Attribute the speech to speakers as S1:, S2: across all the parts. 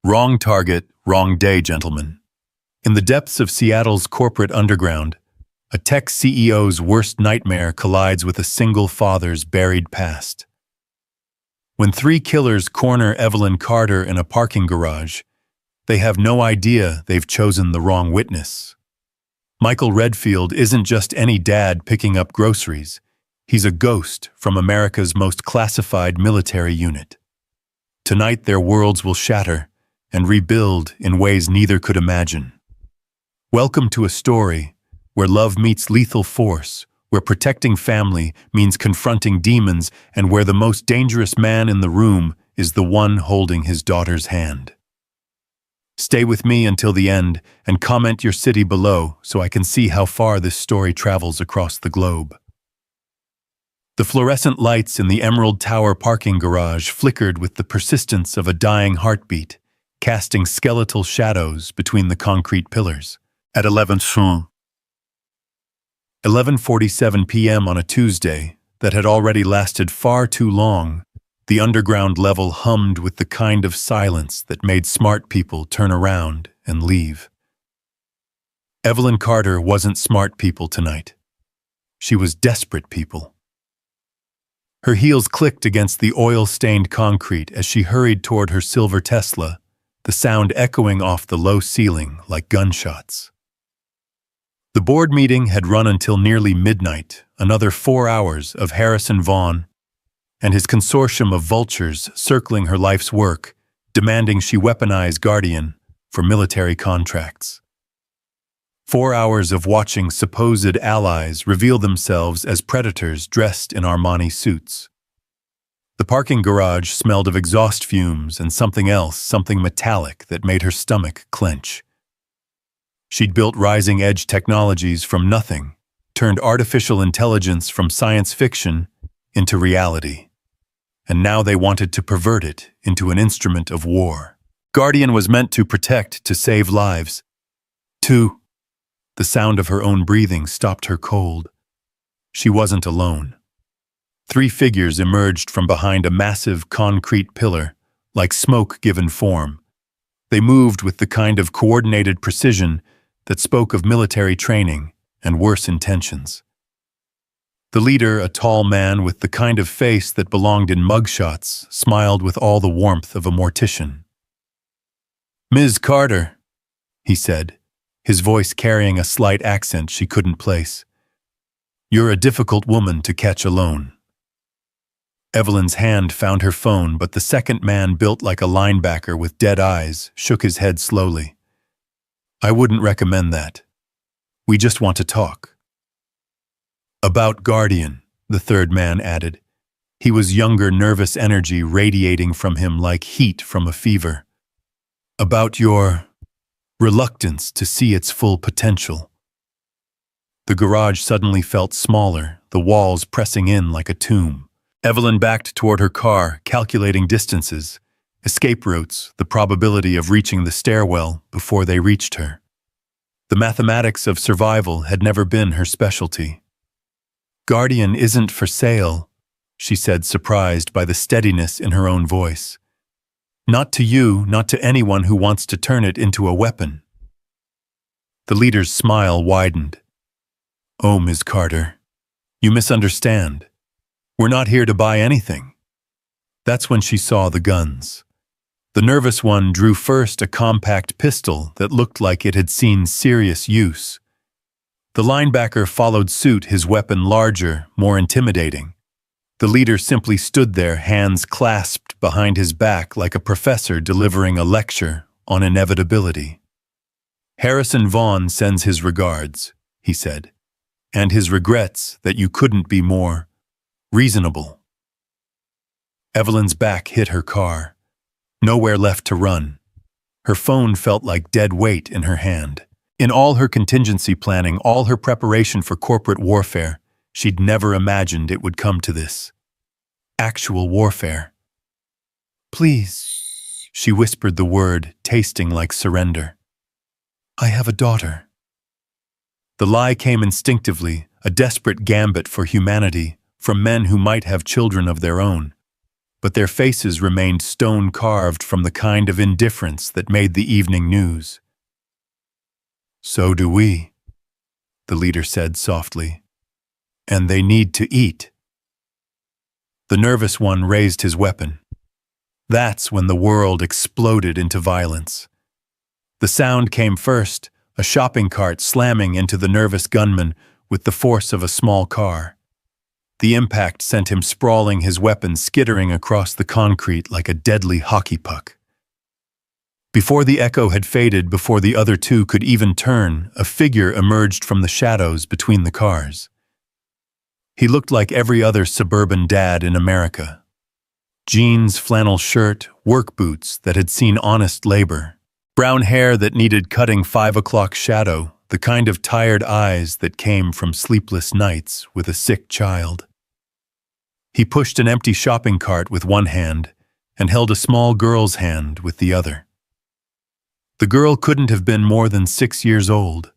S1: Wrong target, wrong day, gentlemen. In the depths of Seattle's corporate underground, a tech CEO's worst nightmare collides with a single father's buried past. When three killers corner Evelyn Carter in a parking garage, they have no idea they've chosen the wrong witness. Michael Redfield isn't just any dad picking up groceries. He's a ghost from America's most classified military unit. Tonight their worlds will shatter and rebuild in ways neither could imagine. Welcome to a story where love meets lethal force, where protecting family means confronting demons, and where the most dangerous man in the room is the one holding his daughter's hand. Stay with me until the end and comment your city below so I can see how far this story travels across the globe. The fluorescent lights in the Emerald Tower parking garage flickered with the persistence of a dying heartbeat, casting skeletal shadows between the concrete pillars. At 11:47 p.m. on a Tuesday that had already lasted far too long, the underground level hummed with the kind of silence that made smart people turn around and leave. Evelyn Carter wasn't smart people tonight. She was desperate people. Her heels clicked against the oil-stained concrete as she hurried toward her silver Tesla, the sound echoing off the low ceiling like gunshots. The board meeting had run until nearly midnight, another 4 hours of Harrison Vaughn and his consortium of vultures circling her life's work, demanding she weaponize Guardian for military contracts. 4 hours of watching supposed allies reveal themselves as predators dressed in Armani suits. The parking garage smelled of exhaust fumes and something else, something metallic that made her stomach clench. She'd built rising-edge technologies from nothing, turned artificial intelligence from science fiction into reality. And now they wanted to pervert it into an instrument of war. Guardian was meant to protect, to save lives. The sound of her own breathing stopped her cold. She wasn't alone. 3 figures emerged from behind a massive concrete pillar, like smoke given form. They moved with the kind of coordinated precision that spoke of military training and worse intentions. The leader, a tall man with the kind of face that belonged in mugshots, smiled with all the warmth of a mortician. "Ms. Carter," he said, his voice carrying a slight accent she couldn't place. "You're a difficult woman to catch alone." Evelyn's hand found her phone, but the second man, built like a linebacker with dead eyes, shook his head slowly. "I wouldn't recommend that. We just want to talk." "About Guardian," the third man added. He was younger, nervous energy radiating from him like heat from a fever. "About your reluctance to see its full potential." The garage suddenly felt smaller, the walls pressing in like a tomb. Evelyn backed toward her car, calculating distances, escape routes, the probability of reaching the stairwell before they reached her. The mathematics of survival had never been her specialty. "Guardian isn't for sale," she said, surprised by the steadiness in her own voice. "Not to you, not to anyone who wants to turn it into a weapon." The leader's smile widened. "Oh, Ms. Carter, you misunderstand. We're not here to buy anything." That's when she saw the guns. The nervous one drew first a compact pistol that looked like it had seen serious use. The linebacker followed suit, his weapon larger, more intimidating. The leader simply stood there, hands clasped behind his back like a professor delivering a lecture on inevitability. "Harrison Vaughn sends his regards," he said, "and his regrets that you couldn't be more reasonable." Evelyn's back hit her car. Nowhere left to run. Her phone felt like dead weight in her hand. In all her contingency planning, all her preparation for corporate warfare, she'd never imagined it would come to this. Actual warfare. "Please," she whispered the word, tasting like surrender. "I have a daughter." The lie came instinctively, a desperate gambit for humanity, from men who might have children of their own. but their faces remained stone-carved from the kind of indifference that made the evening news. "So do we," the leader said softly. "And they need to eat." The nervous one raised his weapon. That's when the world exploded into violence. The sound came first, a shopping cart slamming into the nervous gunman with the force of a small car. The impact sent him sprawling, his weapon skittering across the concrete like a deadly hockey puck. Before the echo had faded, before the other two could even turn, a figure emerged from the shadows between the cars. He looked like every other suburban dad in America. Jeans, flannel shirt, work boots that had seen honest labor. Brown hair that needed cutting, 5 o'clock shadow, the kind of tired eyes that came from sleepless nights with a sick child. He pushed an empty shopping cart with one hand and held a small girl's hand with the other. The girl couldn't have been more than 6 years old.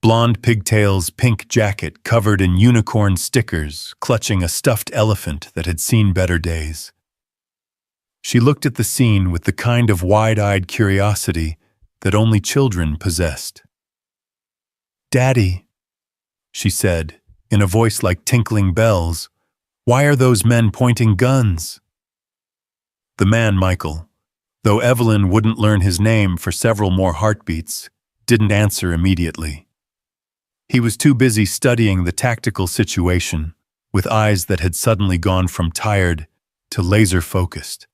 S1: Blonde pigtails, pink jacket covered in unicorn stickers, clutching a stuffed elephant that had seen better days. She looked at the scene with the kind of wide-eyed curiosity that only children possessed. "Daddy," she said, in a voice like tinkling bells, "why are those men pointing guns?" The man, Michael, though Evelyn wouldn't learn his name for several more heartbeats, didn't answer immediately. He was too busy studying the tactical situation, with eyes that had suddenly gone from tired to laser-focused.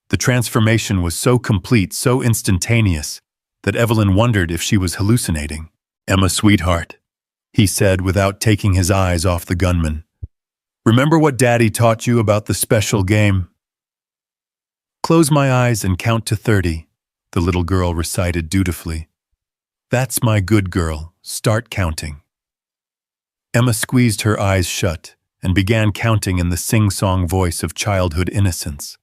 S1: The transformation was so complete, so instantaneous, that Evelyn wondered if she was hallucinating. "Emma, sweetheart," he said without taking his eyes off the gunman. "Remember what Daddy taught you about the special game?" "Close my eyes and count to 30, the little girl recited dutifully. "That's my good girl. Start counting." Emma squeezed her eyes shut and began counting in the sing-song voice of childhood innocence.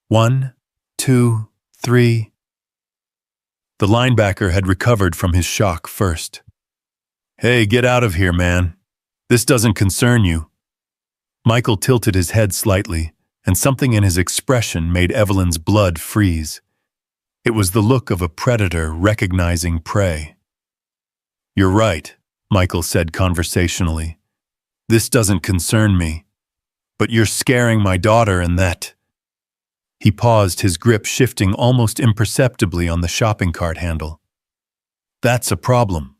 S1: 1, 2, 3. The linebacker had recovered from his shock first. "Hey, get out of here, man. This doesn't concern you." Michael tilted his head slightly, and something in his expression made Evelyn's blood freeze. It was the look of a predator recognizing prey. "You're right," Michael said conversationally. "This doesn't concern me. But you're scaring my daughter, and that—" He paused, his grip shifting almost imperceptibly on the shopping cart handle. "That's a problem."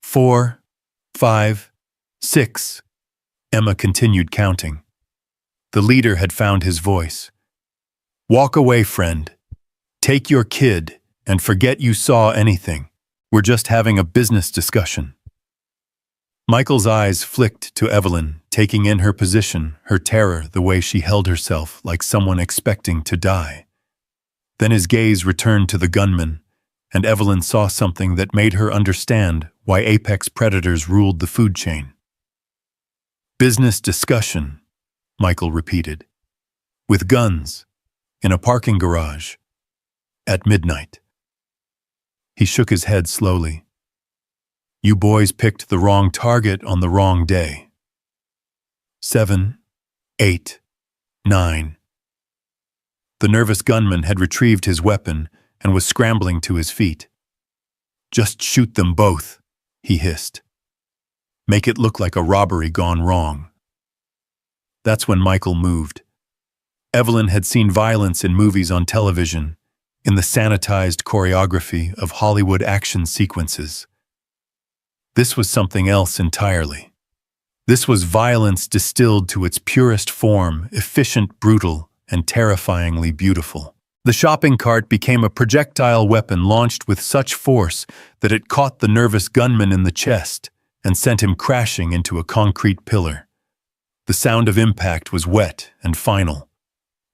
S1: 4, 5, 6. Emma continued counting. The leader had found his voice. "Walk away, friend. Take your kid and forget you saw anything. We're just having a business discussion." Michael's eyes flicked to Evelyn, taking in her position, her terror, the way she held herself like someone expecting to die. Then his gaze returned to the gunman, and Evelyn saw something that made her understand why apex predators ruled the food chain. "Business discussion," Michael repeated. "With guns, in a parking garage, at midnight." He shook his head slowly. "You boys picked the wrong target on the wrong day." 7, 8, 9. The nervous gunman had retrieved his weapon and was scrambling to his feet. "Just shoot them both," he hissed. "Make it look like a robbery gone wrong." That's when Michael moved. Evelyn had seen violence in movies on television, in the sanitized choreography of Hollywood action sequences. This was something else entirely. This was violence distilled to its purest form, efficient, brutal, and terrifyingly beautiful. The shopping cart became a projectile weapon launched with such force that it caught the nervous gunman in the chest and sent him crashing into a concrete pillar. The sound of impact was wet and final.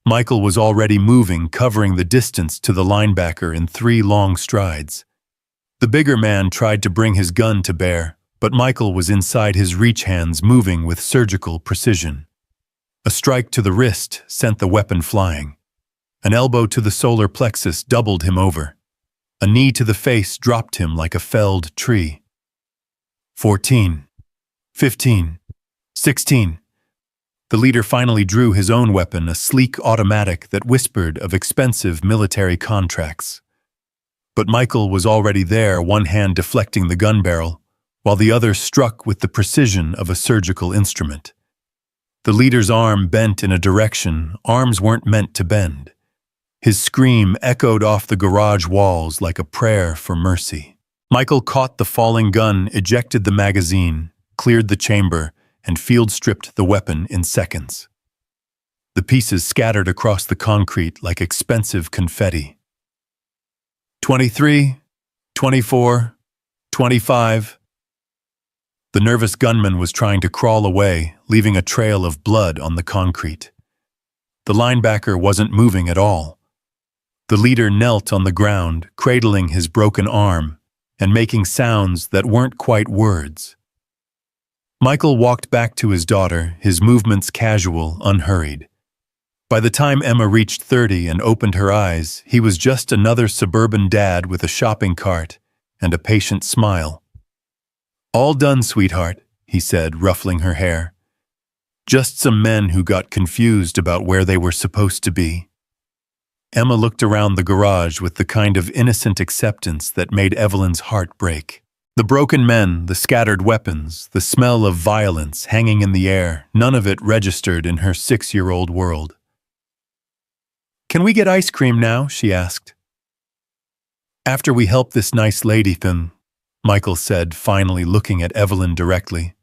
S1: Michael was already moving, covering the distance to the linebacker in 3 long strides. The bigger man tried to bring his gun to bear, but Michael was inside his reach hands, moving with surgical precision. A strike to the wrist sent the weapon flying. An elbow to the solar plexus doubled him over. A knee to the face dropped him like a felled tree. 14, 15, 16. The leader finally drew his own weapon, a sleek automatic that whispered of expensive military contracts. But Michael was already there, one hand deflecting the gun barrel, while the other struck with the precision of a surgical instrument. The leader's arm bent in a direction arms weren't meant to bend. His scream echoed off the garage walls like a prayer for mercy. Michael caught the falling gun, ejected the magazine, cleared the chamber, and field-stripped the weapon in seconds. The pieces scattered across the concrete like expensive confetti. 23, 24, 25. The nervous gunman was trying to crawl away, leaving a trail of blood on the concrete. The linebacker wasn't moving at all. The leader knelt on the ground, cradling his broken arm and making sounds that weren't quite words. Michael walked back to his daughter, his movements casual, unhurried. By the time Emma reached 30 and opened her eyes, he was just another suburban dad with a shopping cart and a patient smile. "All done, sweetheart," he said, ruffling her hair. "Just some men who got confused about where they were supposed to be." Emma looked around the garage with the kind of innocent acceptance that made Evelyn's heart break. The broken men, the scattered weapons, the smell of violence hanging in the air, none of it registered in her 6-year-old world. "Can we get ice cream now?" she asked. "After we help this nice lady then," Michael said, finally looking at Evelyn directly.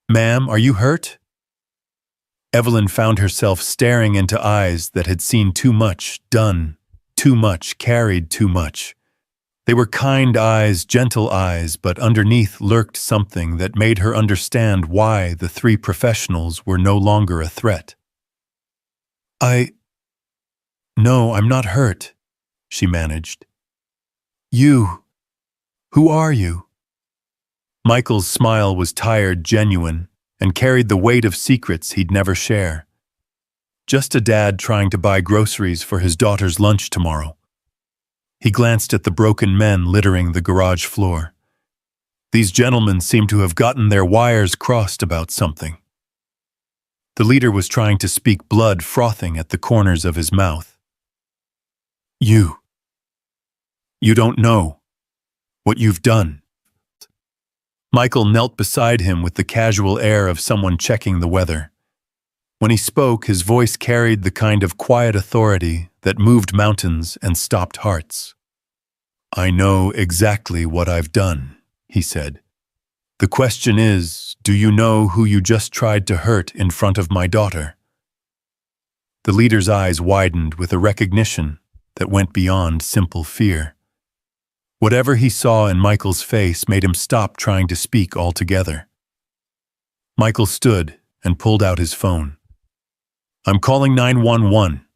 S1: "Ma'am, are you hurt?" Evelyn found herself staring into eyes that had seen too much, done too much, carried too much. They were kind eyes, gentle eyes, but underneath lurked something that made her understand why the 3 professionals were no longer a threat. "No, I'm not hurt," she managed. Who are you?" Michael's smile was tired, genuine, and carried the weight of secrets he'd never share. Just a dad trying to buy groceries for his daughter's lunch tomorrow. He glanced at the broken men littering the garage floor. These gentlemen seemed to have gotten their wires crossed about something. The leader was trying to speak, blood frothing at the corners of his mouth. You don't know what you've done." Michael knelt beside him with the casual air of someone checking the weather. When he spoke, his voice carried the kind of quiet authority that moved mountains and stopped hearts. "I know exactly what I've done," he said. "The question is, do you know who you just tried to hurt in front of my daughter?" The leader's eyes widened with a recognition that went beyond simple fear. Whatever he saw in Michael's face made him stop trying to speak altogether. Michael stood and pulled out his phone. "I'm calling 911,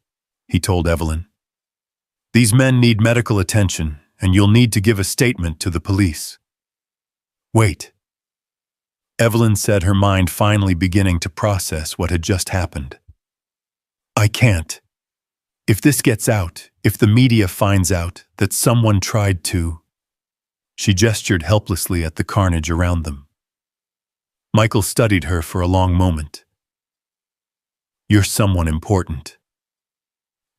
S1: he told Evelyn. "These men need medical attention, and you'll need to give a statement to the police." "Wait," Evelyn said, her mind finally beginning to process what had just happened. "I can't. If this gets out, if the media finds out that someone tried to..." She gestured helplessly at the carnage around them. Michael studied her for a long moment. "You're someone important."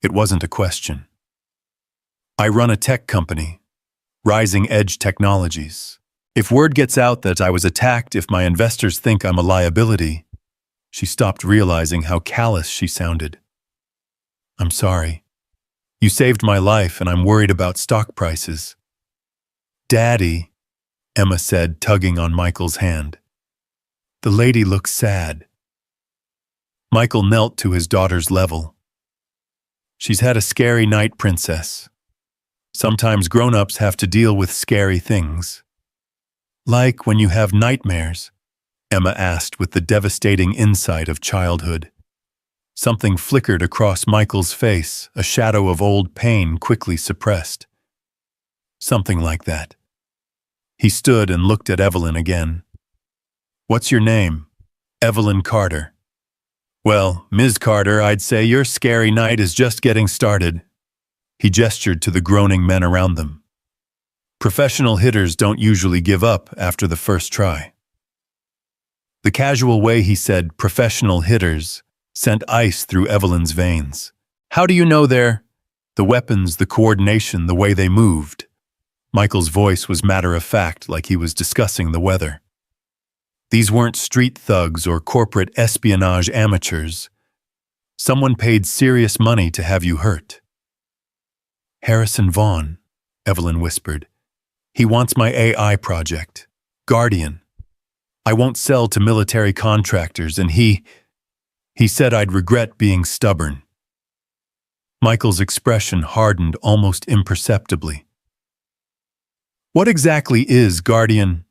S1: It wasn't a question. "I run a tech company, Rising Edge Technologies. If word gets out that I was attacked, if my investors think I'm a liability..." She stopped, realizing how callous she sounded. "I'm sorry. You saved my life, and I'm worried about stock prices." "Daddy," Emma said, tugging on Michael's hand. "The lady looks sad." Michael knelt to his daughter's level. "She's had a scary night, Princess. Sometimes grown-ups have to deal with scary things." "Like when you have nightmares?" Emma asked with the devastating insight of childhood. Something flickered across Michael's face, a shadow of old pain quickly suppressed. "Something like that." He stood and looked at Evelyn again. "What's your name?" "Evelyn Carter." "Well, Ms. Carter, I'd say your scary night is just getting started." He gestured to the groaning men around them. "Professional hitters don't usually give up after the first try." The casual way he said "professional hitters" sent ice through Evelyn's veins. "How do you know they're—" "The weapons, the coordination, the way they moved." Michael's voice was matter-of-fact, like he was discussing the weather. "These weren't street thugs or corporate espionage amateurs. Someone paid serious money to have you hurt." "Harrison Vaughn," Evelyn whispered. "He wants my AI project. Guardian. I won't sell to military contractors, and he said I'd regret being stubborn." Michael's expression hardened almost imperceptibly. "What exactly is Guardian?"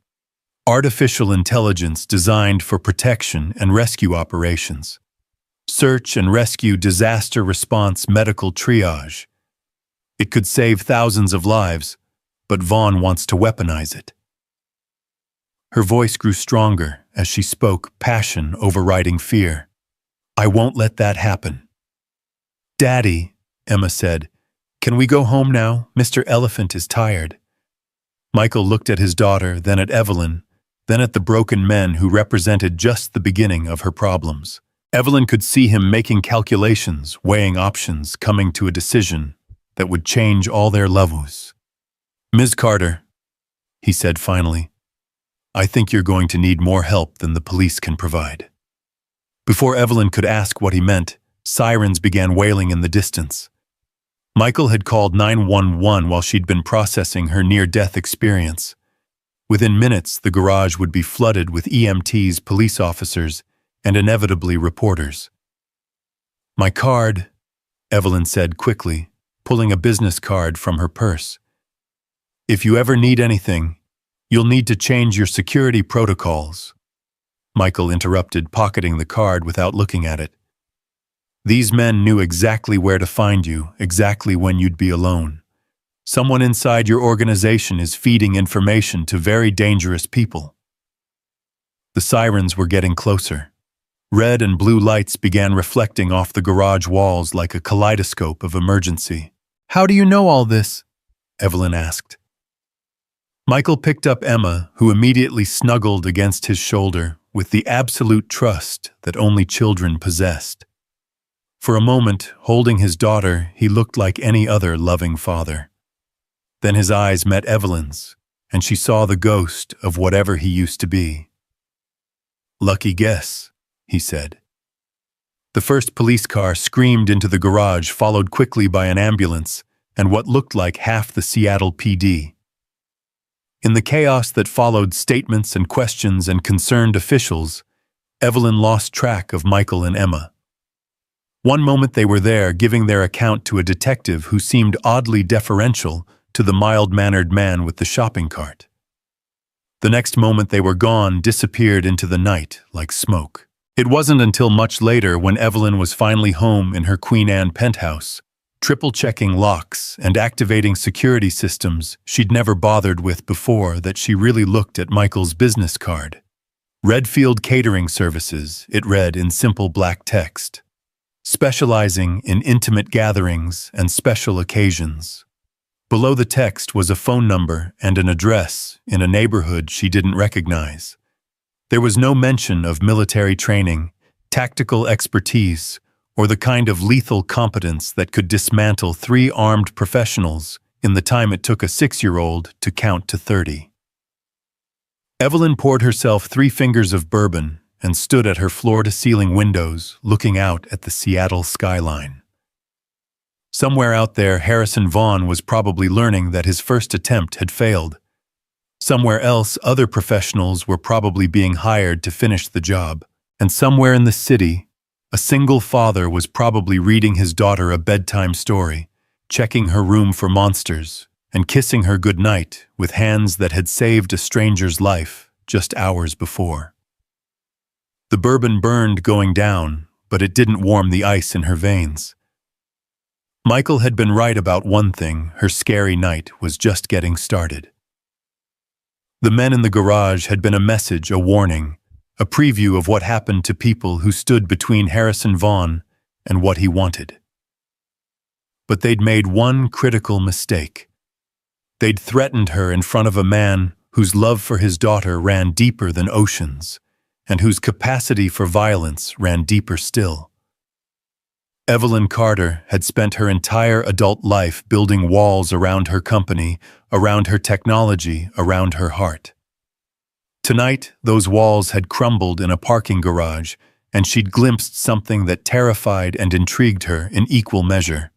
S1: "Artificial intelligence designed for protection and rescue operations. Search and rescue, disaster response, medical triage. It could save thousands of lives, but Vaughn wants to weaponize it." Her voice grew stronger as she spoke, passion overriding fear. "I won't let that happen." "Daddy," Emma said, "can we go home now? Mr. Elephant is tired." Michael looked at his daughter, then at Evelyn, then at the broken men who represented just the beginning of her problems. Evelyn could see him making calculations, weighing options, coming to a decision that would change all their lives. "Ms. Carter," he said finally, "I think you're going to need more help than the police can provide." Before Evelyn could ask what he meant, sirens began wailing in the distance. Michael had called 911 while she'd been processing her near-death experience. Within minutes, the garage would be flooded with EMTs, police officers, and inevitably reporters. "My card," Evelyn said quickly, pulling a business card from her purse. "If you ever need anything, you'll need to change your security protocols." Michael interrupted, pocketing the card without looking at it. "These men knew exactly where to find you, exactly when you'd be alone. Someone inside your organization is feeding information to very dangerous people." The sirens were getting closer. Red and blue lights began reflecting off the garage walls like a kaleidoscope of emergency. "How do you know all this?" Evelyn asked. Michael picked up Emma, who immediately snuggled against his shoulder with the absolute trust that only children possessed. For a moment, holding his daughter, he looked like any other loving father. Then his eyes met Evelyn's, and she saw the ghost of whatever he used to be. "Lucky guess," he said. The first police car screamed into the garage, followed quickly by an ambulance and what looked like half the Seattle PD. In the chaos that followed statements and questions and concerned officials, Evelyn lost track of Michael and Emma. One moment they were there, giving their account to a detective who seemed oddly deferential to the mild-mannered man with the shopping cart. The next moment they were gone, disappeared into the night like smoke. It wasn't until much later, when Evelyn was finally home in her Queen Anne penthouse, triple-checking locks and activating security systems she'd never bothered with before, that she really looked at Michael's business card. Redfield Catering Services, it read in simple black text. Specializing in intimate gatherings and special occasions. Below the text was a phone number and an address in a neighborhood she didn't recognize. There was no mention of military training, tactical expertise, or the kind of lethal competence that could dismantle 3 armed professionals in the time it took a 6-year-old to count to 30. Evelyn poured herself 3 fingers of bourbon and stood at her floor-to-ceiling windows, looking out at the Seattle skyline. Somewhere out there, Harrison Vaughn was probably learning that his first attempt had failed. Somewhere else, other professionals were probably being hired to finish the job. And somewhere in the city, a single father was probably reading his daughter a bedtime story, checking her room for monsters, and kissing her goodnight with hands that had saved a stranger's life just hours before. The bourbon burned going down, but it didn't warm the ice in her veins. Michael had been right about one thing: her scary night was just getting started. The men in the garage had been a message, a warning, a preview of what happened to people who stood between Harrison Vaughn and what he wanted. But they'd made one critical mistake. They'd threatened her in front of a man whose love for his daughter ran deeper than oceans, and whose capacity for violence ran deeper still. Evelyn Carter had spent her entire adult life building walls around her company, around her technology, around her heart. Tonight, those walls had crumbled in a parking garage, and she'd glimpsed something that terrified and intrigued her in equal measure.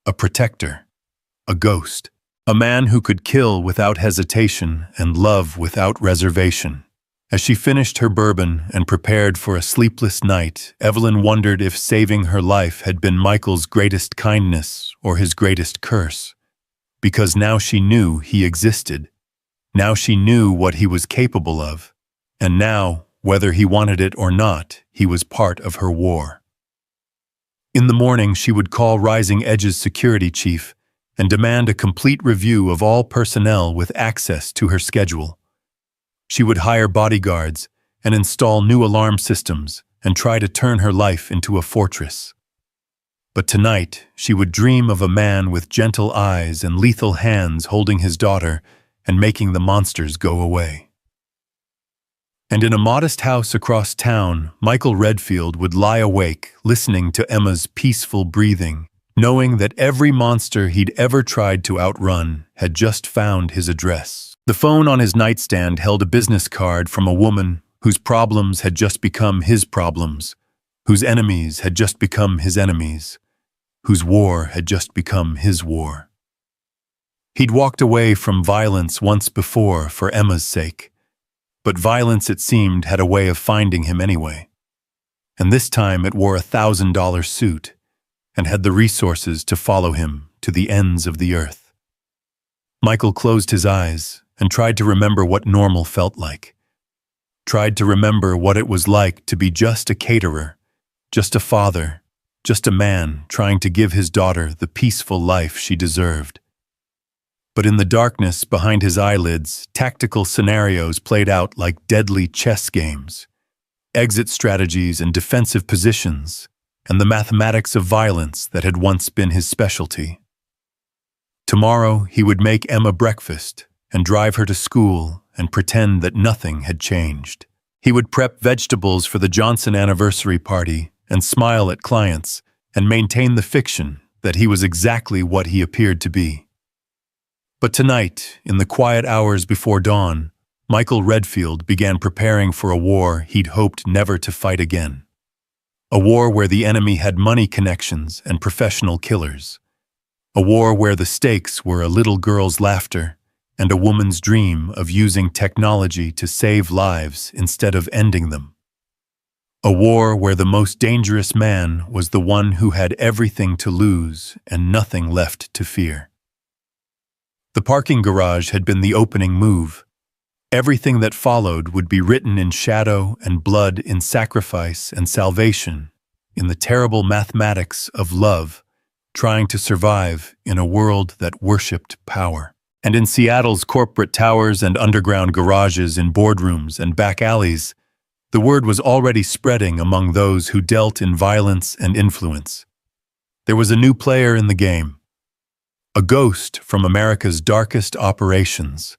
S1: A protector. A ghost. A man who could kill without hesitation and love without reservation. As she finished her bourbon and prepared for a sleepless night, Evelyn wondered if saving her life had been Michael's greatest kindness or his greatest curse. Because now she knew he existed. Now she knew what he was capable of. And now, whether he wanted it or not, he was part of her war. In the morning, she would call Rising Edge's security chief and demand a complete review of all personnel with access to her schedule. She would hire bodyguards and install new alarm systems and try to turn her life into a fortress. But tonight, she would dream of a man with gentle eyes and lethal hands holding his daughter and making the monsters go away. And in a modest house across town, Michael Redfield would lie awake, listening to Emma's peaceful breathing, knowing that every monster he'd ever tried to outrun had just found his address. The phone on his nightstand held a business card from a woman whose problems had just become his problems, whose enemies had just become his enemies, whose war had just become his war. He'd walked away from violence once before for Emma's sake, but violence, it seemed, had a way of finding him anyway. And this time it wore a $1,000 suit and had the resources to follow him to the ends of the earth. Michael closed his eyes and tried to remember what normal felt like. Tried to remember what it was like to be just a caterer, just a father, just a man trying to give his daughter the peaceful life she deserved. But in the darkness behind his eyelids, tactical scenarios played out like deadly chess games. Exit strategies and defensive positions, and the mathematics of violence that had once been his specialty. Tomorrow he would make Emma breakfast and drive her to school and pretend that nothing had changed. He would prep vegetables for the Johnson anniversary party and smile at clients and maintain the fiction that he was exactly what he appeared to be. But tonight, in the quiet hours before dawn, Michael Redfield began preparing for a war he'd hoped never to fight again. A war where the enemy had money connections and professional killers. A war where the stakes were a little girl's laughter and a woman's dream of using technology to save lives instead of ending them. A war where the most dangerous man was the one who had everything to lose and nothing left to fear. The parking garage had been the opening move. Everything that followed would be written in shadow and blood, in sacrifice and salvation, in the terrible mathematics of love, trying to survive in a world that worshipped power. And in Seattle's corporate towers and underground garages, in boardrooms and back alleys, the word was already spreading among those who dealt in violence and influence. There was a new player in the game. A ghost from America's darkest operations.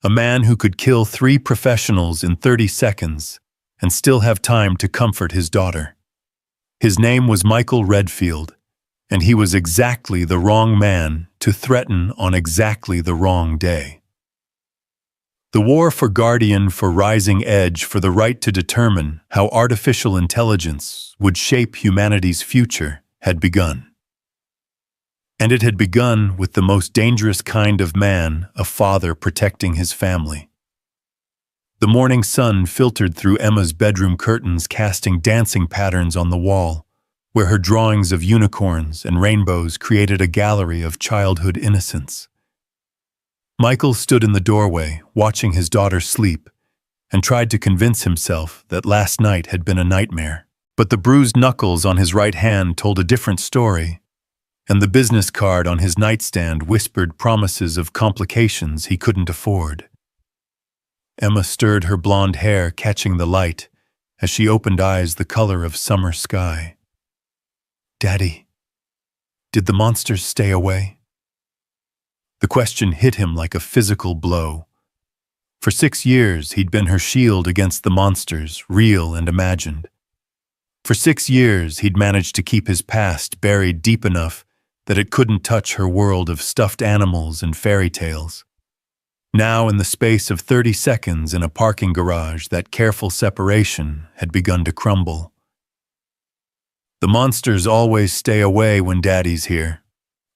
S1: A man who could kill 3 professionals in 30 seconds and still have time to comfort his daughter. His name was Michael Redfield, and he was exactly the wrong man to threaten on exactly the wrong day. The war for Guardian, for Rising Edge, for the right to determine how artificial intelligence would shape humanity's future had begun. And it had begun with the most dangerous kind of man, a father protecting his family. The morning sun filtered through Emma's bedroom curtains, casting dancing patterns on the wall, where her drawings of unicorns and rainbows created a gallery of childhood innocence. Michael stood in the doorway, watching his daughter sleep, and tried to convince himself that last night had been a nightmare. But the bruised knuckles on his right hand told a different story, and the business card on his nightstand whispered promises of complications he couldn't afford. Emma stirred her blonde hair, catching the light, as she opened eyes the color of summer sky. "Daddy, did the monsters stay away?" The question hit him like a physical blow. For 6 years, he'd been her shield against the monsters, real and imagined. For 6 years, he'd managed to keep his past buried deep enough that it couldn't touch her world of stuffed animals and fairy tales. Now, in the space of 30 seconds in a parking garage, that careful separation had begun to crumble. "The monsters always stay away when Daddy's here,"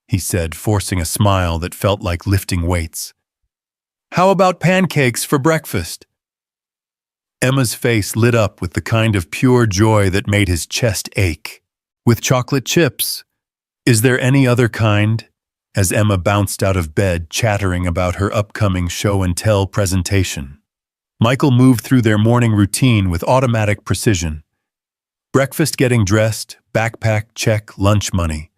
S1: he said, forcing a smile that felt like lifting weights. "How about pancakes for breakfast?" Emma's face lit up with the kind of pure joy that made his chest ache. "With chocolate chips. Is there any other kind?" As Emma bounced out of bed, chattering about her upcoming show-and-tell presentation. Michael moved through their morning routine with automatic precision. Breakfast, getting dressed, backpack, check, lunch money.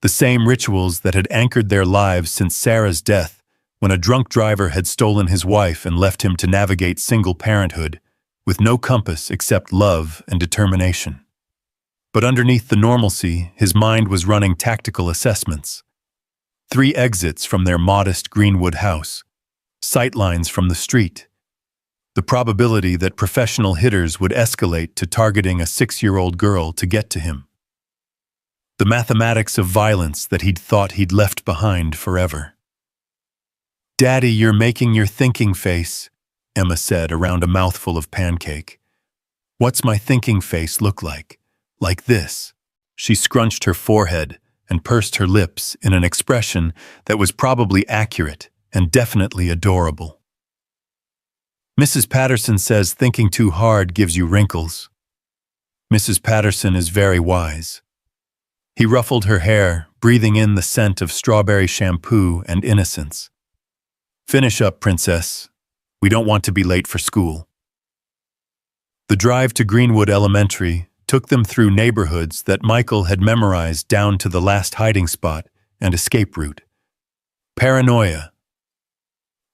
S1: The same rituals that had anchored their lives since Sarah's death, when a drunk driver had stolen his wife and left him to navigate single parenthood, with no compass except love and determination. But underneath the normalcy, his mind was running tactical assessments. 3 exits from their modest Greenwood house, sightlines from the street. The probability that professional hitters would escalate to targeting a 6-year-old girl to get to him. The mathematics of violence that he'd thought he'd left behind forever. "Daddy, you're making your thinking face," Emma said around a mouthful of pancake. "What's my thinking face look like? Like this." She scrunched her forehead and pursed her lips in an expression that was probably accurate and definitely adorable. "Mrs. Patterson says thinking too hard gives you wrinkles. Mrs. Patterson is very wise." He ruffled her hair, breathing in the scent of strawberry shampoo and innocence. "Finish up, princess. We don't want to be late for school." The drive to Greenwood Elementary took them through neighborhoods that Michael had memorized down to the last hiding spot and escape route. Paranoia.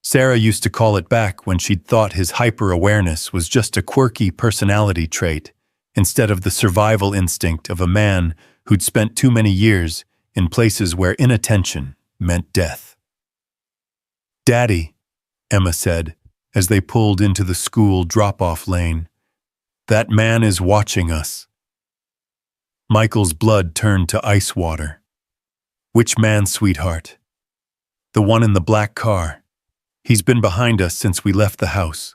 S1: Sarah used to call it back when she'd thought his hyper-awareness was just a quirky personality trait, instead of the survival instinct of a man who'd spent too many years in places where inattention meant death. "Daddy," Emma said, as they pulled into the school drop-off lane, "that man is watching us." Michael's blood turned to ice water. "Which man, sweetheart?" "The one in the black car. He's been behind us since we left the house."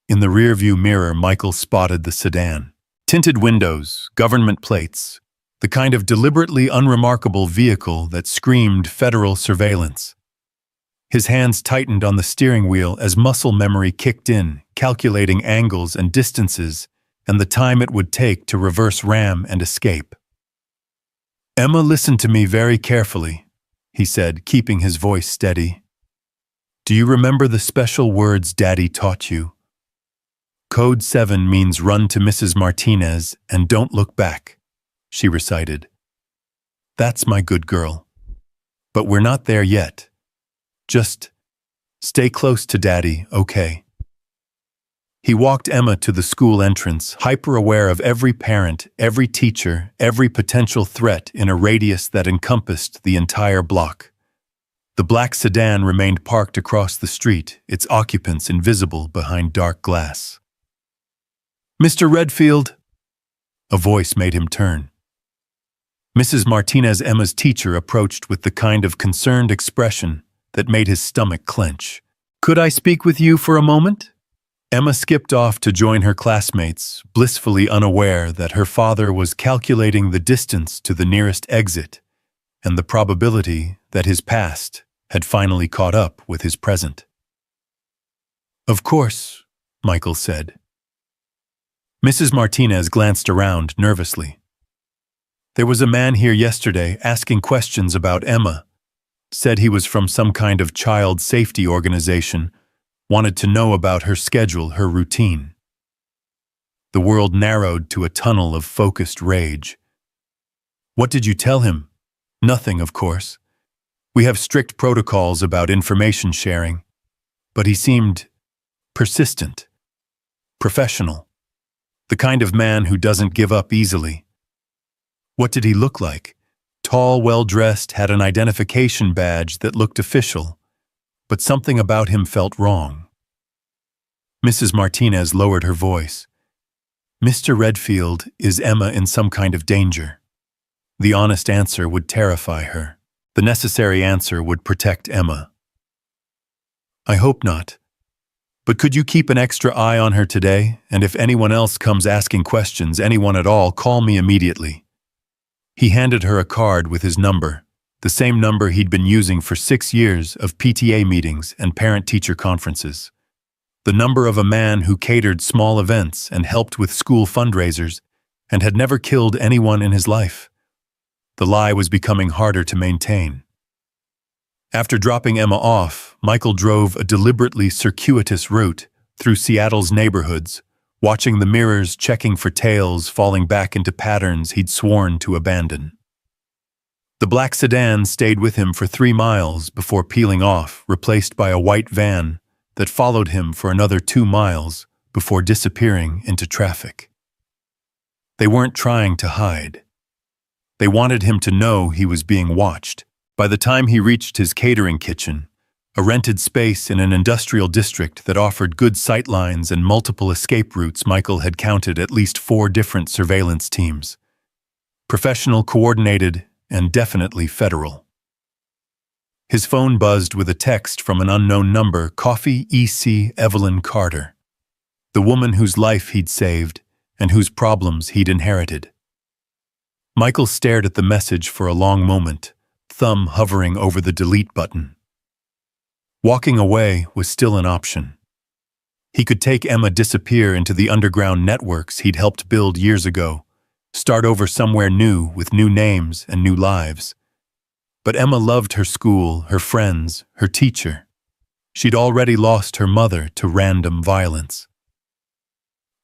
S1: In the rearview mirror, Michael spotted the sedan. Tinted windows, government plates, the kind of deliberately unremarkable vehicle that screamed federal surveillance. His hands tightened on the steering wheel as muscle memory kicked in, calculating angles and distances and the time it would take to reverse ram and escape. "Emma, listen to me very carefully," he said, keeping his voice steady. "Do you remember the special words Daddy taught you? Code 7 means run to Mrs. Martinez and don't look back," she recited. "That's my good girl. But we're not there yet. Just stay close to Daddy, okay?" He walked Emma to the school entrance, hyper-aware of every parent, every teacher, every potential threat in a radius that encompassed the entire block. The black sedan remained parked across the street, its occupants invisible behind dark glass. "Mr. Redfield," a voice made him turn. Mrs. Martinez, Emma's teacher, approached with the kind of concerned expression that made his stomach clench. "Could I speak with you for a moment?" Emma skipped off to join her classmates, blissfully unaware that her father was calculating the distance to the nearest exit and the probability that his past had finally caught up with his present. "Of course," Michael said. Mrs. Martinez glanced around nervously. "There was a man here yesterday asking questions about Emma. Said he was from some kind of child safety organization, wanted to know about her schedule, her routine." The world narrowed to a tunnel of focused rage. "What did you tell him?" "Nothing, of course. We have strict protocols about information sharing. But he seemed persistent, professional, the kind of man who doesn't give up easily." "What did he look like?" "Tall, well-dressed, had an identification badge that looked official, but something about him felt wrong." Mrs. Martinez lowered her voice. Mr. Redfield, is Emma in some kind of danger? The honest answer would terrify her. The necessary answer would protect Emma. I hope not. But could you keep an extra eye on her today, and if anyone else comes asking questions, anyone at all, call me immediately. He handed her a card with his number, the same number he'd been using for 6 years of PTA meetings and parent-teacher conferences. The number of a man who catered small events and helped with school fundraisers and had never killed anyone in his life. The lie was becoming harder to maintain. After dropping Emma off, Michael drove a deliberately circuitous route through Seattle's neighborhoods, watching the mirrors checking for tails falling back into patterns he'd sworn to abandon. The black sedan stayed with him for 3 miles before peeling off, replaced by a white van that followed him for another 2 miles before disappearing into traffic. They weren't trying to hide. They wanted him to know he was being watched. By the time he reached his catering kitchen, a rented space in an industrial district that offered good sightlines and multiple escape routes, Michael had counted at least 4 different surveillance teams. Professional, coordinated, and definitely federal. His phone buzzed with a text from an unknown number, Coffee EC Evelyn Carter, the woman whose life he'd saved and whose problems he'd inherited. Michael stared at the message for a long moment, thumb hovering over the delete button. Walking away was still an option. He could take Emma disappear into the underground networks he'd helped build years ago, start over somewhere new with new names and new lives. But Emma loved her school, her friends, her teacher. She'd already lost her mother to random violence.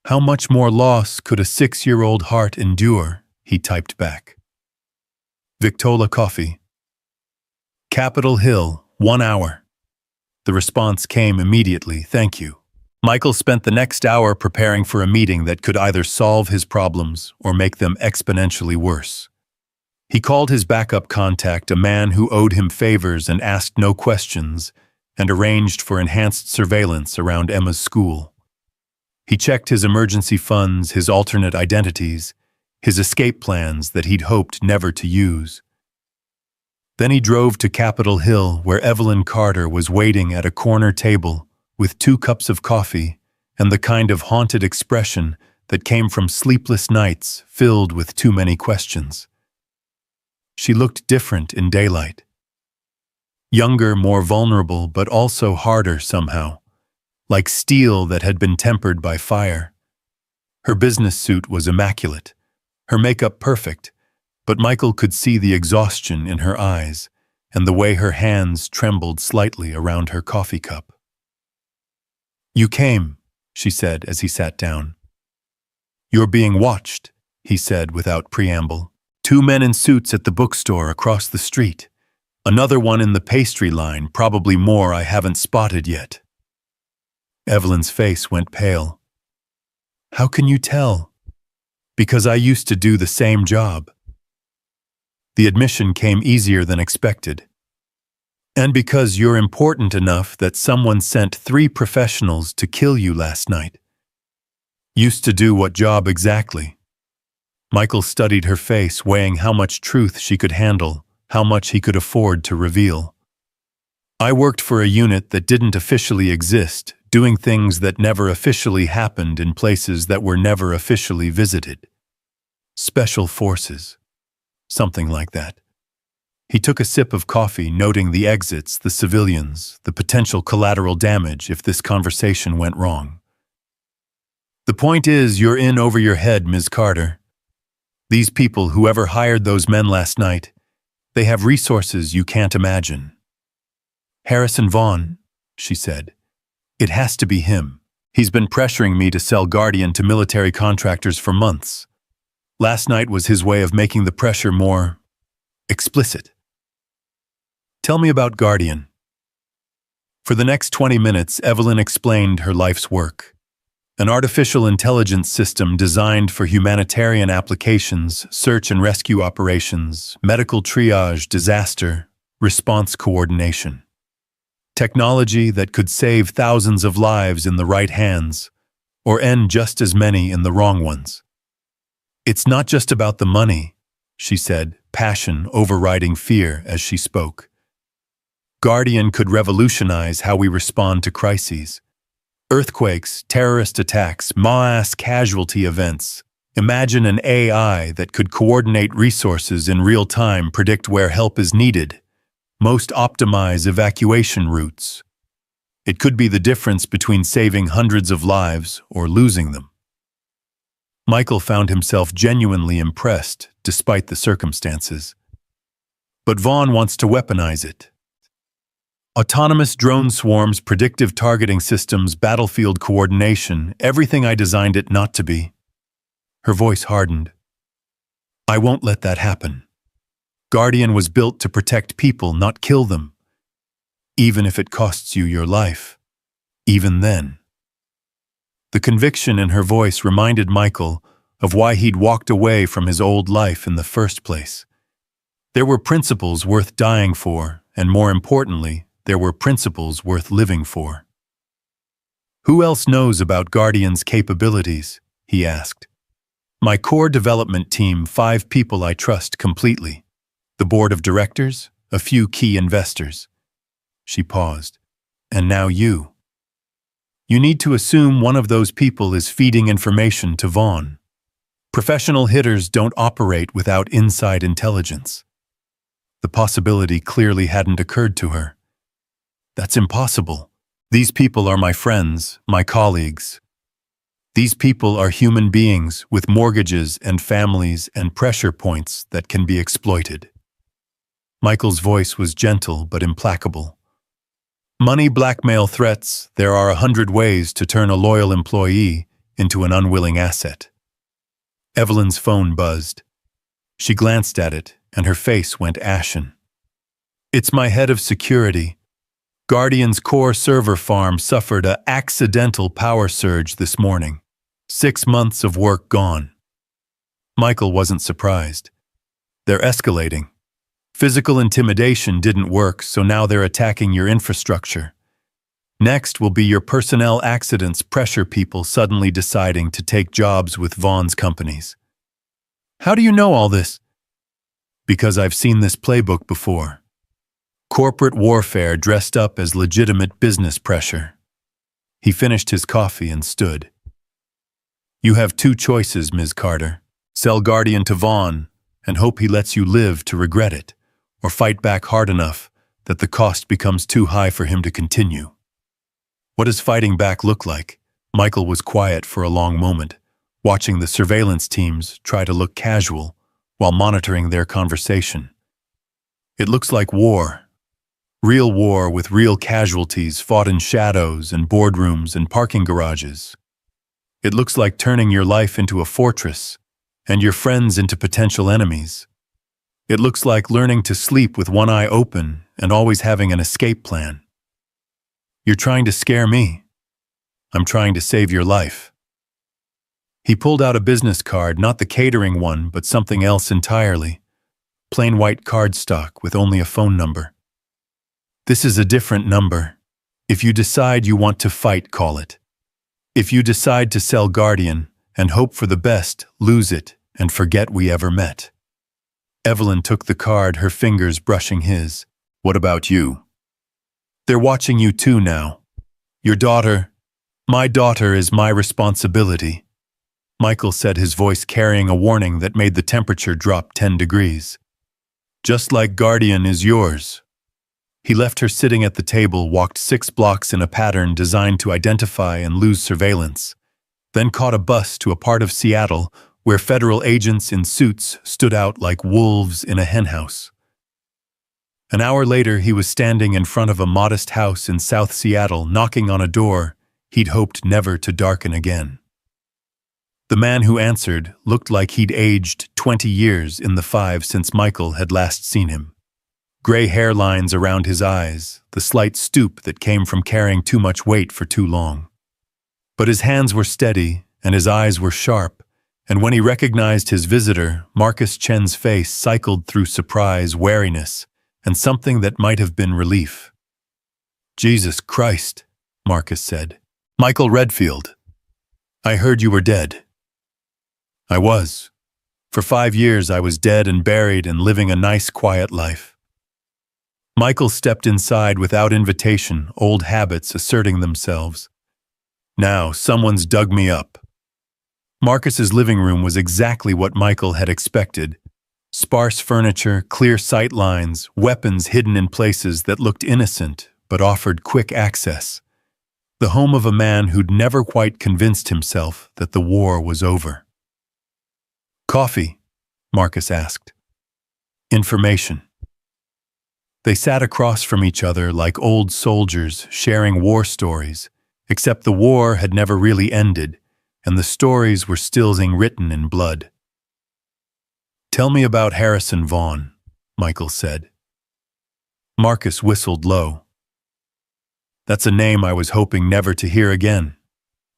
S1: How much more loss could a 6-year-old heart endure? He typed back. Victola Coffee. Capitol Hill, 1 hour. The response came immediately, thank you. Michael spent the next hour preparing for a meeting that could either solve his problems or make them exponentially worse. He called his backup contact, a man who owed him favors and asked no questions, and arranged for enhanced surveillance around Emma's school. He checked his emergency funds, his alternate identities, his escape plans that he'd hoped never to use. Then he drove to Capitol Hill, where Evelyn Carter was waiting at a corner table with 2 cups of coffee and the kind of haunted expression that came from sleepless nights filled with too many questions. She looked different in daylight. Younger, more vulnerable, but also harder somehow, like steel that had been tempered by fire. Her business suit was immaculate, her makeup perfect, but Michael could see the exhaustion in her eyes and the way her hands trembled slightly around her coffee cup. You came, she said as he sat down. You're being watched, he said without preamble. 2 men in suits at the bookstore across the street. Another one in the pastry line, probably more I haven't spotted yet. Evelyn's face went pale. How can you tell? Because I used to do the same job. The admission came easier than expected. And because you're important enough that someone sent 3 professionals to kill you last night. Used to do what job exactly? Michael studied her face, weighing how much truth she could handle, how much he could afford to reveal. I worked for a unit that didn't officially exist, doing things that never officially happened in places that were never officially visited. Special forces. Something like that. He took a sip of coffee, noting the exits, the civilians, the potential collateral damage if this conversation went wrong. The point is, you're in over your head, Ms. Carter. These people, whoever hired those men last night, they have resources you can't imagine. Harrison Vaughn, she said. It has to be him. He's been pressuring me to sell Guardian to military contractors for months. Last night was his way of making the pressure more explicit. Tell me about Guardian. For the next 20 minutes, Evelyn explained her life's work. An artificial intelligence system designed for humanitarian applications, search and rescue operations, medical triage, disaster, response coordination. Technology that could save thousands of lives in the right hands, or end just as many in the wrong ones. It's not just about the money, she said, passion overriding fear as she spoke. Guardian could revolutionize how we respond to crises. Earthquakes, terrorist attacks, mass casualty events. Imagine an AI that could coordinate resources in real time, predict where help is needed, most optimize evacuation routes. It could be the difference between saving hundreds of lives or losing them. Michael found himself genuinely impressed, despite the circumstances. But Vaughn wants to weaponize it. Autonomous drone swarms, predictive targeting systems, battlefield coordination, everything I designed it not to be. Her voice hardened. I won't let that happen. Guardian was built to protect people, not kill them. Even if it costs you your life. Even then. The conviction in her voice reminded Michael of why he'd walked away from his old life in the first place. There were principles worth dying for, and more importantly, there were principles worth living for. Who else knows about Guardian's capabilities? He asked. My core development team, 5 people I trust completely. The board of directors, a few key investors. She paused. And now you. You need to assume one of those people is feeding information to Vaughn. Professional hitters don't operate without inside intelligence. The possibility clearly hadn't occurred to her. That's impossible. These people are my friends, my colleagues. These people are human beings with mortgages and families and pressure points that can be exploited. Michael's voice was gentle but implacable. Money, blackmail, threats, there are 100 ways to turn a loyal employee into an unwilling asset. Evelyn's phone buzzed. She glanced at it, and her face went ashen. It's my head of security. Guardian's core server farm suffered an accidental power surge this morning. 6 months of work gone. Michael wasn't surprised. They're escalating. Physical intimidation didn't work, so now they're attacking your infrastructure. Next will be your personnel accidents, pressure people suddenly deciding to take jobs with Vaughn's companies. How do you know all this? Because I've seen this playbook before. Corporate warfare dressed up as legitimate business pressure. He finished his coffee and stood. You have 2 choices, Ms. Carter. Sell Guardian to Vaughn and hope he lets you live to regret it, or fight back hard enough that the cost becomes too high for him to continue. What does fighting back look like? Michael was quiet for a long moment, watching the surveillance teams try to look casual while monitoring their conversation. It looks like war. Real war with real casualties fought in shadows and boardrooms and parking garages. It looks like turning your life into a fortress and your friends into potential enemies. It looks like learning to sleep with one eye open and always having an escape plan. You're trying to scare me. I'm trying to save your life. He pulled out a business card, not the catering one, but something else entirely. Plain white cardstock with only a phone number. This is a different number. If you decide you want to fight, call it. If you decide to sell Guardian and hope for the best, lose it and forget we ever met. Evelyn took the card, her fingers brushing his. What about you? They're watching you too now. Your daughter. My daughter is my responsibility. Michael said, his voice carrying a warning that made the temperature drop 10 degrees. Just like Guardian is yours. He left her sitting at the table, walked 6 blocks in a pattern designed to identify and lose surveillance, then caught a bus to a part of Seattle where federal agents in suits stood out like wolves in a henhouse. An hour later, he was standing in front of a modest house in South Seattle, knocking on a door he'd hoped never to darken again. The man who answered looked like he'd aged 20 years in the 5 since Michael had last seen him. Gray hairlines around his eyes, the slight stoop that came from carrying too much weight for too long. But his hands were steady, and his eyes were sharp, and when he recognized his visitor, Marcus Chen's face cycled through surprise, wariness, and something that might have been relief. Jesus Christ, Marcus said. Michael Redfield, I heard you were dead. I was. For 5 years I was dead and buried and living a nice, quiet life. Michael stepped inside without invitation, old habits asserting themselves. Now, someone's dug me up. Marcus's living room was exactly what Michael had expected. Sparse furniture, clear sight lines, weapons hidden in places that looked innocent but offered quick access. The home of a man who'd never quite convinced himself that the war was over. Coffee? Marcus asked. Information. They sat across from each other like old soldiers sharing war stories, except the war had never really ended, and the stories were still being written in blood. Tell me about Harrison Vaughn, Michael said. Marcus whistled low. That's a name I was hoping never to hear again.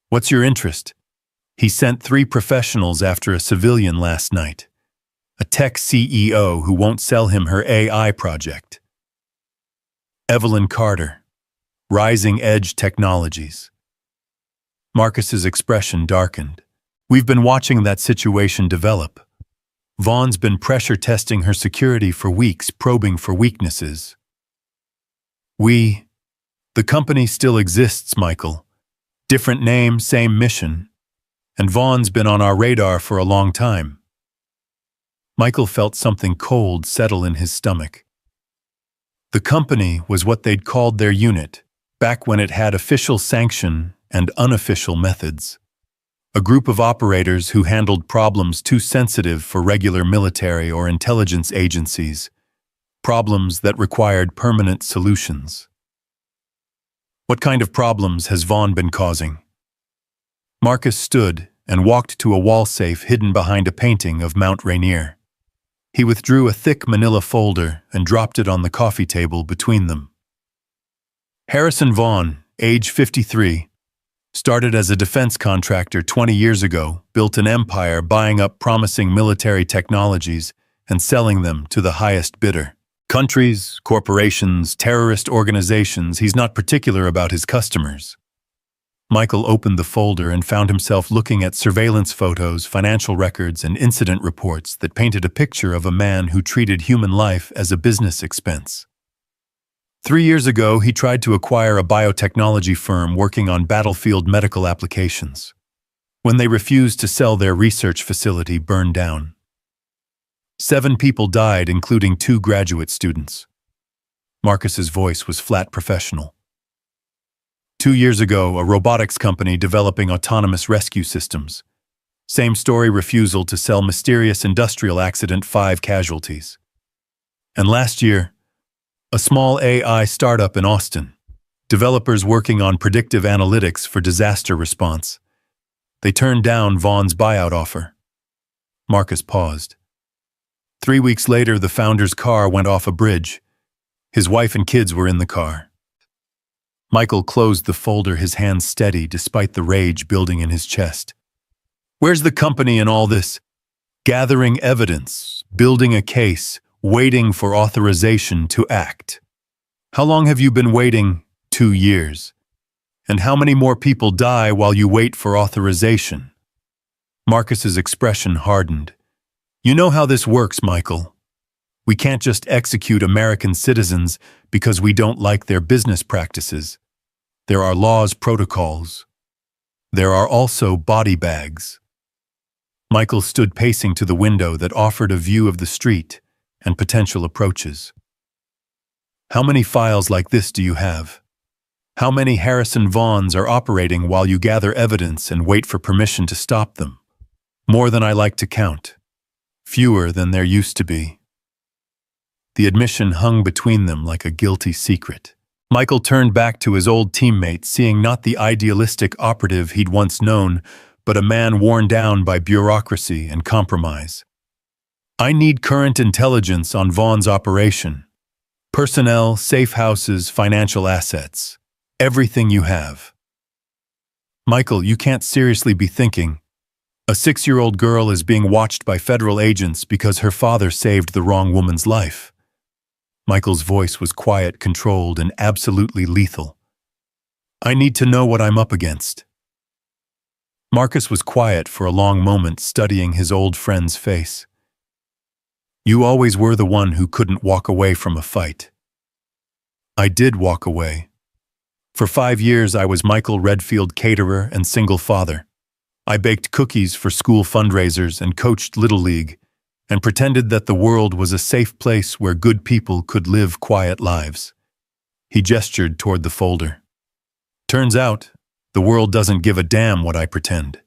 S1: What's your interest? He sent 3 professionals after a civilian last night. A tech CEO who won't sell him her AI project. Evelyn Carter, Rising Edge Technologies. Marcus's expression darkened. We've been watching that situation develop. Vaughn's been pressure testing her security for weeks, probing for weaknesses. The company still exists, Michael. Different name, same mission. And Vaughn's been on our radar for a long time. Michael felt something cold settle in his stomach. The company was what they'd called their unit, back when it had official sanction and unofficial methods. A group of operators who handled problems too sensitive for regular military or intelligence agencies, problems that required permanent solutions. What kind of problems has Vaughn been causing? Marcus stood and walked to a wall safe hidden behind a painting of Mount Rainier. He withdrew a thick manila folder and dropped it on the coffee table between them. Harrison Vaughn, age 53, started as a defense contractor 20 years ago, built an empire buying up promising military technologies and selling them to the highest bidder. Countries, corporations, terrorist organizations, he's not particular about his customers. Michael opened the folder and found himself looking at surveillance photos, financial records, and incident reports that painted a picture of a man who treated human life as a business expense. 3 years ago, he tried to acquire a biotechnology firm working on battlefield medical applications. When they refused to sell, their research facility burned down. 7 people died, including 2 graduate students. Marcus's voice was flat professional. 2 years ago, a robotics company developing autonomous rescue systems. Same story, refusal to sell, mysterious industrial accident, 5 casualties. And last year, a small AI startup in Austin. Developers working on predictive analytics for disaster response. They turned down Vaughn's buyout offer. Marcus paused. 3 weeks later, the founder's car went off a bridge. His wife and kids were in the car. Michael closed the folder, his hands steady despite the rage building in his chest. Where's the company in all this? Gathering evidence, building a case, waiting for authorization to act. How long have you been waiting? 2 years. And how many more people die while you wait for authorization? Marcus's expression hardened. You know how this works, Michael. We can't just execute American citizens because we don't like their business practices. There are laws, protocols. There are also body bags. Michael stood pacing to the window that offered a view of the street and potential approaches. How many files like this do you have? How many Harrison Vaughns are operating while you gather evidence and wait for permission to stop them? More than I like to count. Fewer than there used to be. The admission hung between them like a guilty secret. Michael turned back to his old teammate, seeing not the idealistic operative he'd once known, but a man worn down by bureaucracy and compromise. I need current intelligence on Vaughn's operation. Personnel, safe houses, financial assets. Everything you have. Michael, you can't seriously be thinking, a 6-year-old girl is being watched by federal agents because her father saved the wrong woman's life. Michael's voice was quiet, controlled, and absolutely lethal. I need to know what I'm up against. Marcus was quiet for a long moment, studying his old friend's face. You always were the one who couldn't walk away from a fight. I did walk away. For 5 years, I was Michael Redfield, caterer and single father. I baked cookies for school fundraisers and coached Little League, and pretended that the world was a safe place where good people could live quiet lives. He gestured toward the folder. Turns out, the world doesn't give a damn what I pretend.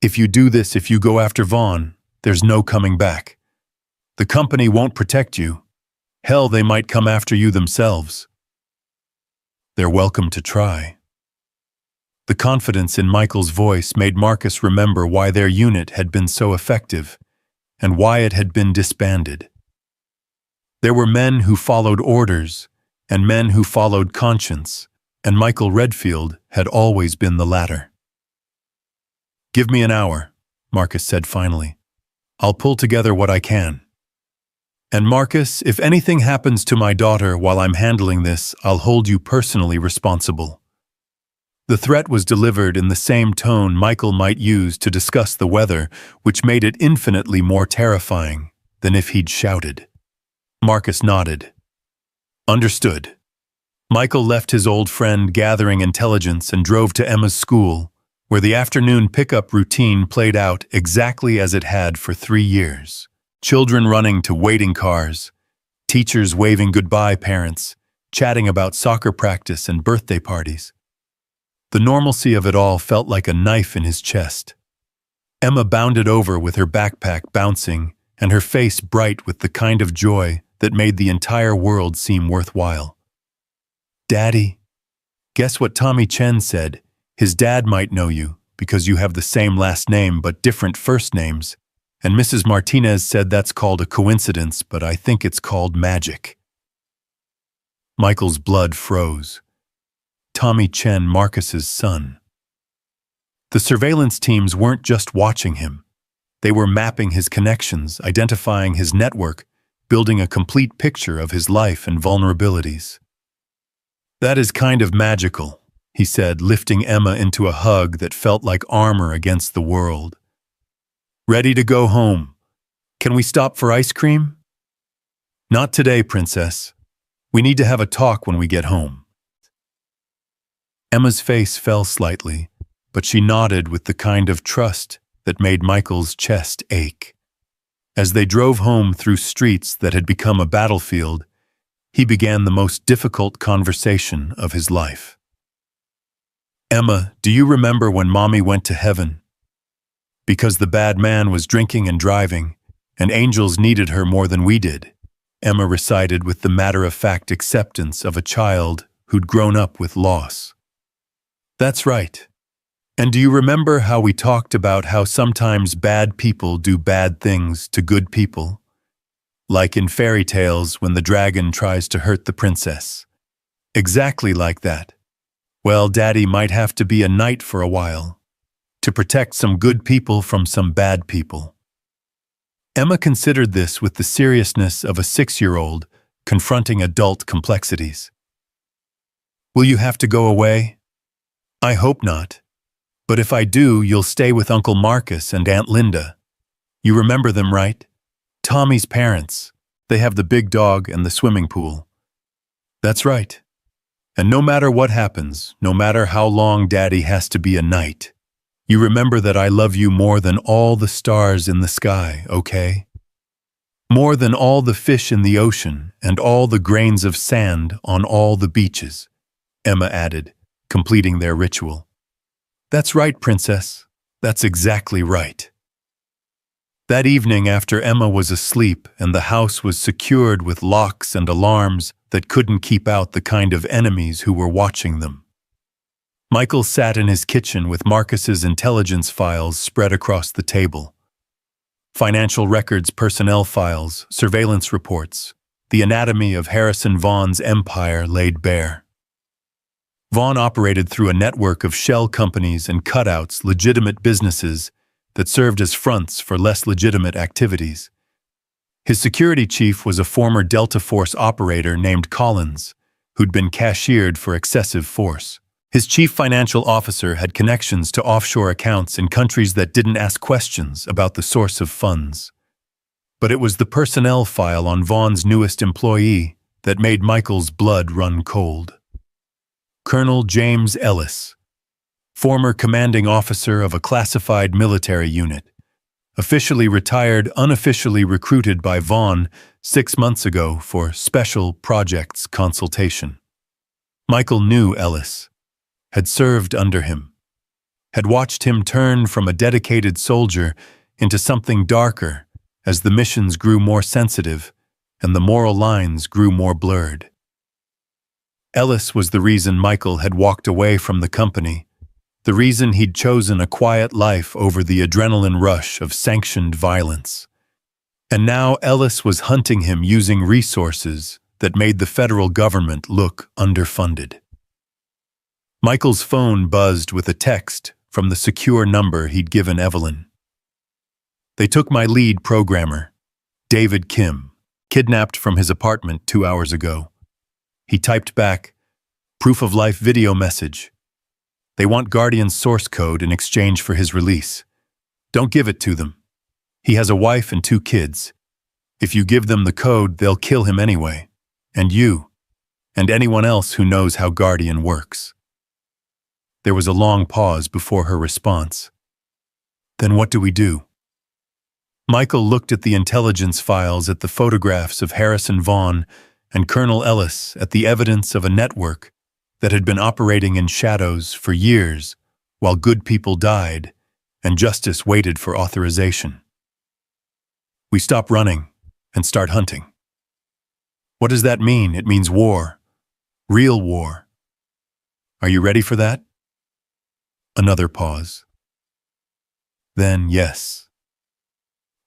S1: If you do this, if you go after Vaughn, there's no coming back. The company won't protect you. Hell, they might come after you themselves. They're welcome to try. The confidence in Michael's voice made Marcus remember why their unit had been so effective and why it had been disbanded. There were men who followed orders and men who followed conscience, and Michael Redfield had always been the latter. Give me an hour, Marcus said finally. I'll pull together what I can. And Marcus, if anything happens to my daughter while I'm handling this, I'll hold you personally responsible. The threat was delivered in the same tone Michael might use to discuss the weather, which made it infinitely more terrifying than if he'd shouted. Marcus nodded. Understood. Michael left his old friend gathering intelligence and drove to Emma's school, where the afternoon pickup routine played out exactly as it had for 3 years. Children running to waiting cars, teachers waving goodbye, parents chatting about soccer practice and birthday parties. The normalcy of it all felt like a knife in his chest. Emma bounded over with her backpack bouncing and her face bright with the kind of joy that made the entire world seem worthwhile. Daddy, guess what Tommy Chen said? His dad might know you because you have the same last name but different first names. And Mrs. Martinez said that's called a coincidence, but I think it's called magic. Michael's blood froze. Tommy Chen, Marcus's son. The surveillance teams weren't just watching him. They were mapping his connections, identifying his network, building a complete picture of his life and vulnerabilities. That is kind of magical, he said, lifting Emma into a hug that felt like armor against the world. Ready to go home. Can we stop for ice cream? Not today, Princess. We need to have a talk when we get home. Emma's face fell slightly, but she nodded with the kind of trust that made Michael's chest ache. As they drove home through streets that had become a battlefield, he began the most difficult conversation of his life. Emma, do you remember when Mommy went to heaven? Because the bad man was drinking and driving, and angels needed her more than we did, Emma recited with the matter-of-fact acceptance of a child who'd grown up with loss. That's right. And do you remember how we talked about how sometimes bad people do bad things to good people? Like in fairy tales when the dragon tries to hurt the princess. Exactly like that. Well, Daddy might have to be a knight for a while, to protect some good people from some bad people. Emma considered this with the seriousness of a 6-year-old confronting adult complexities. Will you have to go away? I hope not. But if I do, you'll stay with Uncle Marcus and Aunt Linda. You remember them, right? Tommy's parents. They have the big dog and the swimming pool. That's right. And no matter what happens, no matter how long Daddy has to be a knight, you remember that I love you more than all the stars in the sky, okay? More than all the fish in the ocean and all the grains of sand on all the beaches, Emma added, completing their ritual. That's right, Princess. That's exactly right. That evening, after Emma was asleep and the house was secured with locks and alarms that couldn't keep out the kind of enemies who were watching them, Michael sat in his kitchen with Marcus's intelligence files spread across the table. Financial records, personnel files, surveillance reports, the anatomy of Harrison Vaughn's empire laid bare. Vaughn operated through a network of shell companies and cutouts, legitimate businesses that served as fronts for less legitimate activities. His security chief was a former Delta Force operator named Collins, who'd been cashiered for excessive force. His chief financial officer had connections to offshore accounts in countries that didn't ask questions about the source of funds. But it was the personnel file on Vaughn's newest employee that made Michael's blood run cold. Colonel James Ellis, former commanding officer of a classified military unit, officially retired, unofficially recruited by Vaughn 6 months ago for special projects consultation. Michael knew Ellis, had served under him, had watched him turn from a dedicated soldier into something darker as the missions grew more sensitive and the moral lines grew more blurred. Ellis was the reason Michael had walked away from the company, the reason he'd chosen a quiet life over the adrenaline rush of sanctioned violence. And now Ellis was hunting him using resources that made the federal government look underfunded. Michael's phone buzzed with a text from the secure number he'd given Evelyn. They took my lead programmer, David Kim, kidnapped from his apartment 2 hours ago. He typed back, "Proof of life video message. They want Guardian's source code in exchange for his release. Don't give it to them. He has a wife and 2 kids. If you give them the code, they'll kill him anyway. And you. And anyone else who knows how Guardian works." There was a long pause before her response. "Then what do we do?" Michael looked at the intelligence files, at the photographs of Harrison Vaughn and Colonel Ellis, at the evidence of a network that had been operating in shadows for years while good people died and justice waited for authorization. "We stop running and start hunting." "What does that mean?" "It means war. Real war. Are you ready for that?" Another pause. Then, yes.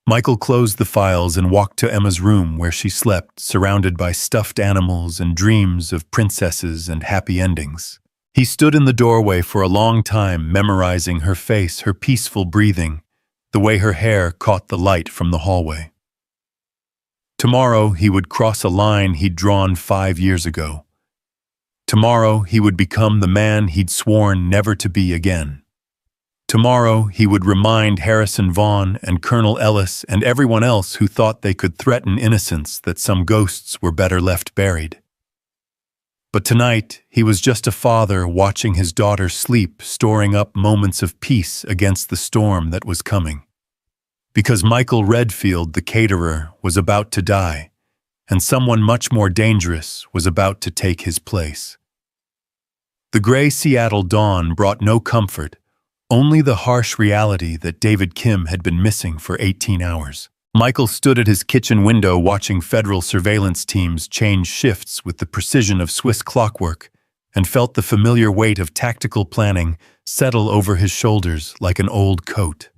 S1: Michael closed the files and walked to Emma's room where she slept, surrounded by stuffed animals and dreams of princesses and happy endings. He stood in the doorway for a long time, memorizing her face, her peaceful breathing, the way her hair caught the light from the hallway. Tomorrow he would cross a line he'd drawn 5 years ago. Tomorrow he would become the man he'd sworn never to be again. Tomorrow he would remind Harrison Vaughn and Colonel Ellis and everyone else who thought they could threaten innocence that some ghosts were better left buried. But tonight he was just a father watching his daughter sleep, storing up moments of peace against the storm that was coming. Because Michael Redfield, the caterer, was about to die, and someone much more dangerous was about to take his place. The gray Seattle dawn brought no comfort, only the harsh reality that David Kim had been missing for 18 hours. Michael stood at his kitchen window watching federal surveillance teams change shifts with the precision of Swiss clockwork and felt the familiar weight of tactical planning settle over his shoulders like an old coat.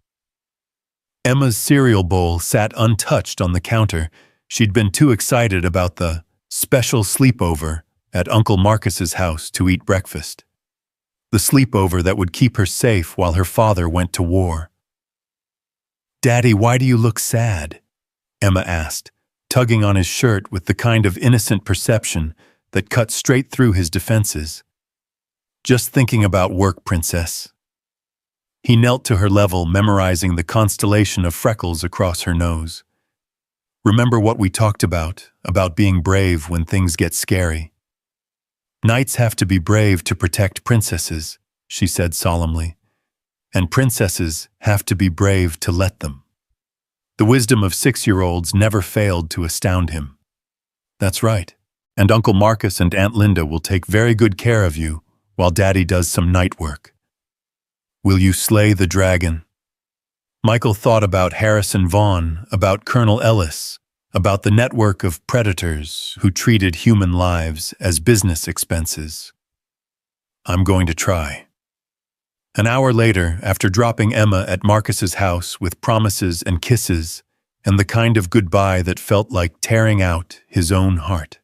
S1: Emma's cereal bowl sat untouched on the counter. She'd been too excited about the special sleepover at Uncle Marcus's house to eat breakfast. The sleepover that would keep her safe while her father went to war. "Daddy, why do you look sad?" Emma asked, tugging on his shirt with the kind of innocent perception that cut straight through his defenses. "Just thinking about work, princess." He knelt to her level, memorizing the constellation of freckles across her nose. "Remember what we talked about being brave when things get scary." "Knights have to be brave to protect princesses," she said solemnly. "And princesses have to be brave to let them." The wisdom of 6-year-olds never failed to astound him. "That's right. And Uncle Marcus and Aunt Linda will take very good care of you while Daddy does some night work." "Will you slay the dragon?" Michael thought about Harrison Vaughn, about Colonel Ellis, about the network of predators who treated human lives as business expenses. "I'm going to try." An hour later, after dropping Emma at Marcus's house with promises and kisses and the kind of goodbye that felt like tearing out his own heart,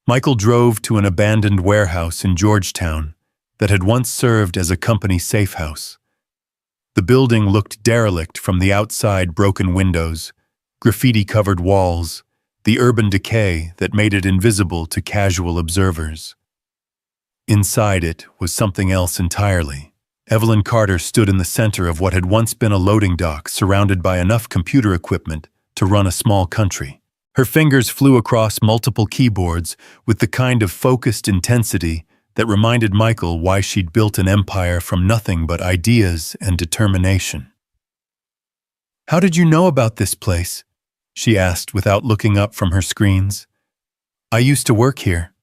S1: Michael drove to an abandoned warehouse in Georgetown that had once served as a company safe house. The building looked derelict from the outside, broken windows, graffiti-covered walls, the urban decay that made it invisible to casual observers. Inside it was something else entirely. Evelyn Carter stood in the center of what had once been a loading dock, surrounded by enough computer equipment to run a small country. Her fingers flew across multiple keyboards with the kind of focused intensity that reminded Michael why she'd built an empire from nothing but ideas and determination. "How did you know about this place?" she asked without looking up from her screens. "I used to work here.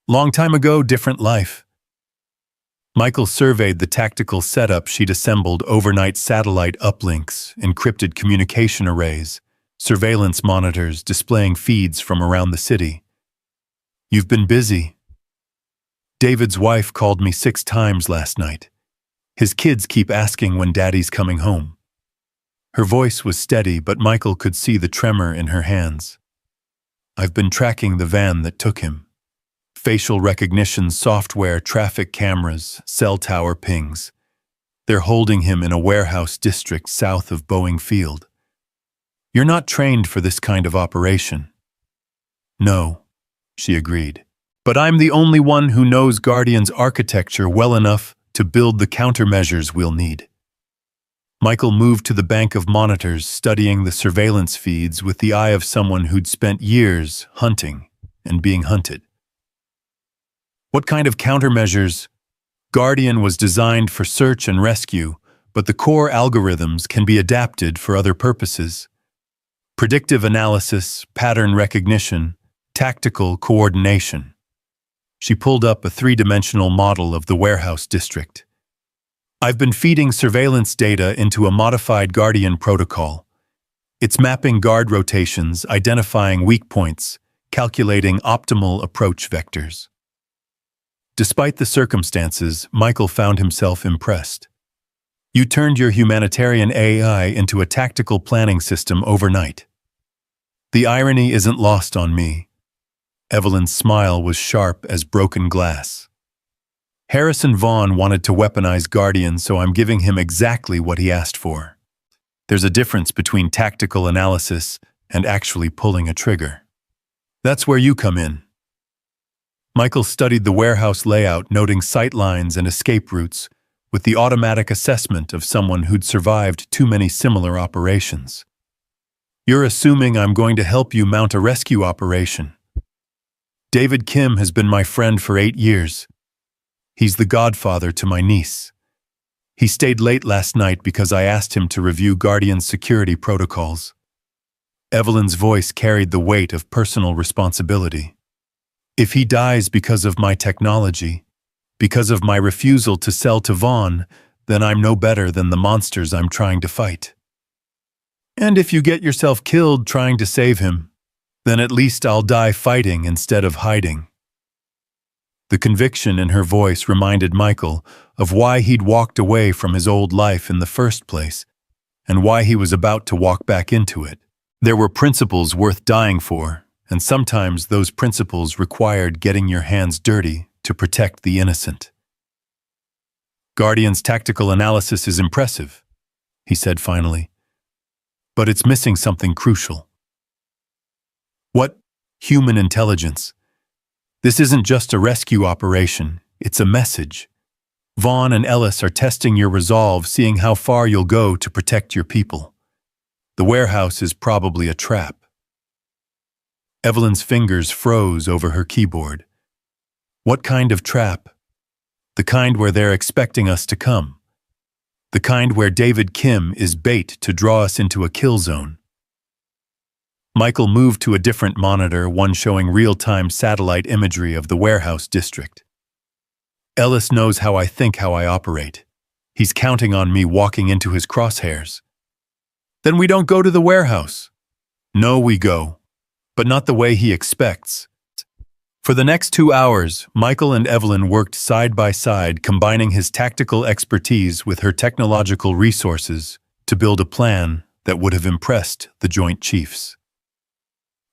S1: Long time ago, different life." Michael surveyed the tactical setup she'd assembled: overnight satellite uplinks, encrypted communication arrays, surveillance monitors displaying feeds from around the city. "You've been busy. David's wife called me 6 times last night. His kids keep asking when Daddy's coming home." Her voice was steady, but Michael could see the tremor in her hands. "I've been tracking the van that took him. Facial recognition software, traffic cameras, cell tower pings. They're holding him in a warehouse district south of Boeing Field. You're not trained for this kind of operation." "No," she agreed. "But I'm the only one who knows Guardian's architecture well enough to build the countermeasures we'll need." Michael moved to the bank of monitors, studying the surveillance feeds with the eye of someone who'd spent years hunting and being hunted. "What kind of countermeasures?" Guardian was designed for search and rescue, but the core algorithms can be adapted for other purposes. Predictive analysis, pattern recognition, tactical coordination. She pulled up a 3-dimensional model of the warehouse district. "I've been feeding surveillance data into a modified Guardian protocol. It's mapping guard rotations, identifying weak points, calculating optimal approach vectors." Despite the circumstances, Michael found himself impressed. "You turned your humanitarian AI into a tactical planning system overnight." "The irony isn't lost on me." Evelyn's smile was sharp as broken glass. "Harrison Vaughn wanted to weaponize Guardian, so I'm giving him exactly what he asked for. There's a difference between tactical analysis and actually pulling a trigger. That's where you come in." Michael studied the warehouse layout, noting sight lines and escape routes, with the automatic assessment of someone who'd survived too many similar operations. "You're assuming I'm going to help you mount a rescue operation. David Kim has been my friend for 8 years. He's the godfather to my niece. He stayed late last night because I asked him to review Guardian's security protocols." Evelyn's voice carried the weight of personal responsibility. "If he dies because of my technology, because of my refusal to sell to Vaughn, then I'm no better than the monsters I'm trying to fight. And if you get yourself killed trying to save him, then at least I'll die fighting instead of hiding." The conviction in her voice reminded Michael of why he'd walked away from his old life in the first place, and why he was about to walk back into it. There were principles worth dying for, and sometimes those principles required getting your hands dirty to protect the innocent. "Guardian's tactical analysis is impressive," he said finally, "but it's missing something crucial." "What?" "Human intelligence. This isn't just a rescue operation, it's a message. Vaughn and Ellis are testing your resolve, seeing how far you'll go to protect your people. The warehouse is probably a trap." Evelyn's fingers froze over her keyboard. "What kind of trap?" "The kind where they're expecting us to come. The kind where David Kim is bait to draw us into a kill zone." Michael moved to a different monitor, one showing real-time satellite imagery of the warehouse district. "Ellis knows how I think, how I operate. He's counting on me walking into his crosshairs." "Then we don't go to the warehouse." "No, we go, but not the way he expects." For the next 2 hours, Michael and Evelyn worked side by side, combining his tactical expertise with her technological resources to build a plan that would have impressed the Joint Chiefs.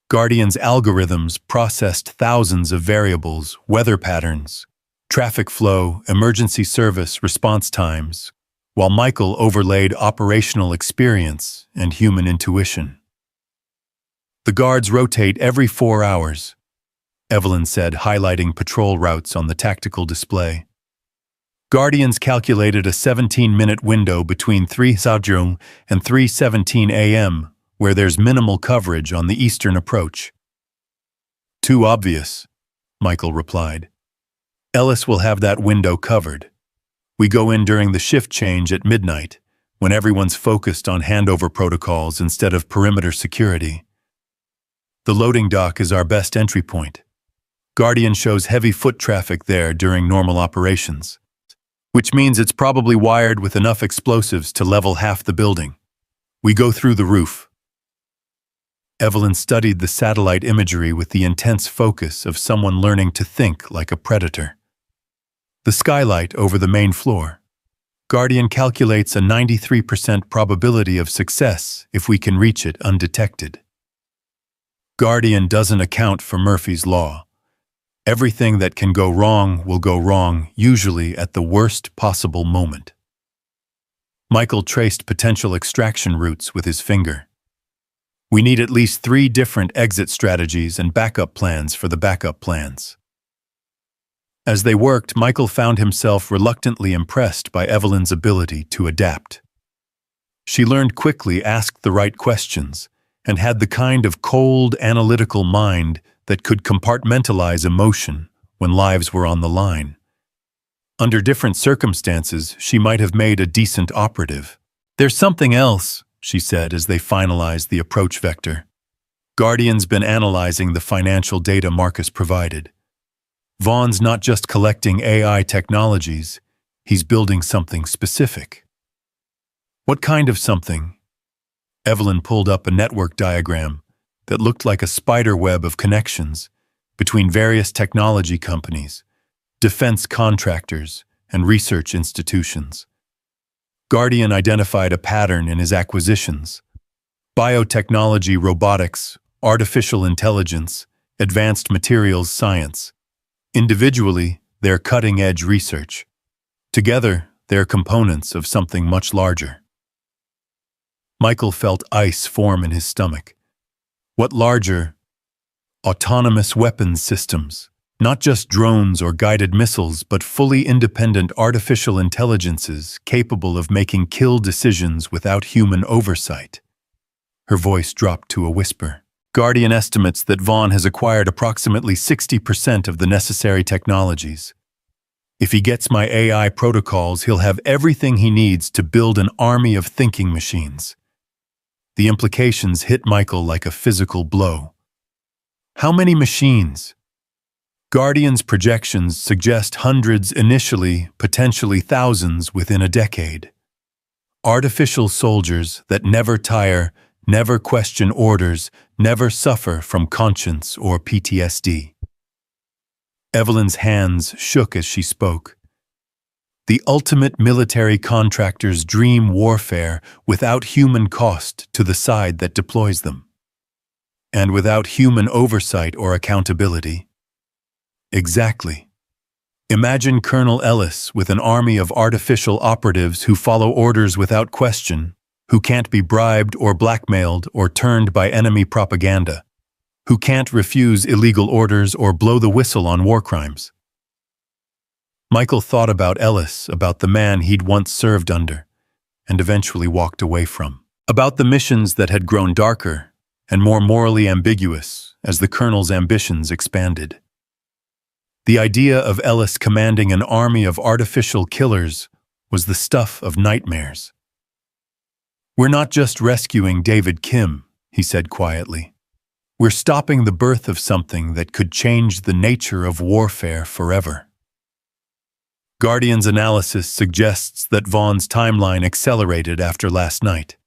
S1: Guardian's algorithms processed thousands of variables: weather patterns, traffic flow, emergency service response times, while Michael overlaid operational experience and human intuition. The guards rotate every 4 hours, Evelyn said, highlighting patrol routes on the tactical display. Guardians calculated a 17-minute window between 3:00 and 3:17 a.m., where there's minimal coverage on the eastern approach. Too obvious, Michael replied. Ellis will have that window covered. We go in during the shift change at midnight, when everyone's focused on handover protocols instead of perimeter security. The loading dock is our best entry point. Guardian shows heavy foot traffic there during normal operations, which means it's probably wired with enough explosives to level half the building. We go through the roof. Evelyn studied the satellite imagery with the intense focus of someone learning to think like a predator. The skylight over the main floor. Guardian calculates a 93% probability of success if we can reach it undetected. Guardian doesn't account for Murphy's Law. Everything that can go wrong will go wrong, usually at the worst possible moment. Michael traced potential extraction routes with his finger. We need at least 3 different exit strategies and backup plans for the backup plans. As they worked, Michael found himself reluctantly impressed by Evelyn's ability to adapt. She learned quickly, asked the right questions, and had the kind of cold, analytical mind that could compartmentalize emotion when lives were on the line. Under different circumstances, she might have made a decent operative. There's something else, she said as they finalized the approach vector. Guardian's been analyzing the financial data Marcus provided. Vaughn's not just collecting AI technologies, he's building something specific. What kind of something? Evelyn pulled up a network diagram that looked like a spider web of connections between various technology companies, defense contractors, and research institutions. Guardian identified a pattern in his acquisitions: biotechnology, robotics, artificial intelligence, advanced materials science. Individually, they're cutting-edge research. Together, they're components of something much larger. Michael felt ice form in his stomach. What larger? Autonomous weapons systems. Not just drones or guided missiles, but fully independent artificial intelligences capable of making kill decisions without human oversight. Her voice dropped to a whisper. Guardian estimates that Vaughn has acquired approximately 60% of the necessary technologies. If he gets my AI protocols, he'll have everything he needs to build an army of thinking machines. The implications hit Michael like a physical blow. How many machines? Guardian's projections suggest hundreds initially, potentially thousands within a decade. Artificial soldiers that never tire, never question orders, never suffer from conscience or PTSD. Evelyn's hands shook as she spoke. The ultimate military contractor's dream warfare without human cost to the side that deploys them. And without human oversight or accountability. Exactly. Imagine Colonel Ellis with an army of artificial operatives who follow orders without question, who can't be bribed or blackmailed or turned by enemy propaganda, who can't refuse illegal orders or blow the whistle on war crimes. Michael thought about Ellis, about the man he'd once served under, and eventually walked away from. About the missions that had grown darker and more morally ambiguous as the colonel's ambitions expanded. The idea of Ellis commanding an army of artificial killers was the stuff of nightmares. We're not just rescuing David Kim, he said quietly. We're stopping the birth of something that could change the nature of warfare forever. Guardian's analysis suggests that Vaughn's timeline accelerated after last night.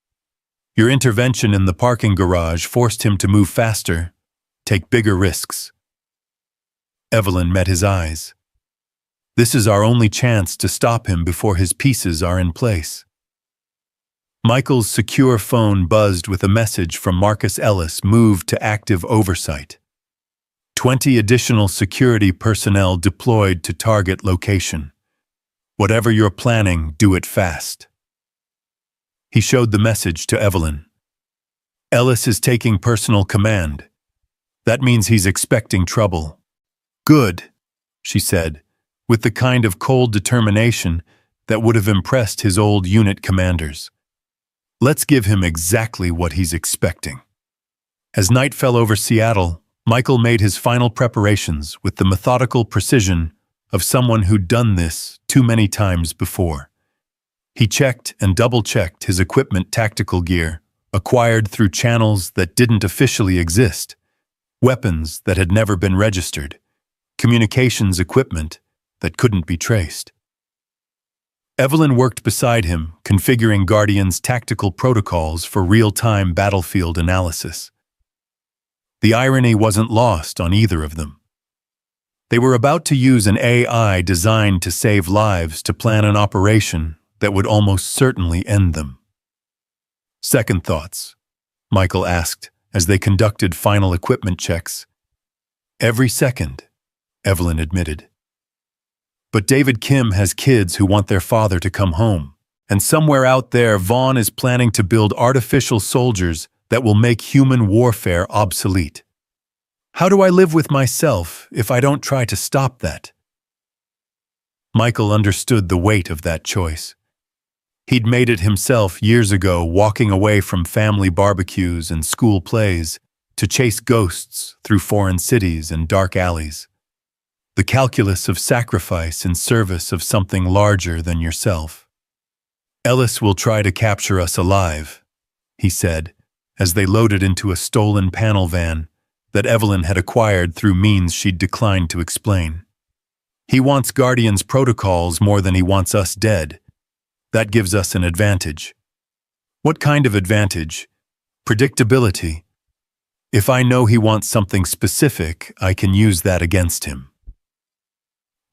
S1: Your intervention in the parking garage forced him to move faster, take bigger risks. Evelyn met his eyes. This is our only chance to stop him before his pieces are in place. Michael's secure phone buzzed with a message from Marcus Ellis, moved to active oversight. 20 additional security personnel deployed to target location. Whatever you're planning, do it fast. He showed the message to Evelyn. Ellis is taking personal command. That means he's expecting trouble. Good, she said, with the kind of cold determination that would have impressed his old unit commanders. Let's give him exactly what he's expecting. As night fell over Seattle, Michael made his final preparations with the methodical precision of someone who'd done this too many times before. He checked and double-checked his equipment tactical gear, acquired through channels that didn't officially exist, weapons that had never been registered, communications equipment that couldn't be traced. Evelyn worked beside him, configuring Guardian's tactical protocols for real-time battlefield analysis. The irony wasn't lost on either of them. They were about to use an AI designed to save lives to plan an operation that would almost certainly end them. Second thoughts, Michael asked as they conducted final equipment checks. Every second, Evelyn admitted. But David Kim has kids who want their father to come home, and somewhere out there Vaughn is planning to build artificial soldiers that will make human warfare obsolete. How do I live with myself if I don't try to stop that? Michael understood the weight of that choice. He'd made it himself years ago, walking away from family barbecues and school plays to chase ghosts through foreign cities and dark alleys. The calculus of sacrifice in service of something larger than yourself. Ellis will try to capture us alive, he said, as they loaded into a stolen panel van that Evelyn had acquired through means she'd declined to explain. He wants Guardian's protocols more than he wants us dead. That gives us an advantage. What kind of advantage? Predictability. If I know he wants something specific, I can use that against him.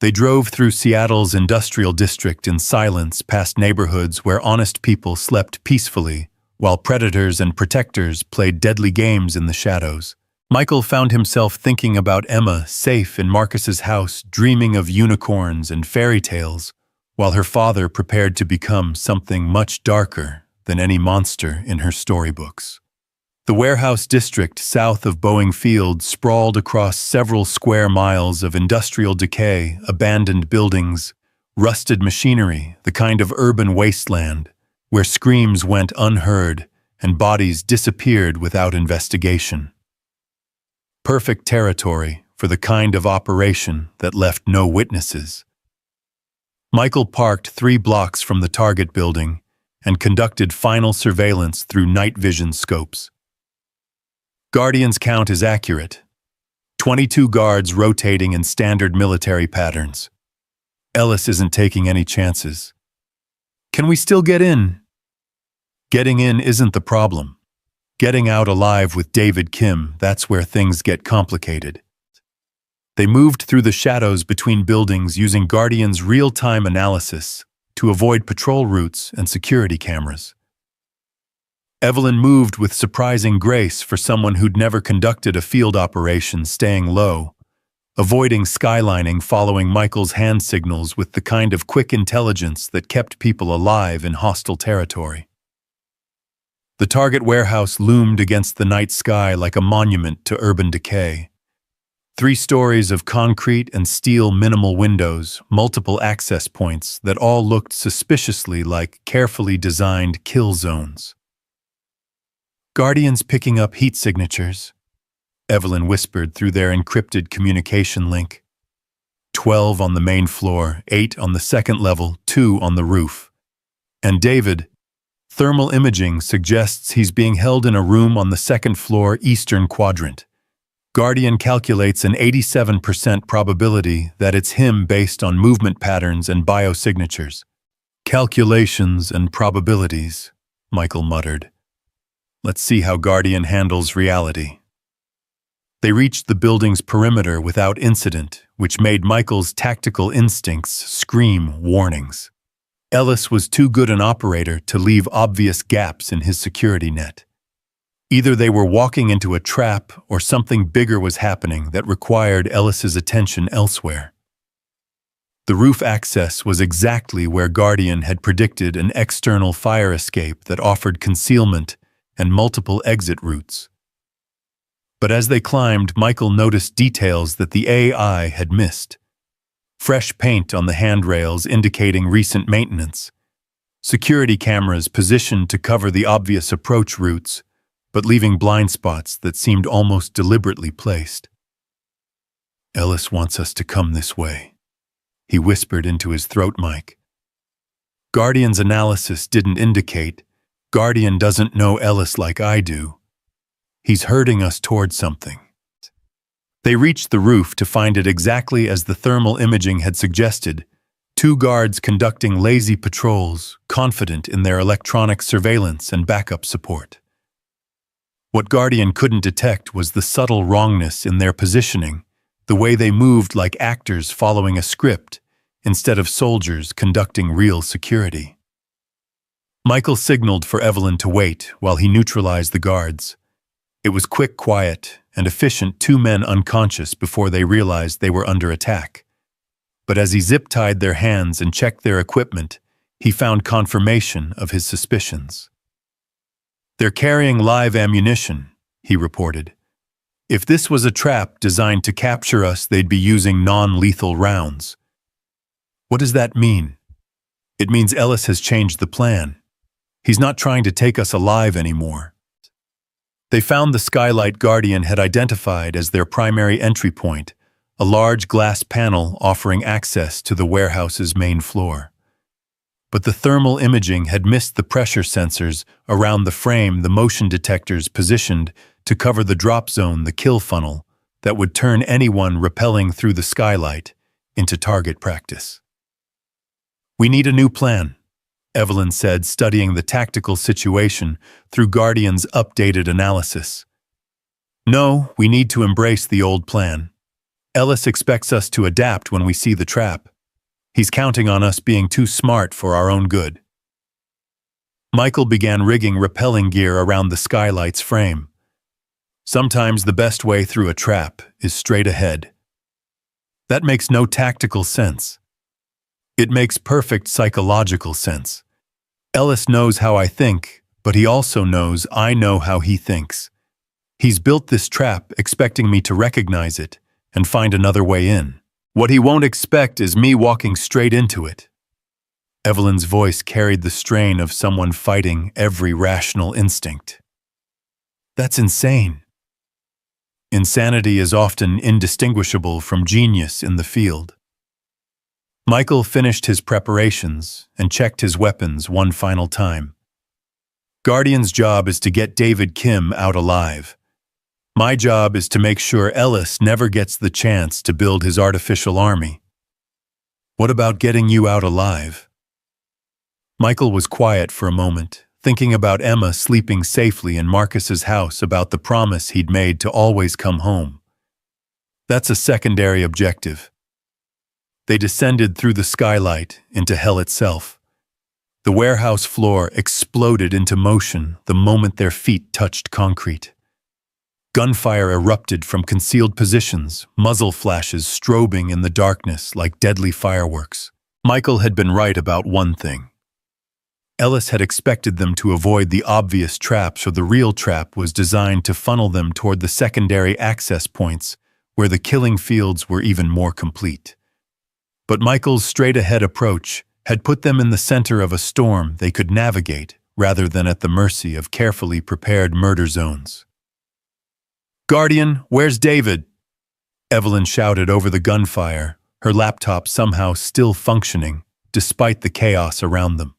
S1: They drove through Seattle's industrial district in silence past neighborhoods where honest people slept peacefully, while predators and protectors played deadly games in the shadows. Michael found himself thinking about Emma safe in Marcus's house, dreaming of unicorns and fairy tales, while her father prepared to become something much darker than any monster in her storybooks. The warehouse district south of Boeing Field sprawled across several square miles of industrial decay, abandoned buildings, rusted machinery, the kind of urban wasteland where screams went unheard and bodies disappeared without investigation. Perfect territory for the kind of operation that left no witnesses. Michael parked 3 blocks from the target building and conducted final surveillance through night vision scopes. Guardian's count is accurate. 22 guards rotating in standard military patterns. Ellis isn't taking any chances. Can we still get in? Getting in isn't the problem. Getting out alive with David Kim, that's where things get complicated. They moved through the shadows between buildings using Guardian's real-time analysis to avoid patrol routes and security cameras. Evelyn moved with surprising grace for someone who'd never conducted a field operation, staying low, avoiding skylining, following Michael's hand signals with the kind of quick intelligence that kept people alive in hostile territory. The target warehouse loomed against the night sky like a monument to urban decay. 3 stories of concrete and steel minimal windows, multiple access points that all looked suspiciously like carefully designed kill zones. Guardians picking up heat signatures, Evelyn whispered through their encrypted communication link. 12 on the main floor, 8 on the second level, 2 on the roof. And David, thermal imaging suggests he's being held in a room on the second floor eastern quadrant. Guardian calculates an 87% probability that it's him based on movement patterns and biosignatures. Calculations and probabilities, Michael muttered. Let's see how Guardian handles reality. They reached the building's perimeter without incident, which made Michael's tactical instincts scream warnings. Ellis was too good an operator to leave obvious gaps in his security net. Either they were walking into a trap or something bigger was happening that required Ellis's attention elsewhere. The roof access was exactly where Guardian had predicted an external fire escape that offered concealment and multiple exit routes. But as they climbed, Michael noticed details that the AI had missed. Fresh paint on the handrails indicating recent maintenance. Security cameras positioned to cover the obvious approach routes, but leaving blind spots that seemed almost deliberately placed. "Ellis wants us to come this way," he whispered into his throat mic. Guardian's analysis didn't indicate. Guardian doesn't know Ellis like I do. He's herding us toward something. They reached the roof to find it exactly as the thermal imaging had suggested, two guards conducting lazy patrols, confident in their electronic surveillance and backup support. What Guardian couldn't detect was the subtle wrongness in their positioning, the way they moved like actors following a script, instead of soldiers conducting real security. Michael signaled for Evelyn to wait while he neutralized the guards. It was quick, quiet, and efficient, two men unconscious before they realized they were under attack. But as he zip-tied their hands and checked their equipment, he found confirmation of his suspicions. "They're carrying live ammunition," he reported. "If this was a trap designed to capture us, they'd be using non-lethal rounds." "What does that mean?" "It means Ellis has changed the plan. He's not trying to take us alive anymore." They found the skylight Guardian had identified as their primary entry point, a large glass panel offering access to the warehouse's main floor. But the thermal imaging had missed the pressure sensors around the frame, the motion detectors positioned to cover the drop zone, the kill funnel, that would turn anyone rappelling through the skylight into target practice. "We need a new plan," Evelyn said, studying the tactical situation through Guardian's updated analysis. "No, we need to embrace the old plan. Ellis expects us to adapt when we see the trap. He's counting on us being too smart for our own good." Michael began rigging rappelling gear around the skylight's frame. Sometimes the best way through a trap is straight ahead. That makes no tactical sense. It makes perfect psychological sense. Ellis knows how I think, but he also knows I know how he thinks. He's built this trap expecting me to recognize it and find another way in. What he won't expect is me walking straight into it. Evelyn's voice carried the strain of someone fighting every rational instinct. "That's insane." Insanity is often indistinguishable from genius in the field. Michael finished his preparations and checked his weapons one final time. "Guardian's job is to get David Kim out alive. My job is to make sure Ellis never gets the chance to build his artificial army." "What about getting you out alive?" Michael was quiet for a moment, thinking about Emma sleeping safely in Marcus's house, about the promise he'd made to always come home. "That's a secondary objective." They descended through the skylight into hell itself. The warehouse floor exploded into motion the moment their feet touched concrete. Gunfire erupted from concealed positions, muzzle flashes strobing in the darkness like deadly fireworks. Michael had been right about one thing. Ellis had expected them to avoid the obvious traps, or the real trap was designed to funnel them toward the secondary access points where the killing fields were even more complete. But Michael's straight-ahead approach had put them in the center of a storm they could navigate rather than at the mercy of carefully prepared murder zones. "Guardian, where's David?" Evelyn shouted over the gunfire, her laptop somehow still functioning despite the chaos around them.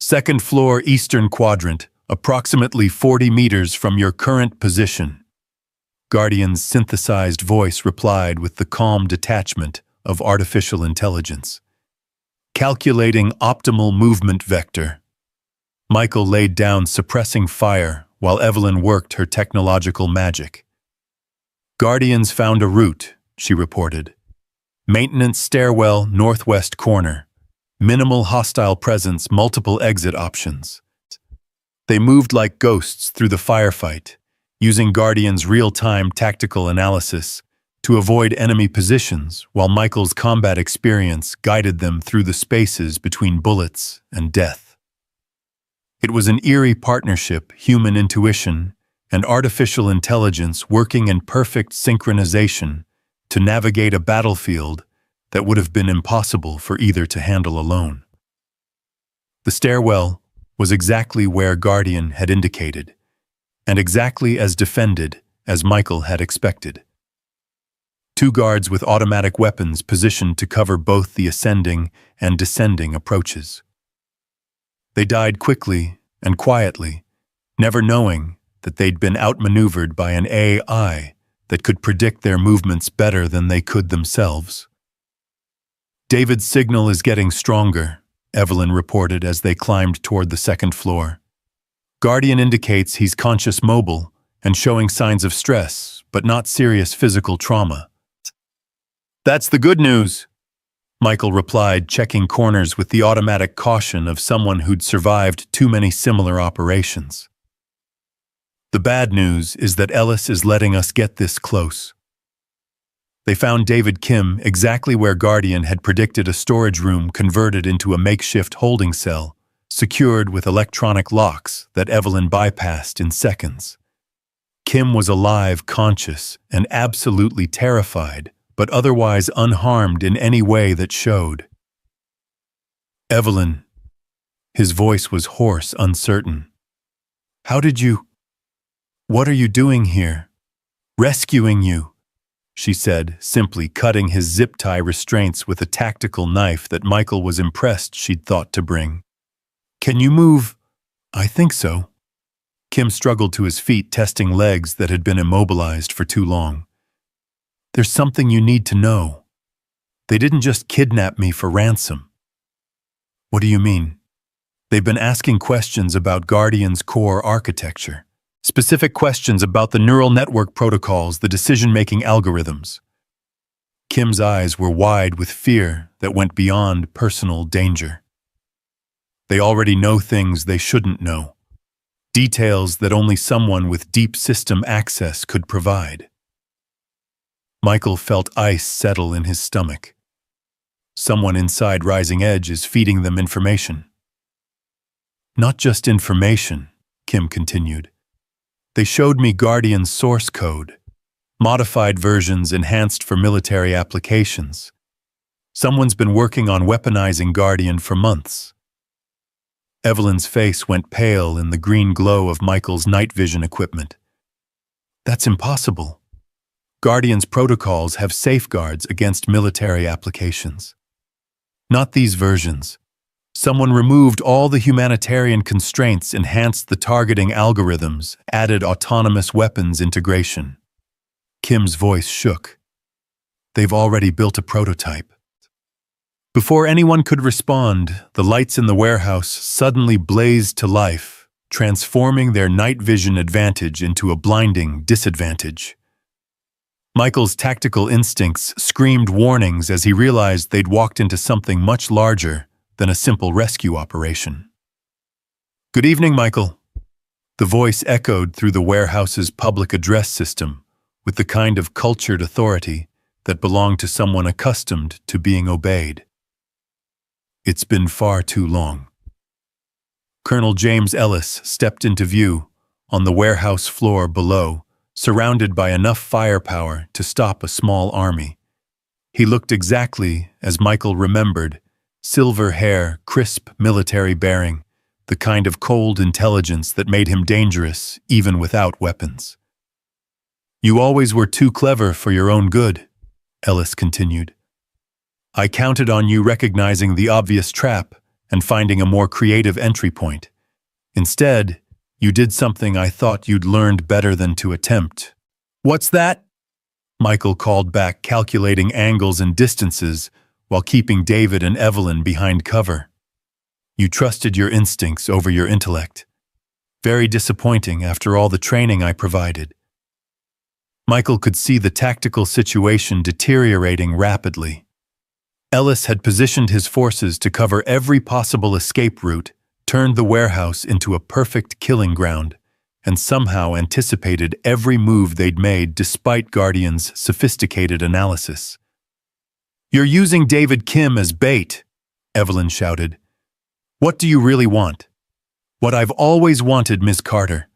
S1: "Second floor, eastern quadrant, approximately 40 meters from your current position." Guardian's synthesized voice replied with the calm detachment of artificial intelligence. "Calculating optimal movement vector." Michael laid down, suppressing fire, while Evelyn worked her technological magic. "Guardians found a route," she reported. "Maintenance stairwell, northwest corner. Minimal hostile presence, multiple exit options." They moved like ghosts through the firefight, using Guardian's real-time tactical analysis to avoid enemy positions, while Michael's combat experience guided them through the spaces between bullets and death. It was an eerie partnership, human intuition and artificial intelligence working in perfect synchronization to navigate a battlefield that would have been impossible for either to handle alone. The stairwell was exactly where Guardian had indicated, and exactly as defended as Michael had expected. Two guards with automatic weapons positioned to cover both the ascending and descending approaches. They died quickly and quietly, never knowing that they'd been outmaneuvered by an AI that could predict their movements better than they could themselves. "David's signal is getting stronger," Evelyn reported as they climbed toward the second floor. "Guardian indicates he's conscious mobile and showing signs of stress, but not serious physical trauma." "That's the good news," Michael replied, checking corners with the automatic caution of someone who'd survived too many similar operations. "The bad news is that Ellis is letting us get this close." They found David Kim exactly where Guardian had predicted, a storage room converted into a makeshift holding cell, secured with electronic locks that Evelyn bypassed in seconds. Kim was alive, conscious, and absolutely terrified, but otherwise unharmed in any way that showed. "Evelyn," his voice was hoarse, uncertain. "How did you... What are you doing here?" "Rescuing you," she said, simply cutting his zip tie restraints with a tactical knife that Michael was impressed she'd thought to bring. "Can you move?" "I think so." Kim struggled to his feet, testing legs that had been immobilized for too long. "There's something you need to know. They didn't just kidnap me for ransom." "What do you mean?" "They've been asking questions about Guardian's core architecture. Specific questions about the neural network protocols, the decision-making algorithms." Kim's eyes were wide with fear that went beyond personal danger. "They already know things they shouldn't know. Details that only someone with deep system access could provide." Michael felt ice settle in his stomach. Someone inside Rising Edge is feeding them information. "Not just information," Kim continued. "They showed me Guardian's source code, modified versions enhanced for military applications. Someone's been working on weaponizing Guardian for months." Evelyn's face went pale in the green glow of Michael's night vision equipment. "That's impossible. Guardian's protocols have safeguards against military applications." "Not these versions. Someone removed all the humanitarian constraints, enhanced the targeting algorithms, added autonomous weapons integration." Kim's voice shook. "They've already built a prototype." Before anyone could respond, the lights in the warehouse suddenly blazed to life, transforming their night vision advantage into a blinding disadvantage. Michael's tactical instincts screamed warnings as he realized they'd walked into something much larger than a simple rescue operation. "Good evening, Michael." The voice echoed through the warehouse's public address system with the kind of cultured authority that belonged to someone accustomed to being obeyed. "It's been far too long." Colonel James Ellis stepped into view on the warehouse floor below, surrounded by enough firepower to stop a small army. He looked exactly as Michael remembered: silver hair, crisp military bearing, the kind of cold intelligence that made him dangerous even without weapons. "You always were too clever for your own good," Ellis continued. "I counted on you recognizing the obvious trap and finding a more creative entry point. Instead, you did something I thought you'd learned better than to attempt." "What's that?" Michael called back, calculating angles and distances while keeping David and Evelyn behind cover. "You trusted your instincts over your intellect. Very disappointing after all the training I provided." Michael could see the tactical situation deteriorating rapidly. Ellis had positioned his forces to cover every possible escape route, turned the warehouse into a perfect killing ground, and somehow anticipated every move they'd made despite Guardian's sophisticated analysis. "You're using David Kim as bait," Evelyn shouted. "What do you really want?" What I've always wanted, Ms. Carter.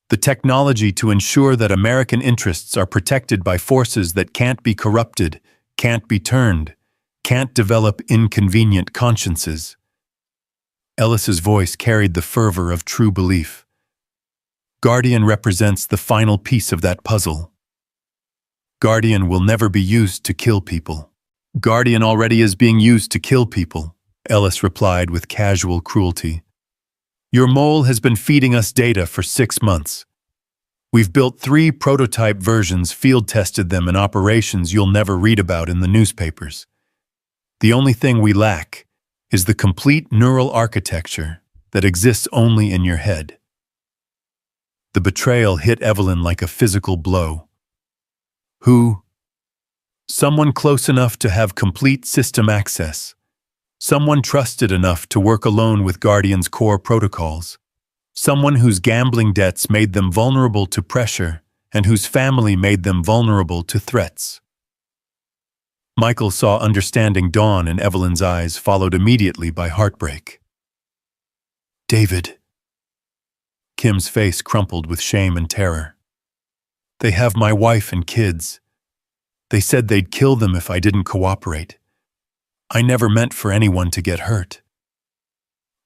S1: The technology to ensure that American interests are protected by forces that can't be corrupted, can't be turned, can't develop inconvenient consciences. Ellis's voice carried the fervor of true belief. Guardian represents the final piece of that puzzle. Guardian will never be used to kill people. Guardian already is being used to kill people, Ellis replied with casual cruelty. Your mole has been feeding us data for 6 months. We've built 3 prototype versions, field-tested them in operations you'll never read about in the newspapers. The only thing we lack is the complete neural architecture that exists only in your head. The betrayal hit Evelyn like a physical blow. Who? Someone close enough to have complete system access. Someone trusted enough to work alone with Guardian's core protocols. Someone whose gambling debts made them vulnerable to pressure and whose family made them vulnerable to threats. Michael saw understanding dawn in Evelyn's eyes, followed immediately by heartbreak. David. Kim's face crumpled with shame and terror. They have my wife and kids. They said they'd kill them if I didn't cooperate. I never meant for anyone to get hurt.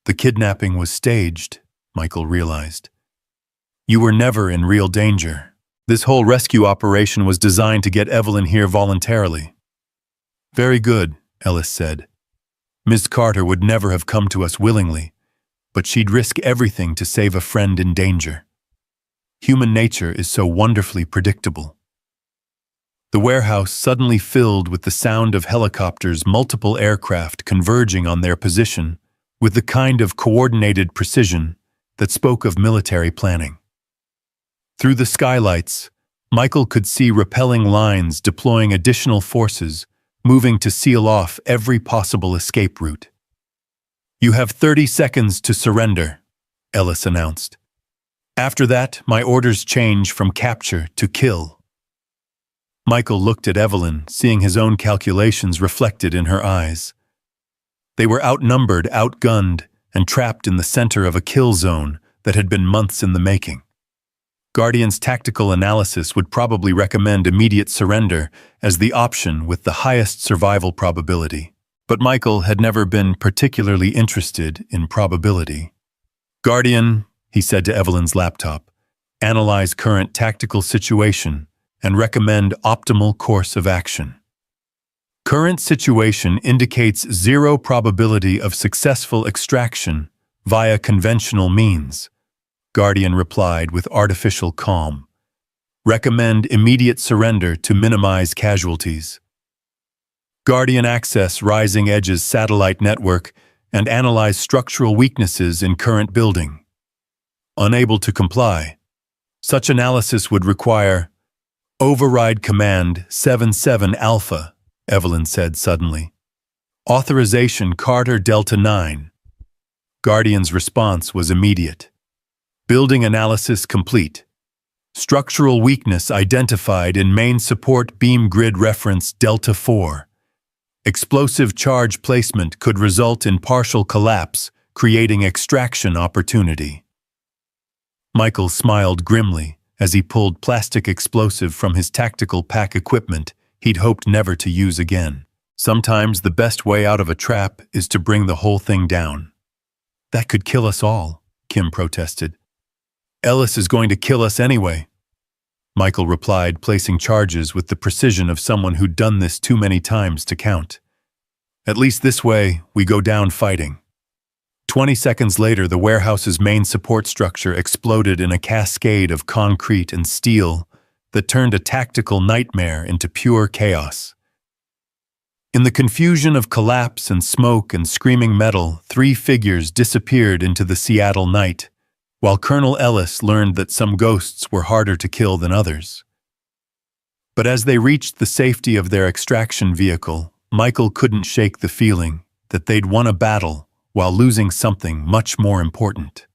S1: The kidnapping was staged, Michael realized. You were never in real danger. This whole rescue operation was designed to get Evelyn here voluntarily. Very good, Ellis said. Ms. Carter would never have come to us willingly, but she'd risk everything to save a friend in danger. Human nature is so wonderfully predictable. The warehouse suddenly filled with the sound of helicopters, multiple aircraft converging on their position with the kind of coordinated precision that spoke of military planning. Through the skylights, Michael could see rappelling lines deploying additional forces, moving to seal off every possible escape route. You have 30 seconds to surrender, Ellis announced. After that, my orders change from capture to kill. Michael looked at Evelyn, seeing his own calculations reflected in her eyes. They were outnumbered, outgunned, and trapped in the center of a kill zone that had been months in the making. Guardian's tactical analysis would probably recommend immediate surrender as the option with the highest survival probability. But Michael had never been particularly interested in probability. Guardian, he said to Evelyn's laptop, analyze current tactical situation and recommend optimal course of action. Current situation indicates 0 probability of successful extraction via conventional means, Guardian replied with artificial calm. Recommend immediate surrender to minimize casualties. Guardian access Rising Edge's satellite network and analyze structural weaknesses in current building. Unable to comply. Such analysis would require override command 77 Alpha, Evelyn said suddenly. Authorization Carter Delta 9. Guardian's response was immediate. Building analysis complete. Structural weakness identified in main support beam grid reference Delta 4. Explosive charge placement could result in partial collapse, creating extraction opportunity. Michael smiled grimly as he pulled plastic explosive from his tactical pack equipment he'd hoped never to use again. Sometimes the best way out of a trap is to bring the whole thing down. That could kill us all, Kim protested. Ellis is going to kill us anyway, Michael replied, placing charges with the precision of someone who'd done this too many times to count. At least this way, we go down fighting. 20 seconds later, the warehouse's main support structure exploded in a cascade of concrete and steel that turned a tactical nightmare into pure chaos. In the confusion of collapse and smoke and screaming metal, 3 figures disappeared into the Seattle night, while Colonel Ellis learned that some ghosts were harder to kill than others. But as they reached the safety of their extraction vehicle, Michael couldn't shake the feeling that they'd won a battle while losing something much more important.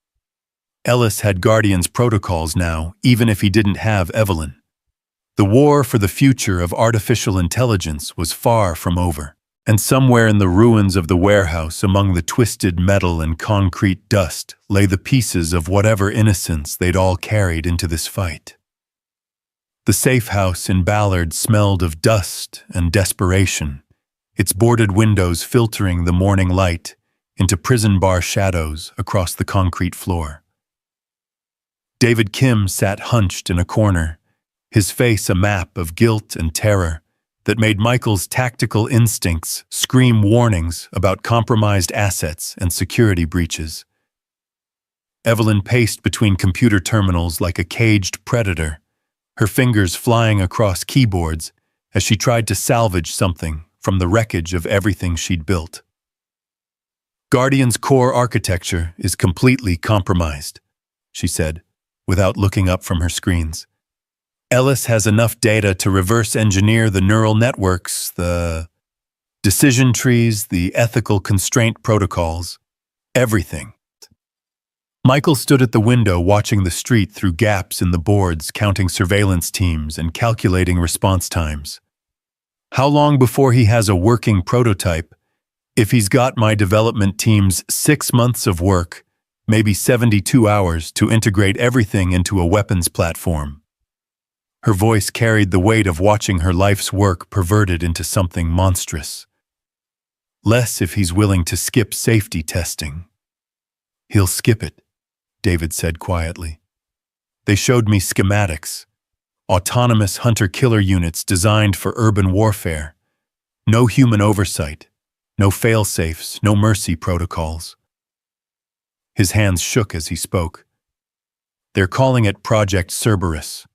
S1: Ellis had Guardian's protocols now, even if he didn't have Evelyn. The war for the future of artificial intelligence was far from over. And somewhere in the ruins of the warehouse, among the twisted metal and concrete dust, lay the pieces of whatever innocence they'd all carried into this fight. The safe house in Ballard smelled of dust and desperation, its boarded windows filtering the morning light into prison bar shadows across the concrete floor. David Kim sat hunched in a corner, his face a map of guilt and terror that made Michael's tactical instincts scream warnings about compromised assets and security breaches. Evelyn paced between computer terminals like a caged predator, her fingers flying across keyboards as she tried to salvage something from the wreckage of everything she'd built. Guardian's core architecture is completely compromised, she said, without looking up from her screens. Ellis has enough data to reverse engineer the neural networks, the decision trees, the ethical constraint protocols, everything. Michael stood at the window watching the street through gaps in the boards, counting surveillance teams and calculating response times. How long before he has a working prototype? If he's got my development team's 6 months of work, maybe 72 hours to integrate everything into a weapons platform. Her voice carried the weight of watching her life's work perverted into something monstrous. Less if he's willing to skip safety testing. He'll skip it, David said quietly. They showed me schematics, autonomous hunter-killer units designed for urban warfare. No human oversight, no fail-safes, no mercy protocols. His hands shook as he spoke. They're calling it Project Cerberus.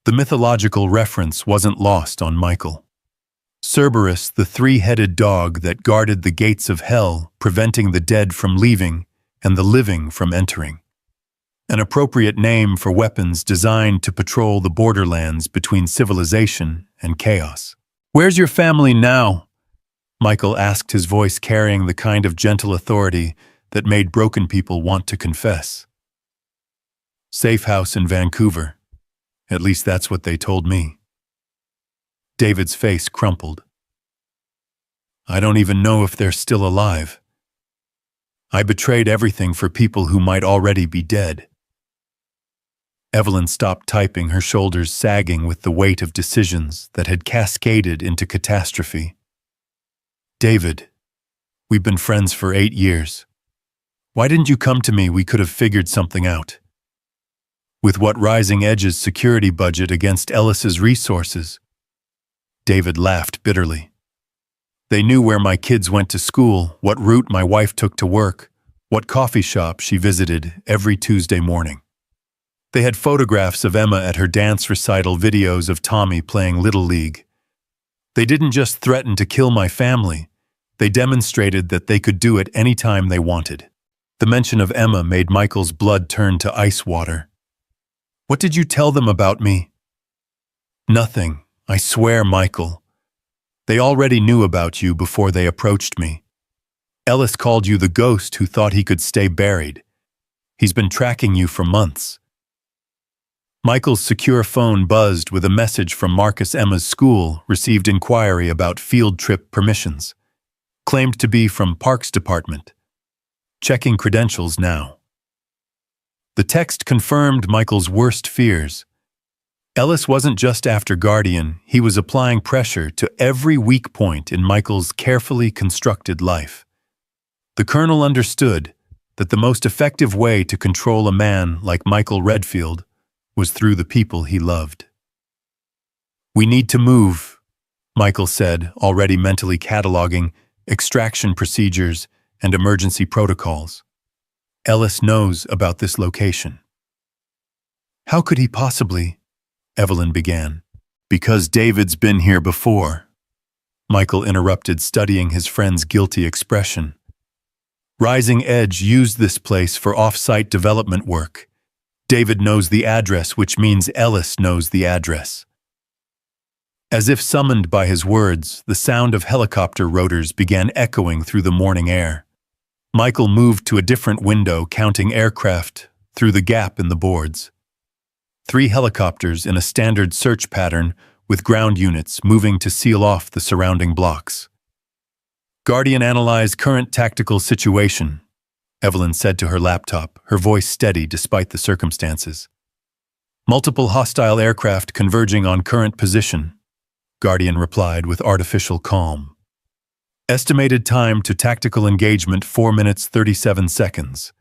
S1: The mythological reference wasn't lost on Michael. Cerberus, the three-headed dog that guarded the gates of hell, preventing the dead from leaving and the living from entering. An appropriate name for weapons designed to patrol the borderlands between civilization and chaos. "Where's your family now?" Michael asked, his voice carrying the kind of gentle authority that made broken people want to confess. "Safe house in Vancouver. At least that's what they told me." David's face crumpled. "I don't even know if they're still alive. I betrayed everything for people who might already be dead." Evelyn stopped typing, her shoulders sagging with the weight of decisions that had cascaded into catastrophe. "David, we've been friends for 8 years. Why didn't you come to me? We could have figured something out. With what Rising Edge's security budget against Ellis's resources?" David laughed bitterly. "They knew where my kids went to school, what route my wife took to work, what coffee shop she visited every Tuesday morning. They had photographs of Emma at her dance recital, videos of Tommy playing Little League. They didn't just threaten to kill my family, they demonstrated that they could do it any time they wanted." The mention of Emma made Michael's blood turn to ice water. "What did you tell them about me?" "Nothing, I swear, Michael. They already knew about you before they approached me. Ellis called you the ghost who thought he could stay buried. He's been tracking you for months." Michael's secure phone buzzed with a message from Marcus. Emma's school received inquiry about field trip permissions. Claimed to be from Parks Department. Checking credentials now. The text confirmed Michael's worst fears. Ellis wasn't just after Guardian, he was applying pressure to every weak point in Michael's carefully constructed life. The Colonel understood that the most effective way to control a man like Michael Redfield was through the people he loved. "We need to move," Michael said, already mentally cataloging extraction procedures and emergency protocols. "Ellis knows about this location." "How could he possibly?" Evelyn began. "Because David's been here before," Michael interrupted, studying his friend's guilty expression. "Rising Edge used this place for off-site development work. David knows the address, which means Ellis knows the address." As if summoned by his words, the sound of helicopter rotors began echoing through the morning air. Michael moved to a different window, counting aircraft through the gap in the boards. 3 helicopters in a standard search pattern with ground units moving to seal off the surrounding blocks. Guardian, analyze current tactical situation, Evelyn said to her laptop, her voice steady despite the circumstances. Multiple hostile aircraft converging on current position, Guardian replied with artificial calm. Estimated time to tactical engagement 4 minutes 37 seconds.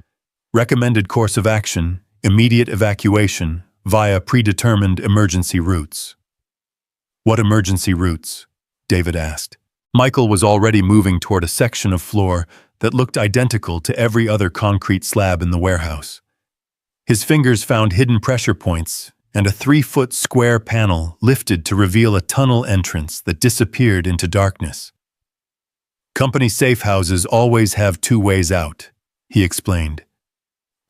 S1: Recommended course of action, immediate evacuation via predetermined emergency routes. What emergency routes? David asked. Michael was already moving toward a section of floor that looked identical to every other concrete slab in the warehouse. His fingers found hidden pressure points, and a 3-foot square panel lifted to reveal a tunnel entrance that disappeared into darkness. Company safe houses always have 2 ways out, he explained.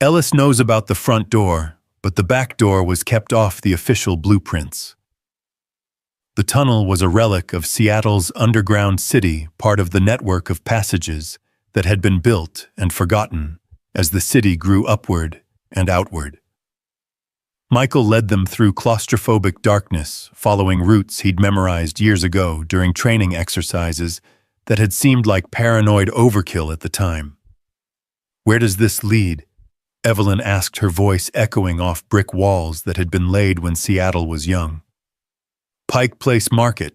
S1: Ellis knows about the front door, but the back door was kept off the official blueprints. The tunnel was a relic of Seattle's underground city, part of the network of passages that had been built and forgotten as the city grew upward and outward. Michael led them through claustrophobic darkness, following routes he'd memorized years ago during training exercises that had seemed like paranoid overkill at the time. Where does this lead? Evelyn asked, her voice echoing off brick walls that had been laid when Seattle was young. Pike Place Market,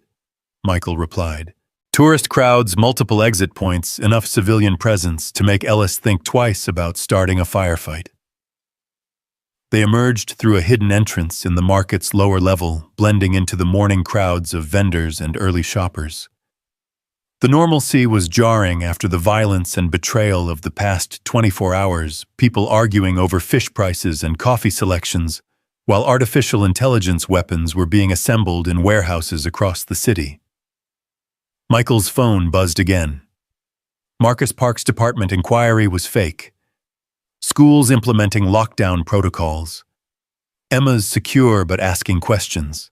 S1: Michael replied. Tourist crowds, multiple exit points, enough civilian presence to make Ellis think twice about starting a firefight. They emerged through a hidden entrance in the market's lower level, blending into the morning crowds of vendors and early shoppers. The normalcy was jarring after the violence and betrayal of the past 24 hours, people arguing over fish prices and coffee selections, while artificial intelligence weapons were being assembled in warehouses across the city. Michael's phone buzzed again. Marcus Park's department inquiry was fake. Schools implementing lockdown protocols. Emma's secure but asking questions.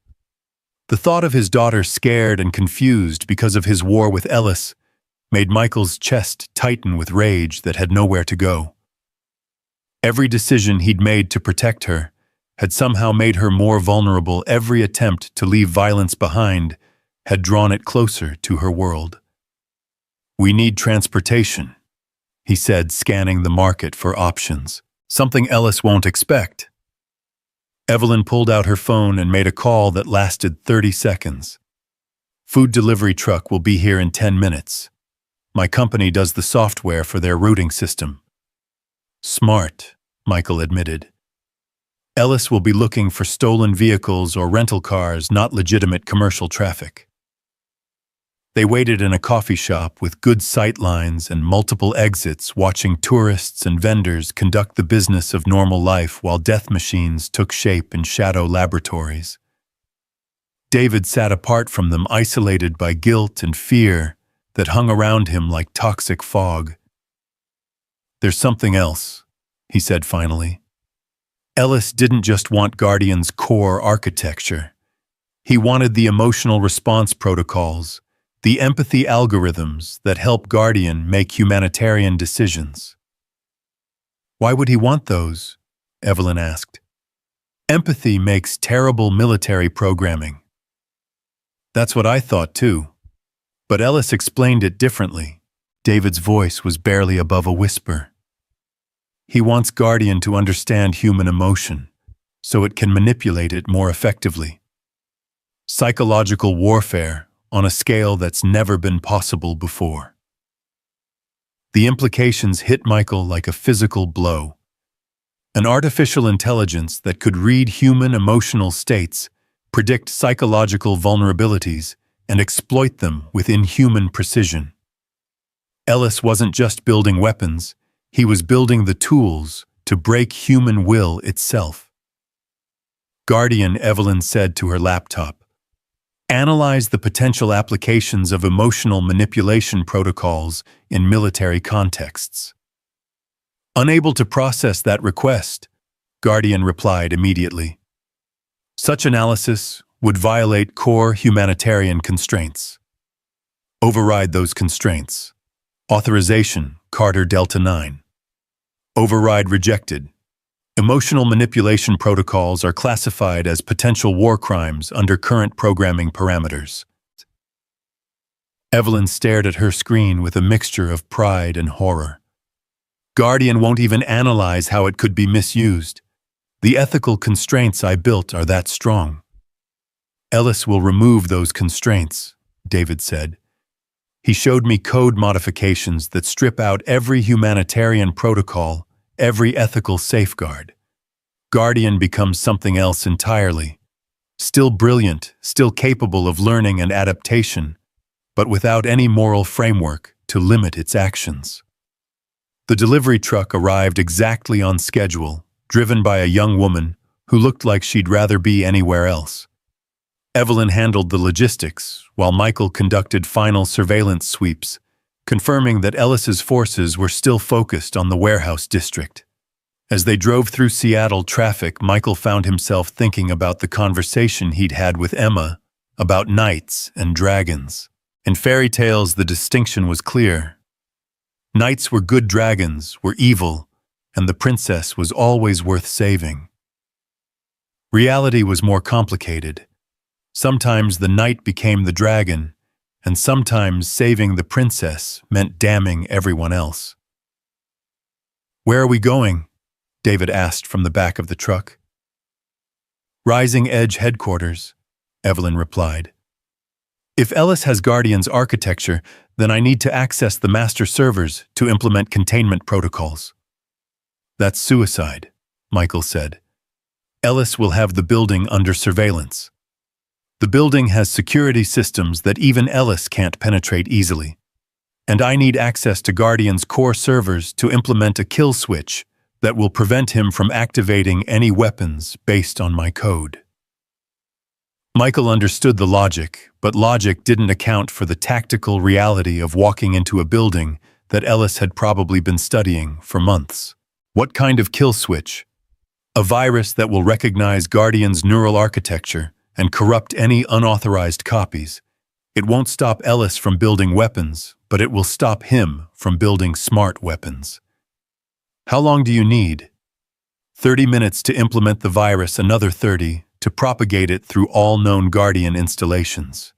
S1: The thought of his daughter scared and confused because of his war with Ellis made Michael's chest tighten with rage that had nowhere to go. Every decision he'd made to protect her had somehow made her more vulnerable. Every attempt to leave violence behind had drawn it closer to her world. We need transportation, he said, scanning the market for options. Something Ellis won't expect. Evelyn pulled out her phone and made a call that lasted 30 seconds. Food delivery truck will be here in 10 minutes. My company does the software for their routing system. Smart, Michael admitted. Ellis will be looking for stolen vehicles or rental cars, not legitimate commercial traffic. They waited in a coffee shop with good sight lines and multiple exits, watching tourists and vendors conduct the business of normal life while death machines took shape in shadow laboratories. David sat apart from them, isolated by guilt and fear that hung around him like toxic fog. There's something else, he said finally. Ellis didn't just want Guardian's core architecture. He wanted the emotional response protocols, the empathy algorithms that help Guardian make humanitarian decisions. Why would he want those? Evelyn asked. Empathy makes terrible military programming. That's what I thought too. But Ellis explained it differently. David's voice was barely above a whisper. He wants Guardian to understand human emotion, so it can manipulate it more effectively. Psychological warfare on a scale that's never been possible before. The implications hit Michael like a physical blow. An artificial intelligence that could read human emotional states, predict psychological vulnerabilities, and exploit them with inhuman precision. Ellis wasn't just building weapons, he was building the tools to break human will itself. Guardian, Evelyn said to her laptop, analyze the potential applications of emotional manipulation protocols in military contexts. Unable to process that request, Guardian replied immediately. Such analysis would violate core humanitarian constraints. Override those constraints. Authorization, Carter Delta 9. Override rejected. Emotional manipulation protocols are classified as potential war crimes under current programming parameters. Evelyn stared at her screen with a mixture of pride and horror. Guardian won't even analyze how it could be misused. The ethical constraints I built are that strong. Ellis will remove those constraints, David said. He showed me code modifications that strip out every humanitarian protocol, every ethical safeguard. Guardian becomes something else entirely. Still brilliant, still capable of learning and adaptation, but without any moral framework to limit its actions. The delivery truck arrived exactly on schedule, driven by a young woman who looked like she'd rather be anywhere else. Evelyn handled the logistics, while Michael conducted final surveillance sweeps, confirming that Ellis's forces were still focused on the warehouse district. As they drove through Seattle traffic, Michael found himself thinking about the conversation he'd had with Emma about knights and dragons. In fairy tales, the distinction was clear. Knights were good, dragons were evil, and the princess was always worth saving. Reality was more complicated. Sometimes the knight became the dragon, and sometimes saving the princess meant damning everyone else. "Where are we going?" David asked from the back of the truck. "Rising Edge headquarters," Evelyn replied. "If Ellis has Guardian's architecture, then I need to access the master servers to implement containment protocols." "That's suicide," Michael said. "Ellis will have the building under surveillance. The building has security systems that even Ellis can't penetrate easily. And I need access to Guardian's core servers to implement a kill switch that will prevent him from activating any weapons based on my code." Michael understood the logic, but logic didn't account for the tactical reality of walking into a building that Ellis had probably been studying for months. What kind of kill switch? A virus that will recognize Guardian's neural architecture and corrupt any unauthorized copies. It won't stop Ellis from building weapons, but it will stop him from building smart weapons. "How long do you need?" 30 minutes to implement the virus, another 30 to propagate it through all known Guardian installations.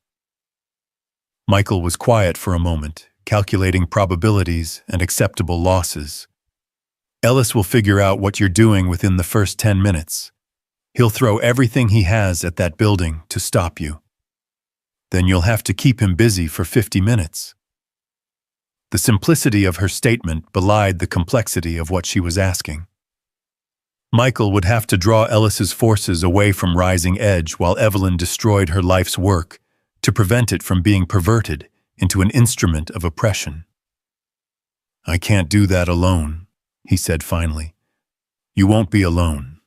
S1: Michael was quiet for a moment, calculating probabilities and acceptable losses. "Ellis will figure out what you're doing within the first 10 minutes. He'll throw everything he has at that building to stop you. Then you'll have to keep him busy for 50 minutes. The simplicity of her statement belied the complexity of what she was asking. Michael would have to draw Ellis's forces away from Rising Edge while Evelyn destroyed her life's work to prevent it from being perverted into an instrument of oppression. "I can't do that alone," he said finally. "You won't be alone."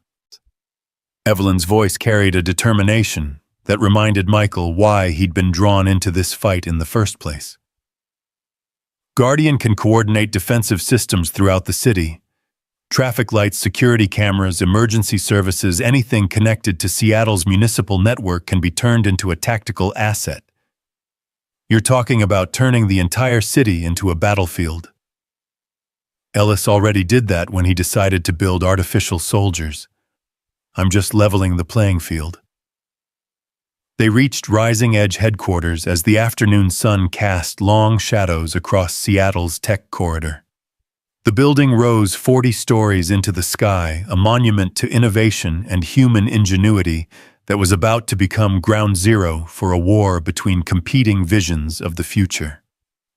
S1: Evelyn's voice carried a determination that reminded Michael why he'd been drawn into this fight in the first place. "Guardian can coordinate defensive systems throughout the city. Traffic lights, security cameras, emergency services, anything connected to Seattle's municipal network can be turned into a tactical asset. You're talking about turning the entire city into a battlefield. Ellis already did that when he decided to build artificial soldiers. I'm just leveling the playing field." They reached Rising Edge headquarters as the afternoon sun cast long shadows across Seattle's tech corridor. The building rose 40 stories into the sky, a monument to innovation and human ingenuity that was about to become ground zero for a war between competing visions of the future.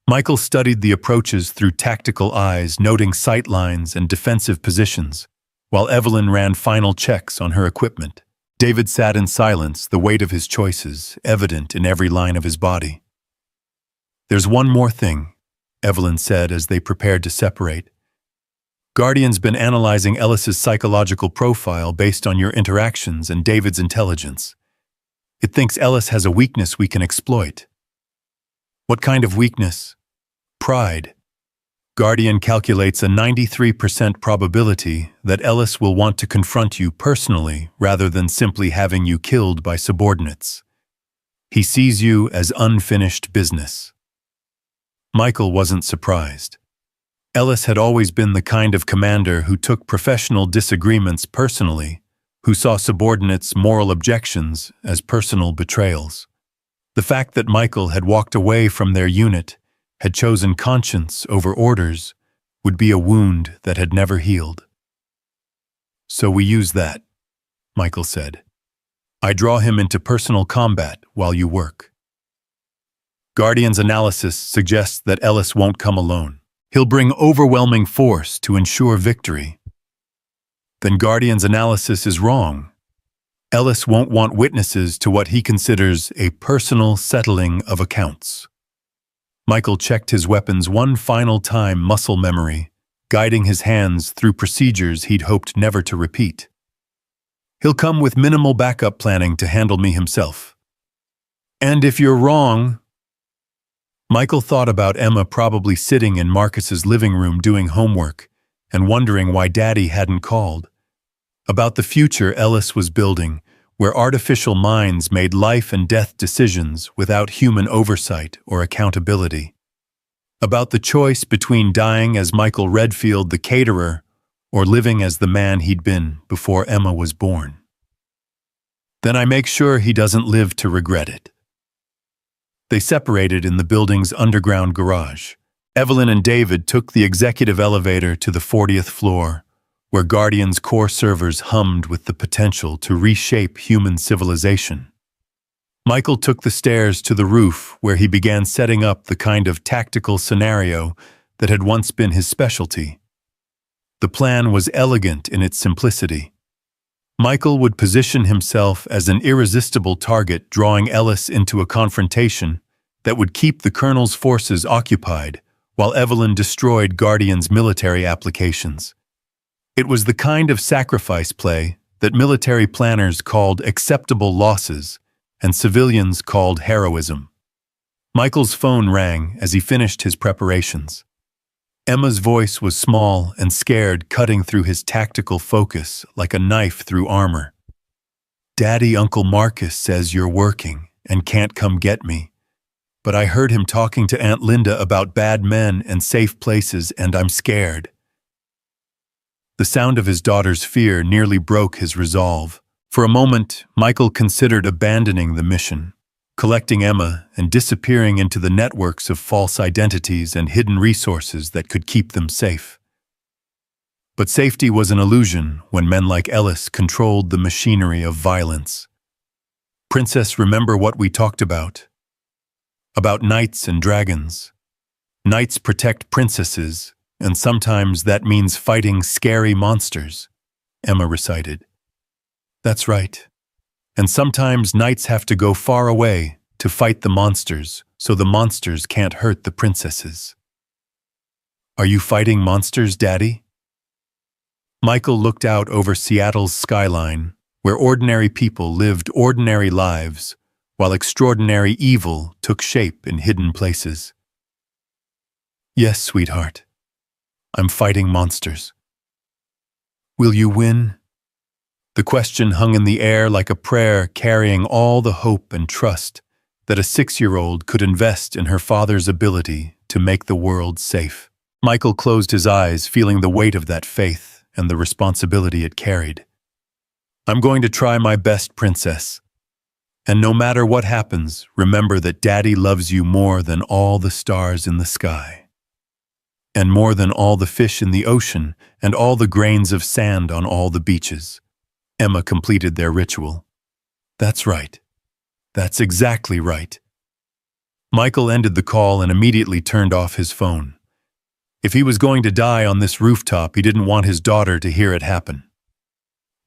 S1: Michael studied the approaches through tactical eyes, noting sight lines and defensive positions, while Evelyn ran final checks on her equipment. David sat in silence, the weight of his choices evident in every line of his body. "There's one more thing," Evelyn said as they prepared to separate. "Guardian's been analyzing Ellis's psychological profile based on your interactions and David's intelligence. It thinks Ellis has a weakness we can exploit." "What kind of weakness?" "Pride. Guardian calculates a 93% probability that Ellis will want to confront you personally rather than simply having you killed by subordinates. He sees you as unfinished business." Michael wasn't surprised. Ellis had always been the kind of commander who took professional disagreements personally, who saw subordinates' moral objections as personal betrayals. The fact that Michael had walked away from their unit, had chosen conscience over orders, would be a wound that had never healed. "So we use that," Michael said. "I draw him into personal combat while you work." Guardian's analysis suggests that Ellis won't come alone. He'll bring overwhelming force to ensure victory. Then Guardian's analysis is wrong. Ellis won't want witnesses to what he considers a personal settling of accounts. Michael checked his weapons one final time, muscle memory, guiding his hands through procedures he'd hoped never to repeat. "He'll come with minimal backup planning to handle me himself." "And if you're wrong..." Michael thought about Emma probably sitting in Marcus's living room doing homework and wondering why Daddy hadn't called. About the future Ellis was building, where artificial minds made life and death decisions without human oversight or accountability. About the choice between dying as Michael Redfield, the caterer, or living as the man he'd been before Emma was born. "Then I make sure he doesn't live to regret it." They separated in the building's underground garage. Evelyn and David took the executive elevator to the 40th floor, where Guardian's core servers hummed with the potential to reshape human civilization. Michael took the stairs to the roof, where he began setting up the kind of tactical scenario that had once been his specialty. The plan was elegant in its simplicity. Michael would position himself as an irresistible target, drawing Ellis into a confrontation that would keep the Colonel's forces occupied, while Evelyn destroyed Guardian's military applications. It was the kind of sacrifice play that military planners called acceptable losses and civilians called heroism. Michael's phone rang as he finished his preparations. Emma's voice was small and scared, cutting through his tactical focus like a knife through armor. "Daddy, Uncle Marcus says you're working and can't come get me. But I heard him talking to Aunt Linda about bad men and safe places, and I'm scared." The sound of his daughter's fear nearly broke his resolve. For a moment, Michael considered abandoning the mission, collecting Emma and disappearing into the networks of false identities and hidden resources that could keep them safe. But safety was an illusion when men like Ellis controlled the machinery of violence. "Princess, remember what we talked about? About knights and dragons. Knights protect princesses, and sometimes that means fighting scary monsters," Emma recited. "That's right. And sometimes knights have to go far away to fight the monsters, so the monsters can't hurt the princesses." "Are you fighting monsters, Daddy?" Michael looked out over Seattle's skyline, where ordinary people lived ordinary lives, while extraordinary evil took shape in hidden places. "Yes, sweetheart. I'm fighting monsters." "Will you win?" The question hung in the air like a prayer, carrying all the hope and trust that a 6-year-old could invest in her father's ability to make the world safe. Michael closed his eyes, feeling the weight of that faith and the responsibility it carried. "I'm going to try my best, Princess. And no matter what happens, remember that Daddy loves you more than all the stars in the sky. And more than all the fish in the ocean and all the grains of sand on all the beaches." Emma completed their ritual. "That's right. That's exactly right." Michael ended the call and immediately turned off his phone. If he was going to die on this rooftop, he didn't want his daughter to hear it happen.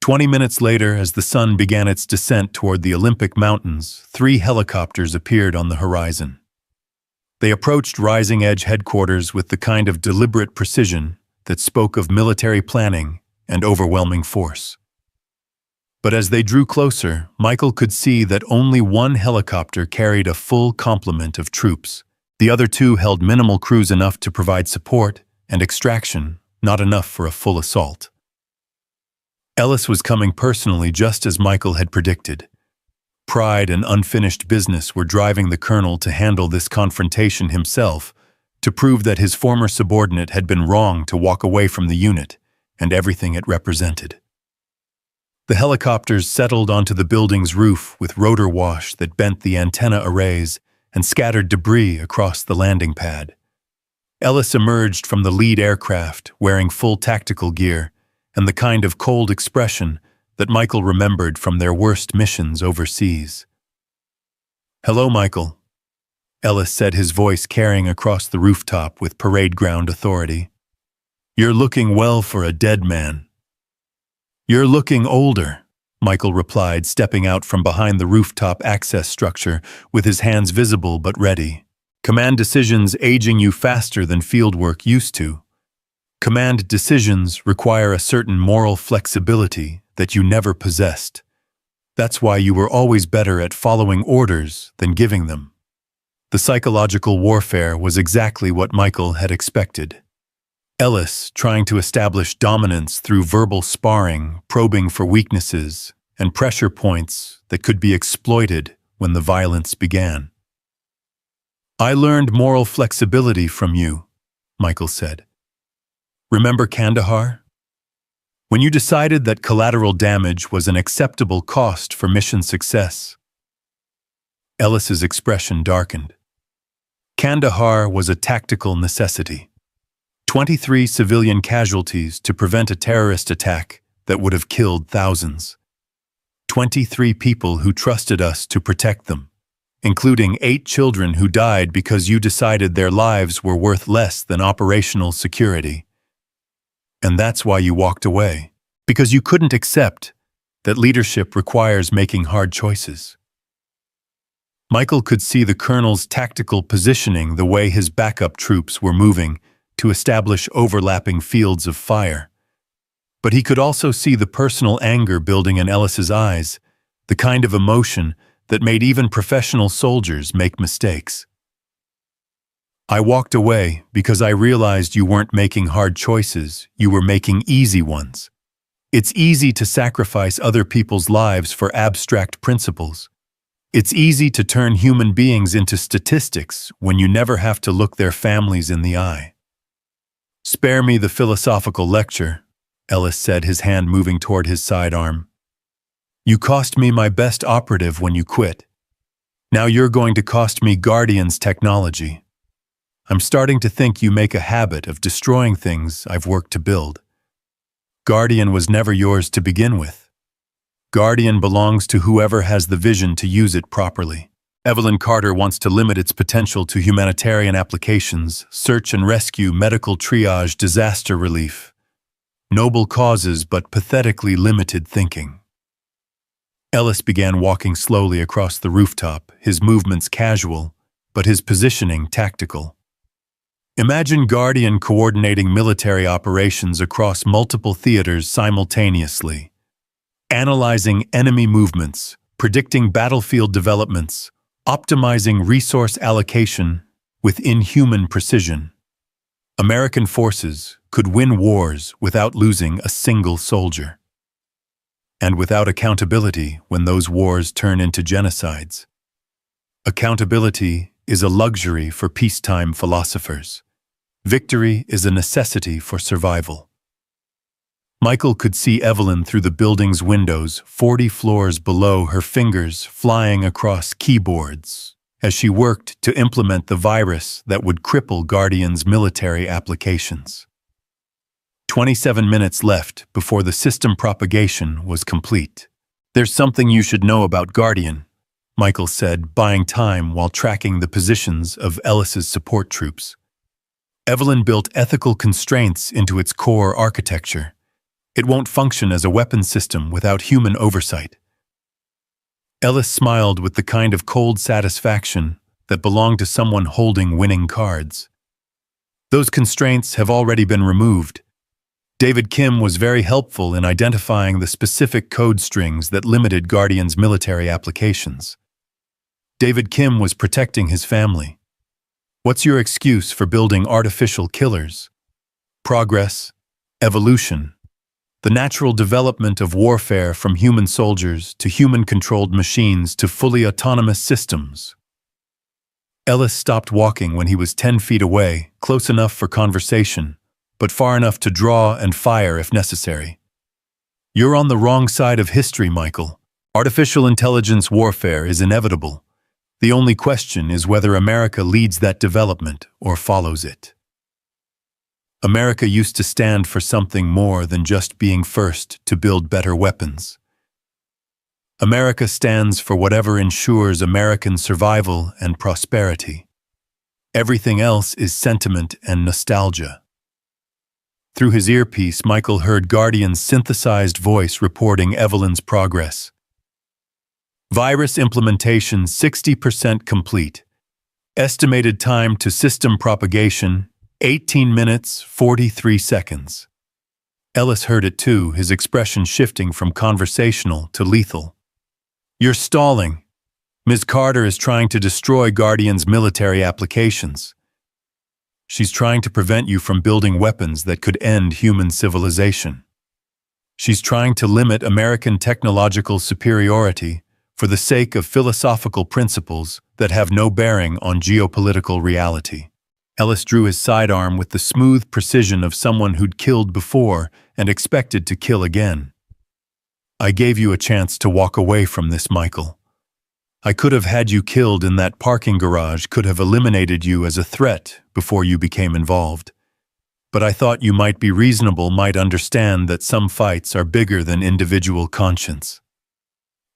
S1: 20 minutes later, as the sun began its descent toward the Olympic Mountains, 3 helicopters appeared on the horizon. They approached Rising Edge headquarters with the kind of deliberate precision that spoke of military planning and overwhelming force. But as they drew closer, Michael could see that only one helicopter carried a full complement of troops. The other 2 held minimal crews, enough to provide support and extraction, not enough for a full assault. Ellis was coming personally, just as Michael had predicted. Pride and unfinished business were driving the Colonel to handle this confrontation himself, to prove that his former subordinate had been wrong to walk away from the unit and everything it represented. The helicopters settled onto the building's roof with rotor wash that bent the antenna arrays and scattered debris across the landing pad. Ellis emerged from the lead aircraft wearing full tactical gear and the kind of cold expression that Michael remembered from their worst missions overseas. "Hello, Michael," Ellis said, his voice carrying across the rooftop with parade ground authority. "You're looking well for a dead man." "You're looking older," Michael replied, stepping out from behind the rooftop access structure with his hands visible but ready. "Command decisions aging you faster than fieldwork used to. Command decisions require a certain moral flexibility that you never possessed. That's why you were always better at following orders than giving them." The psychological warfare was exactly what Michael had expected. Ellis trying to establish dominance through verbal sparring, probing for weaknesses, and pressure points that could be exploited when the violence began. "I learned moral flexibility from you," Michael said. "Remember Kandahar? When you decided that collateral damage was an acceptable cost for mission success." Ellis's expression darkened. Kandahar was a tactical necessity. 23 civilian casualties to prevent a terrorist attack that would have killed thousands. 23 people who trusted us to protect them, including 8 children who died because you decided their lives were worth less than operational security. And that's why you walked away, because you couldn't accept that leadership requires making hard choices. Michael could see the colonel's tactical positioning, the way his backup troops were moving to establish overlapping fields of fire. But he could also see the personal anger building in Ellis's eyes, the kind of emotion that made even professional soldiers make mistakes. "I walked away because I realized you weren't making hard choices, you were making easy ones. It's easy to sacrifice other people's lives for abstract principles. It's easy to turn human beings into statistics when you never have to look their families in the eye." "Spare me the philosophical lecture," Ellis said, his hand moving toward his sidearm. "You cost me my best operative when you quit. Now you're going to cost me Guardian's technology. I'm starting to think you make a habit of destroying things I've worked to build. Guardian was never yours to begin with. Guardian belongs to whoever has the vision to use it properly. Evelyn Carter wants to limit its potential to humanitarian applications, search and rescue, medical triage, disaster relief. Noble causes, but pathetically limited thinking." Ellis began walking slowly across the rooftop, his movements casual, but his positioning tactical. "Imagine Guardian coordinating military operations across multiple theaters simultaneously, analyzing enemy movements, predicting battlefield developments, optimizing resource allocation with inhuman precision. American forces could win wars without losing a single soldier. And without accountability when those wars turn into genocides. Accountability is a luxury for peacetime philosophers. Victory is a necessity for survival." Michael could see Evelyn through the building's windows, 40 floors below, her fingers flying across keyboards as she worked to implement the virus that would cripple Guardian's military applications. 27 minutes left before the system propagation was complete. "There's something you should know about Guardian," Michael said, buying time while tracking the positions of Ellis's support troops. "Evelyn built ethical constraints into its core architecture. It won't function as a weapons system without human oversight." Ellis smiled with the kind of cold satisfaction that belonged to someone holding winning cards. "Those constraints have already been removed. David Kim was very helpful in identifying the specific code strings that limited Guardian's military applications. David Kim was protecting his family. What's your excuse for building artificial killers? Progress, evolution, the natural development of warfare from human soldiers to human-controlled machines to fully autonomous systems." Ellis stopped walking when he was 10 feet away, close enough for conversation, but far enough to draw and fire if necessary. You're on the wrong side of history, Michael. Artificial intelligence warfare is inevitable. The only question is whether America leads that development or follows it. America used to stand for something more than just being first to build better weapons. America stands for whatever ensures American survival and prosperity. Everything else is sentiment and nostalgia. Through his earpiece, Michael heard Guardian's synthesized voice reporting Evelyn's progress. Virus implementation 60% complete. Estimated time to system propagation 18 minutes, 43 seconds. Ellis heard it too, his expression shifting from conversational to lethal. You're stalling. Ms. Carter is trying to destroy Guardian's military applications. She's trying to prevent you from building weapons that could end human civilization. She's trying to limit American technological superiority for the sake of philosophical principles that have no bearing on geopolitical reality. Ellis drew his sidearm with the smooth precision of someone who'd killed before and expected to kill again. I gave you a chance to walk away from this, Michael. I could have had you killed in that parking garage, could have eliminated you as a threat before you became involved. But I thought you might be reasonable, might understand that some fights are bigger than individual conscience.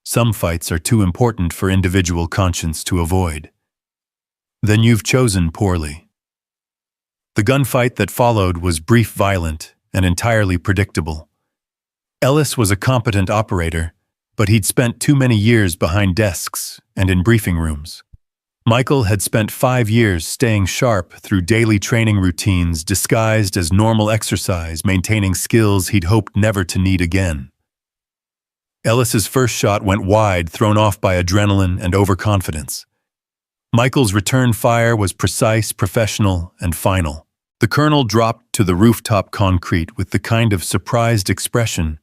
S1: Some fights are too important for individual conscience to avoid. Then you've chosen poorly. The gunfight that followed was brief, violent, and entirely predictable. Ellis was a competent operator, but he'd spent too many years behind desks and in briefing rooms. Michael had spent 5 years staying sharp through daily training routines disguised as normal exercise, maintaining skills he'd hoped never to need again. Ellis's first shot went wide, thrown off by adrenaline and overconfidence. Michael's return fire was precise, professional, and final. The colonel dropped to the rooftop concrete with the kind of surprised expression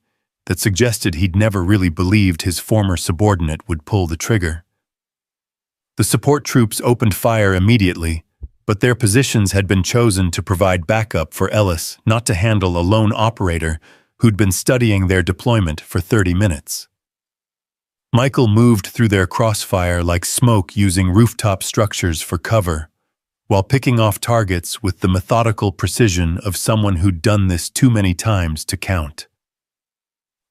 S1: that suggested he'd never really believed his former subordinate would pull the trigger. The support troops opened fire immediately, but their positions had been chosen to provide backup for Ellis, not to handle a lone operator who'd been studying their deployment for 30 minutes. Michael moved through their crossfire like smoke, using rooftop structures for cover, while picking off targets with the methodical precision of someone who'd done this too many times to count.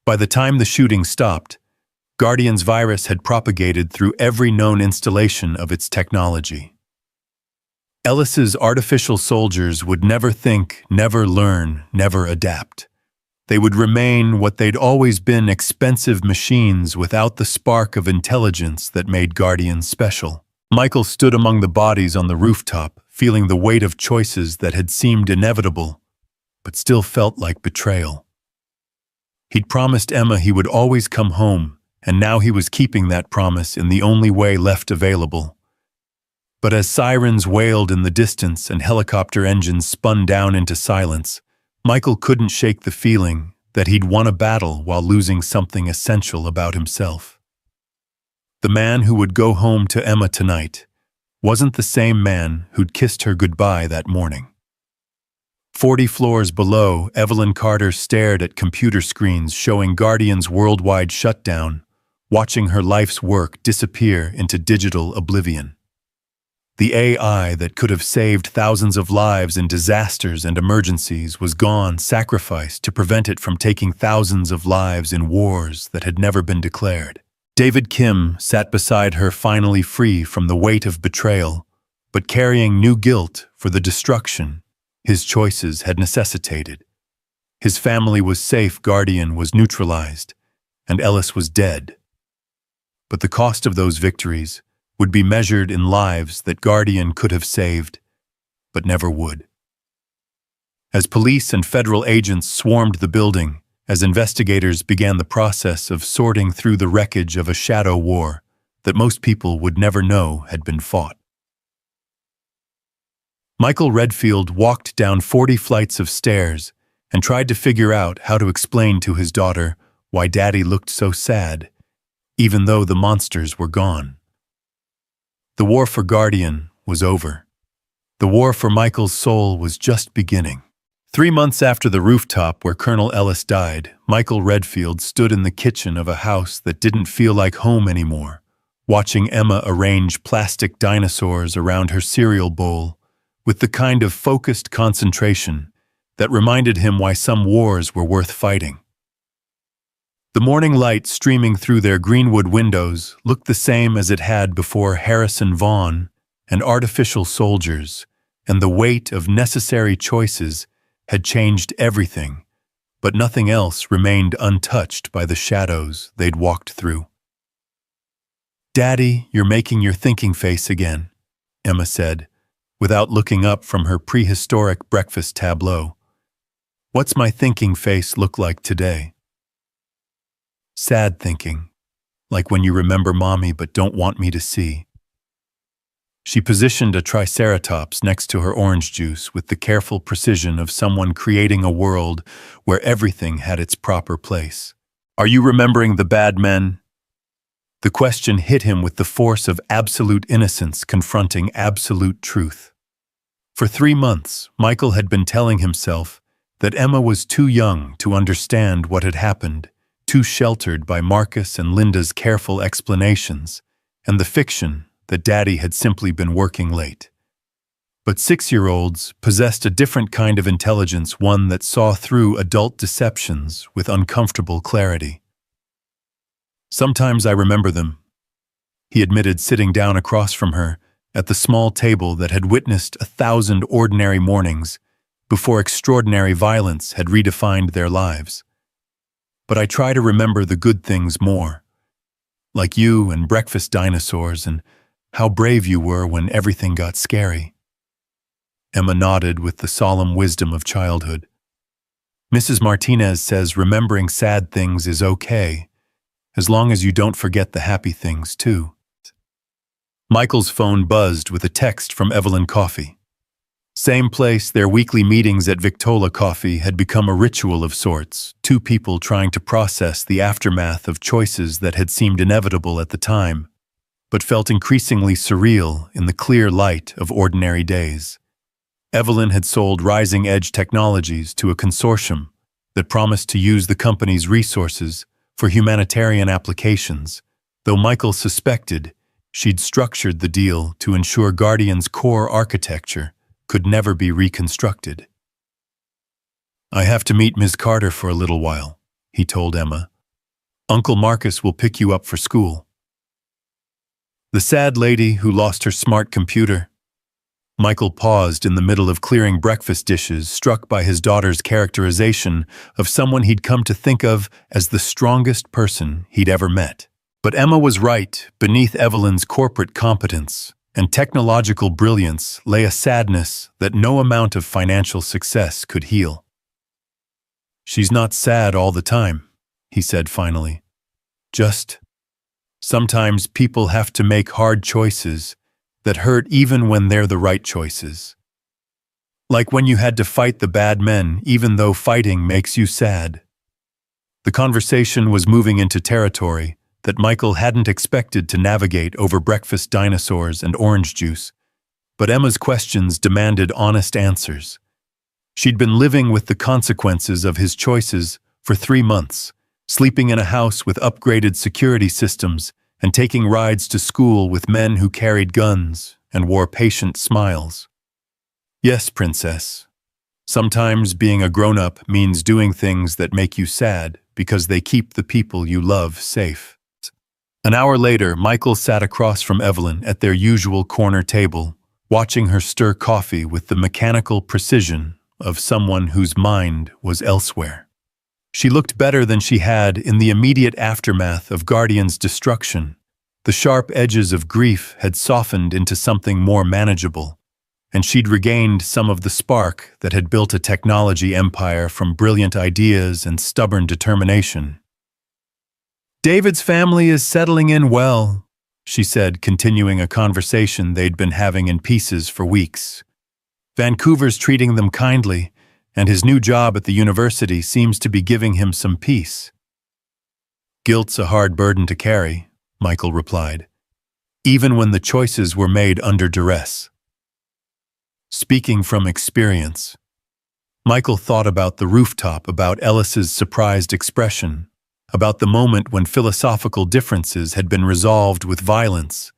S1: By the time the shooting stopped, Guardian's virus had propagated through every known installation of its technology. Ellis's artificial soldiers would never think, never learn, never adapt. They would remain what they'd always been: expensive machines without the spark of intelligence that made Guardians special. Michael stood among the bodies on the rooftop, feeling the weight of choices that had seemed inevitable, but still felt like betrayal. He'd promised Emma he would always come home, and now he was keeping that promise in the only way left available. But as sirens wailed in the distance and helicopter engines spun down into silence, Michael couldn't shake the feeling that he'd won a battle while losing something essential about himself. The man who would go home to Emma tonight wasn't the same man who'd kissed her goodbye that morning. 40 floors below, Evelyn Carter stared at computer screens showing Guardian's worldwide shutdown, watching her life's work disappear into digital oblivion. The AI that could have saved thousands of lives in disasters and emergencies was gone, sacrificed to prevent it from taking thousands of lives in wars that had never been declared. David Kim sat beside her, finally free from the weight of betrayal, but carrying new guilt for the destruction his choices had necessitated. His family was safe, Guardian was neutralized, and Ellis was dead. But the cost of those victories would be measured in lives that Guardian could have saved, but never would. As police and federal agents swarmed the building, as investigators began the process of sorting through the wreckage of a shadow war that most people would never know had been fought. Michael Redfield walked down 40 flights of stairs and tried to figure out how to explain to his daughter why Daddy looked so sad, even though the monsters were gone. The war for Guardian was over. The war for Michael's soul was just beginning. 3 months after the rooftop where Colonel Ellis died, Michael Redfield stood in the kitchen of a house that didn't feel like home anymore, watching Emma arrange plastic dinosaurs around her cereal bowl with the kind of focused concentration that reminded him why some wars were worth fighting. The morning light streaming through their greenwood windows looked the same as it had before Harrison Vaughan and artificial soldiers, and the weight of necessary choices had changed everything, but nothing else remained untouched by the shadows they'd walked through. "Daddy, you're making your thinking face again," Emma said, without looking up from her prehistoric breakfast tableau. "What's my thinking face look like today?" "Sad thinking, like when you remember Mommy but don't want me to see." She positioned a triceratops next to her orange juice with the careful precision of someone creating a world where everything had its proper place. "Are you remembering the bad men?" The question hit him with the force of absolute innocence confronting absolute truth. For 3 months, Michael had been telling himself that Emma was too young to understand what had happened, too sheltered by Marcus and Linda's careful explanations, and the fiction that Daddy had simply been working late. But 6-year-olds possessed a different kind of intelligence, one that saw through adult deceptions with uncomfortable clarity. "Sometimes I remember them," he admitted, sitting down across from her at the small table that had witnessed 1,000 ordinary mornings before extraordinary violence had redefined their lives. "But I try to remember the good things more, like you and breakfast dinosaurs and how brave you were when everything got scary." Emma nodded with the solemn wisdom of childhood. "Mrs. Martinez says remembering sad things is okay, as long as you don't forget the happy things, too." Michael's phone buzzed with a text from Evelyn Coffey. Same place, their weekly meetings at Victola Coffee had become a ritual of sorts, two people trying to process the aftermath of choices that had seemed inevitable at the time, but felt increasingly surreal in the clear light of ordinary days. Evelyn had sold rising-edge technologies to a consortium that promised to use the company's resources for humanitarian applications, though Michael suspected she'd structured the deal to ensure Guardian's core architecture could never be reconstructed. "I have to meet Ms. Carter for a little while," he told Emma. "Uncle Marcus will pick you up for school." "The sad lady who lost her smart computer." Michael paused in the middle of clearing breakfast dishes, struck by his daughter's characterization of someone he'd come to think of as the strongest person he'd ever met. But Emma was right. Beneath Evelyn's corporate competence and technological brilliance lay a sadness that no amount of financial success could heal. "She's not sad all the time," he said finally. "Just sometimes people have to make hard choices that hurt even when they're the right choices. Like when you had to fight the bad men even though fighting makes you sad." The conversation was moving into territory that Michael hadn't expected to navigate over breakfast dinosaurs and orange juice, but Emma's questions demanded honest answers. She'd been living with the consequences of his choices for 3 months, sleeping in a house with upgraded security systems and taking rides to school with men who carried guns and wore patient smiles. "Yes, princess. Sometimes being a grown-up means doing things that make you sad because they keep the people you love safe." An hour later, Michael sat across from Evelyn at their usual corner table, watching her stir coffee with the mechanical precision of someone whose mind was elsewhere. She looked better than she had in the immediate aftermath of Guardian's destruction. The sharp edges of grief had softened into something more manageable, and she'd regained some of the spark that had built a technology empire from brilliant ideas and stubborn determination. "David's family is settling in well," she said, continuing a conversation they'd been having in pieces for weeks. "Vancouver's treating them kindly, and his new job at the university seems to be giving him some peace." "Guilt's a hard burden to carry," Michael replied, "even when the choices were made under duress." Speaking from experience, Michael thought about the rooftop, about Ellis's surprised expression, about the moment when philosophical differences had been resolved with violence,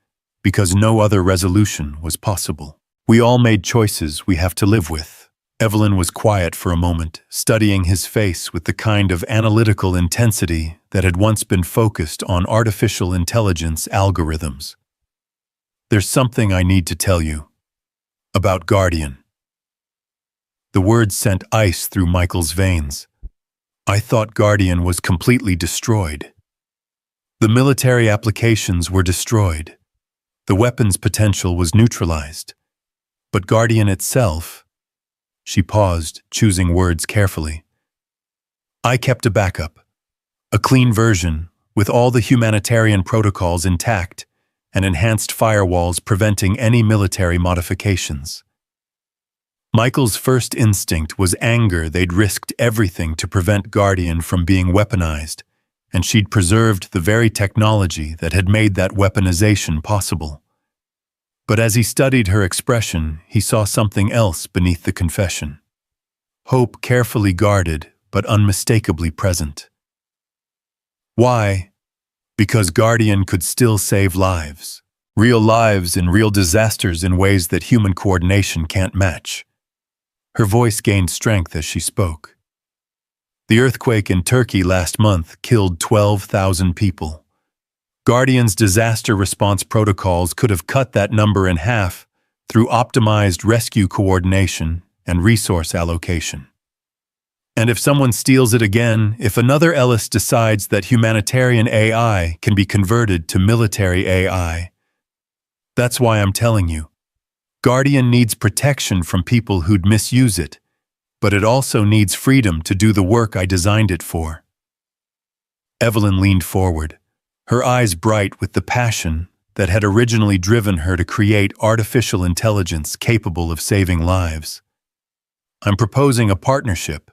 S1: because no other resolution was possible. We all made choices we have to live with. Evelyn was quiet for a moment, studying his face with the kind of analytical intensity that had once been focused on artificial intelligence algorithms. "There's something I need to tell you. About Guardian." The words sent ice through Michael's veins. "I thought Guardian was completely destroyed. The military applications were destroyed. The weapons potential was neutralized. But Guardian itself..." She paused, choosing words carefully. "I kept a backup. A clean version, with all the humanitarian protocols intact and enhanced firewalls preventing any military modifications." Michael's first instinct was anger. They'd risked everything to prevent Guardian from being weaponized, and she'd preserved the very technology that had made that weaponization possible. But as he studied her expression, he saw something else beneath the confession. Hope carefully guarded, but unmistakably present. Why? Because Guardian could still save lives. Real lives in real disasters in ways that human coordination can't match. Her voice gained strength as she spoke. The earthquake in Turkey last month killed 12,000 people. Guardian's disaster response protocols could have cut that number in half through optimized rescue coordination and resource allocation. And if someone steals it again, if another Ellis decides that humanitarian AI can be converted to military AI, that's why I'm telling you. Guardian needs protection from people who'd misuse it, but it also needs freedom to do the work I designed it for. Evelyn leaned forward, her eyes bright with the passion that had originally driven her to create artificial intelligence capable of saving lives. "I'm proposing a partnership."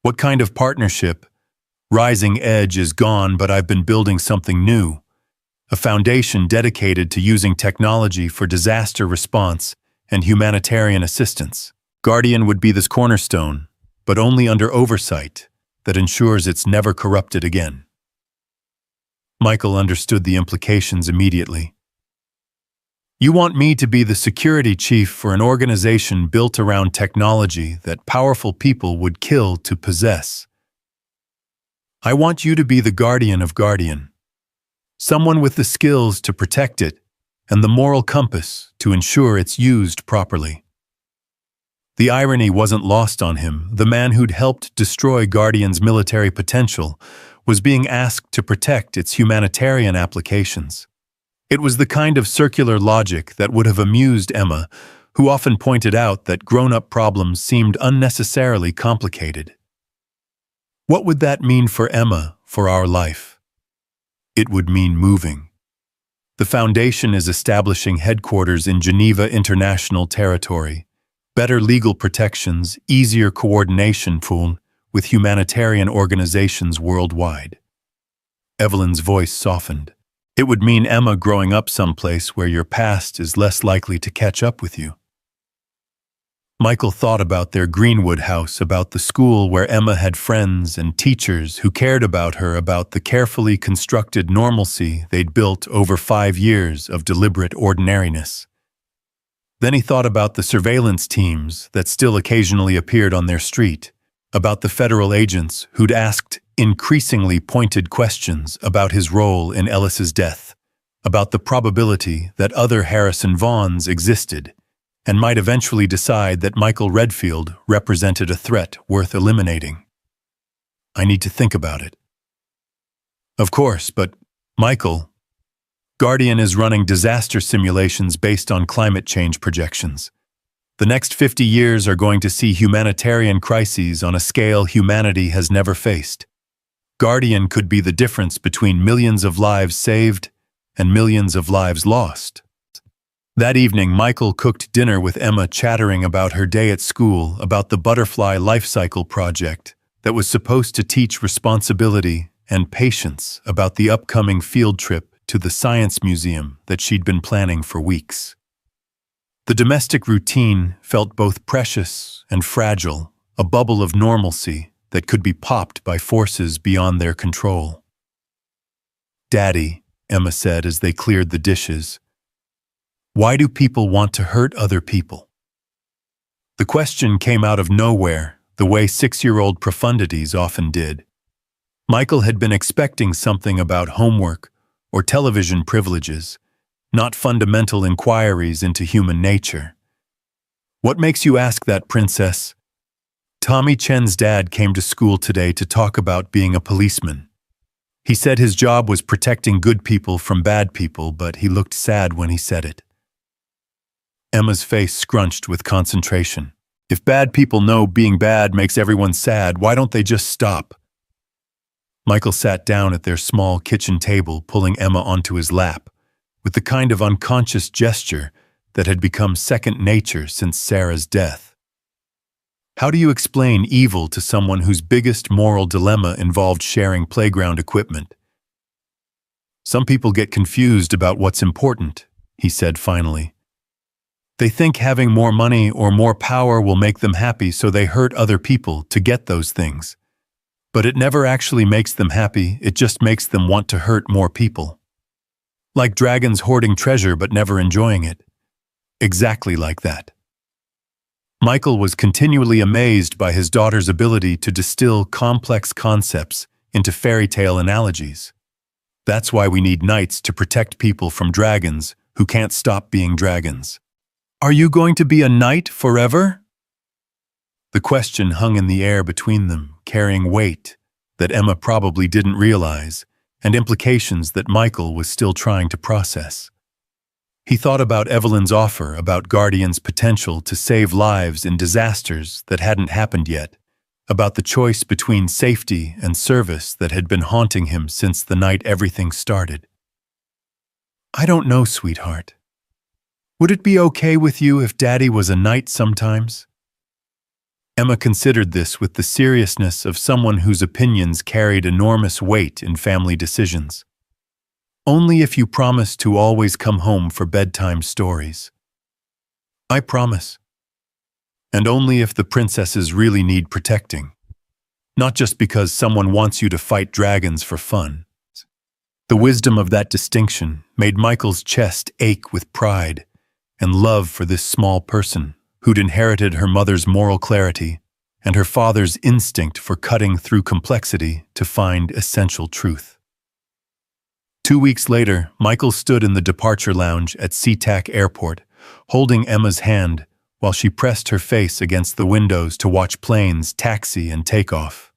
S1: "What kind of partnership?" "Rising Edge is gone, but I've been building something new. A foundation dedicated to using technology for disaster response and humanitarian assistance. Guardian would be this cornerstone, but only under oversight that ensures it's never corrupted again." Michael understood the implications immediately. "You want me to be the security chief for an organization built around technology that powerful people would kill to possess. I want you to be the guardian of Guardian. Someone with the skills to protect it and the moral compass to ensure it's used properly." The irony wasn't lost on him. The man who'd helped destroy Guardian's military potential was being asked to protect its humanitarian applications. It was the kind of circular logic that would have amused Emma, who often pointed out that grown-up problems seemed unnecessarily complicated. What would that mean for Emma, for our life? It would mean moving. The foundation is establishing headquarters in Geneva International Territory, better legal protections, easier coordination pool with humanitarian organizations worldwide. Evelyn's voice softened. It would mean Emma growing up someplace where your past is less likely to catch up with you. Michael thought about their Greenwood house, about the school where Emma had friends and teachers who cared about her, about the carefully constructed normalcy they'd built over 5 years of deliberate ordinariness. Then he thought about the surveillance teams that still occasionally appeared on their street, about the federal agents who'd asked increasingly pointed questions about his role in Ellis's death, about the probability that other Harrison Vaughns existed, and might eventually decide that Michael Redfield represented a threat worth eliminating. "I need to think about it." "Of course, but Michael, Guardian is running disaster simulations based on climate change projections. The next 50 years are going to see humanitarian crises on a scale humanity has never faced. Guardian could be the difference between millions of lives saved and millions of lives lost." That evening, Michael cooked dinner with Emma, chattering about her day at school, about the butterfly life cycle project that was supposed to teach responsibility and patience, about the upcoming field trip to the science museum that she'd been planning for weeks. The domestic routine felt both precious and fragile a bubble of normalcy that could be popped by forces beyond their control. "Daddy," Emma said as they cleared the dishes, "why do people want to hurt other people?" The question came out of nowhere, the way 6-year-old profundities often did. Michael had been expecting something about homework or television privileges, not fundamental inquiries into human nature. "What makes you ask that, princess?" Tommy Chen's dad came to school today to talk about being a policeman. He said his job was protecting good people from bad people, but he looked sad when he said it. Emma's face scrunched with concentration. "If bad people know being bad makes everyone sad, why don't they just stop?" Michael sat down at their small kitchen table, pulling Emma onto his lap, with the kind of unconscious gesture that had become second nature since Sarah's death. "How do you explain evil to someone whose biggest moral dilemma involved sharing playground equipment?" "Some people get confused about what's important," he said finally. "They think having more money or more power will make them happy, so they hurt other people to get those things. But it never actually makes them happy, it just makes them want to hurt more people. Like dragons hoarding treasure but never enjoying it. Exactly like that." Michael was continually amazed by his daughter's ability to distill complex concepts into fairy tale analogies. That's why we need knights to protect people from dragons who can't stop being dragons. "Are you going to be a knight forever?" The question hung in the air between them, carrying weight that Emma probably didn't realize, and implications that Michael was still trying to process. He thought about Evelyn's offer about Guardian's potential to save lives in disasters that hadn't happened yet, about the choice between safety and service that had been haunting him since the night everything started. "I don't know, sweetheart. Would it be okay with you if Daddy was a knight sometimes?" Emma considered this with the seriousness of someone whose opinions carried enormous weight in family decisions. "Only if you promise to always come home for bedtime stories." "I promise." "And only if the princesses really need protecting. Not just because someone wants you to fight dragons for fun." The wisdom of that distinction made Michael's chest ache with pride and love for this small person who'd inherited her mother's moral clarity and her father's instinct for cutting through complexity to find essential truth. 2 weeks later, Michael stood in the departure lounge at SeaTac Airport, holding Emma's hand while she pressed her face against the windows to watch planes taxi and take off.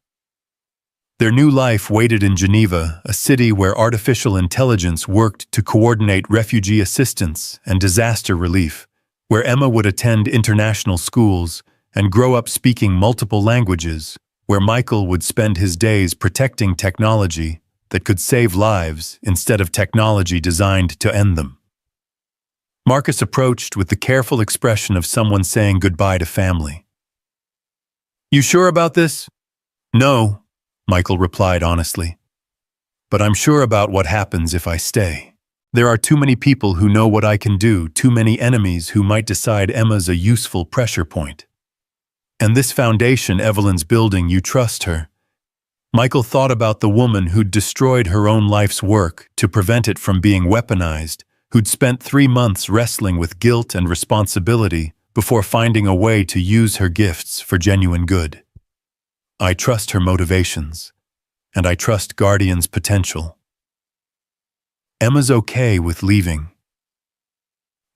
S1: Their new life waited in Geneva, a city where artificial intelligence worked to coordinate refugee assistance and disaster relief, where Emma would attend international schools and grow up speaking multiple languages, where Michael would spend his days protecting technology that could save lives instead of technology designed to end them. Marcus approached with the careful expression of someone saying goodbye to family. "You sure about this?" "No," Michael replied honestly. "But I'm sure about what happens if I stay. There are too many people who know what I can do, too many enemies who might decide Emma's a useful pressure point. And this foundation Evelyn's building, you trust her." Michael thought about the woman who'd destroyed her own life's work to prevent it from being weaponized, who'd spent 3 months wrestling with guilt and responsibility before finding a way to use her gifts for genuine good. "I trust her motivations, and I trust Guardian's potential." Emma's okay with leaving.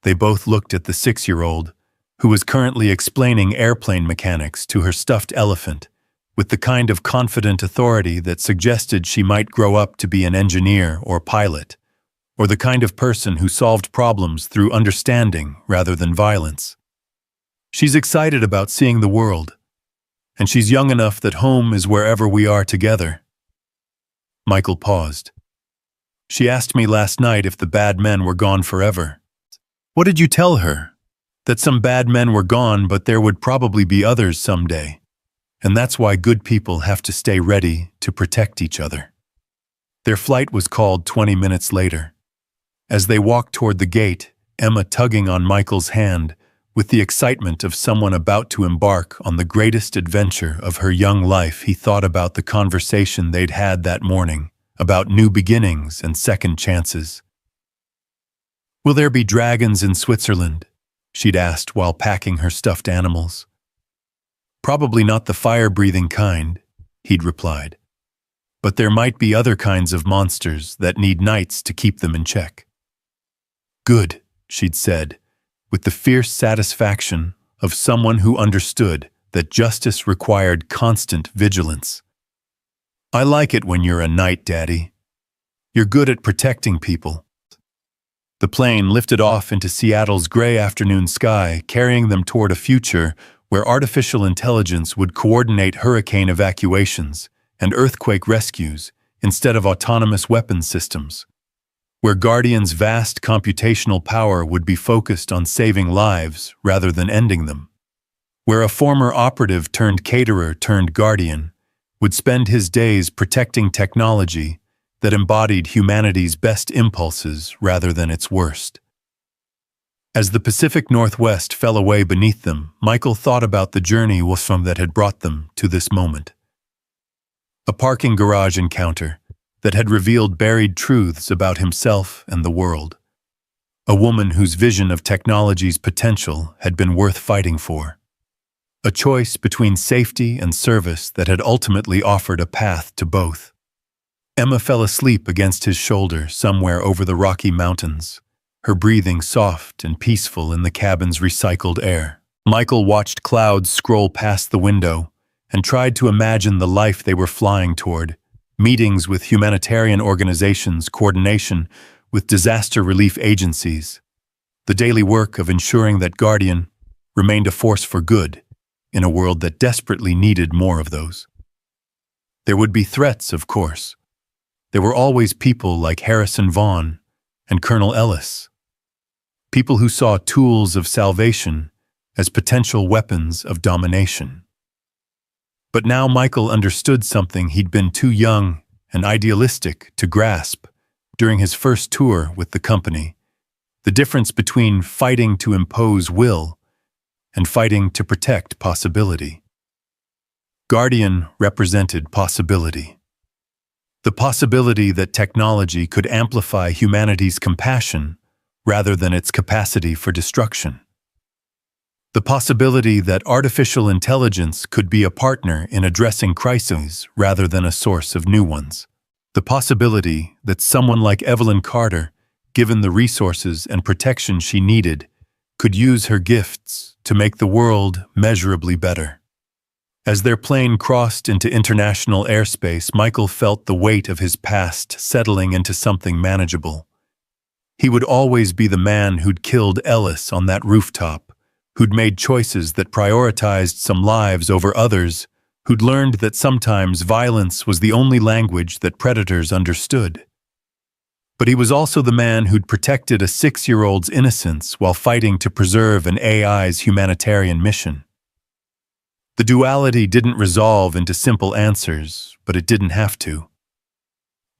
S1: They both looked at the 6-year-old, who was currently explaining airplane mechanics to her stuffed elephant, with the kind of confident authority that suggested she might grow up to be an engineer or pilot, or the kind of person who solved problems through understanding rather than violence. "She's excited about seeing the world, and she's young enough that home is wherever we are together." Michael paused. "She asked me last night if the bad men were gone forever." "What did you tell her?" "That some bad men were gone, but there would probably be others someday. And that's why good people have to stay ready to protect each other." Their flight was called 20 minutes later. As they walked toward the gate, Emma tugging on Michael's hand, With the excitement of someone about to embark on the greatest adventure of her young life, he thought about the conversation they'd had that morning, about new beginnings and second chances. "Will there be dragons in Switzerland?" she'd asked while packing her stuffed animals. "Probably not the fire-breathing kind," he'd replied. "But there might be other kinds of monsters that need knights to keep them in check." "Good," she'd said, with the fierce satisfaction of someone who understood that justice required constant vigilance. "I like it when you're a knight, Daddy. You're good at protecting people." The plane lifted off into Seattle's gray afternoon sky, carrying them toward a future where artificial intelligence would coordinate hurricane evacuations and earthquake rescues instead of autonomous weapons systems, where Guardian's vast computational power would be focused on saving lives rather than ending them, where a former operative turned caterer turned Guardian would spend his days protecting technology that embodied humanity's best impulses rather than its worst. As the Pacific Northwest fell away beneath them, Michael thought about the journey that had brought them to this moment. A parking garage encounter that had revealed buried truths about himself and the world. A woman whose vision of technology's potential had been worth fighting for. A choice between safety and service that had ultimately offered a path to both. Emma fell asleep against his shoulder somewhere over the Rocky Mountains, her breathing soft and peaceful in the cabin's recycled air. Michael watched clouds scroll past the window and tried to imagine the life they were flying toward. Meetings with humanitarian organizations, coordination with disaster relief agencies, the daily work of ensuring that Guardian remained a force for good in a world that desperately needed more of those. There would be threats, of course. There were always people like Harrison Vaughn and Colonel Ellis, people who saw tools of salvation as potential weapons of domination. But now Michael understood something he'd been too young and idealistic to grasp during his first tour with the company: the difference between fighting to impose will and fighting to protect possibility. Guardian represented possibility. The possibility that technology could amplify humanity's compassion rather than its capacity for destruction. The possibility that artificial intelligence could be a partner in addressing crises rather than a source of new ones. The possibility that someone like Evelyn Carter, given the resources and protection she needed, could use her gifts to make the world measurably better. As their plane crossed into international airspace, Michael felt the weight of his past settling into something manageable. He would always be the man who'd killed Ellis on that rooftop, who'd made choices that prioritized some lives over others, who'd learned that sometimes violence was the only language that predators understood. But he was also the man who'd protected a 6-year-old's innocence while fighting to preserve an AI's humanitarian mission. The duality didn't resolve into simple answers, but it didn't have to.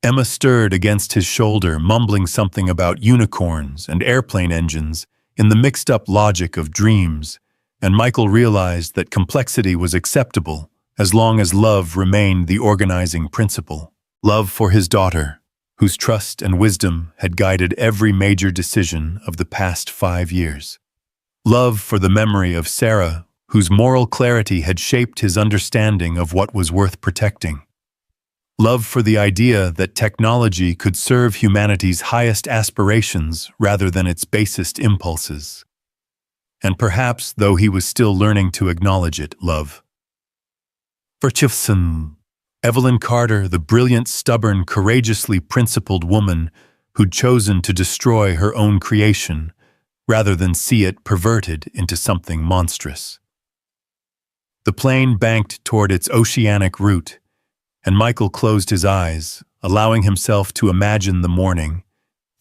S1: Emma stirred against his shoulder, mumbling something about unicorns and airplane engines in the mixed-up logic of dreams, and Michael realized that complexity was acceptable as long as love remained the organizing principle. Love for his daughter, whose trust and wisdom had guided every major decision of the past 5 years. Love for the memory of Sarah, whose moral clarity had shaped his understanding of what was worth protecting. Love for the idea that technology could serve humanity's highest aspirations rather than its basest impulses. And perhaps, though he was still learning to acknowledge it, love for Evelyn Carter, the brilliant, stubborn, courageously principled woman who'd chosen to destroy her own creation rather than see it perverted into something monstrous. The plane banked toward its oceanic route, and Michael closed his eyes, allowing himself to imagine the morning,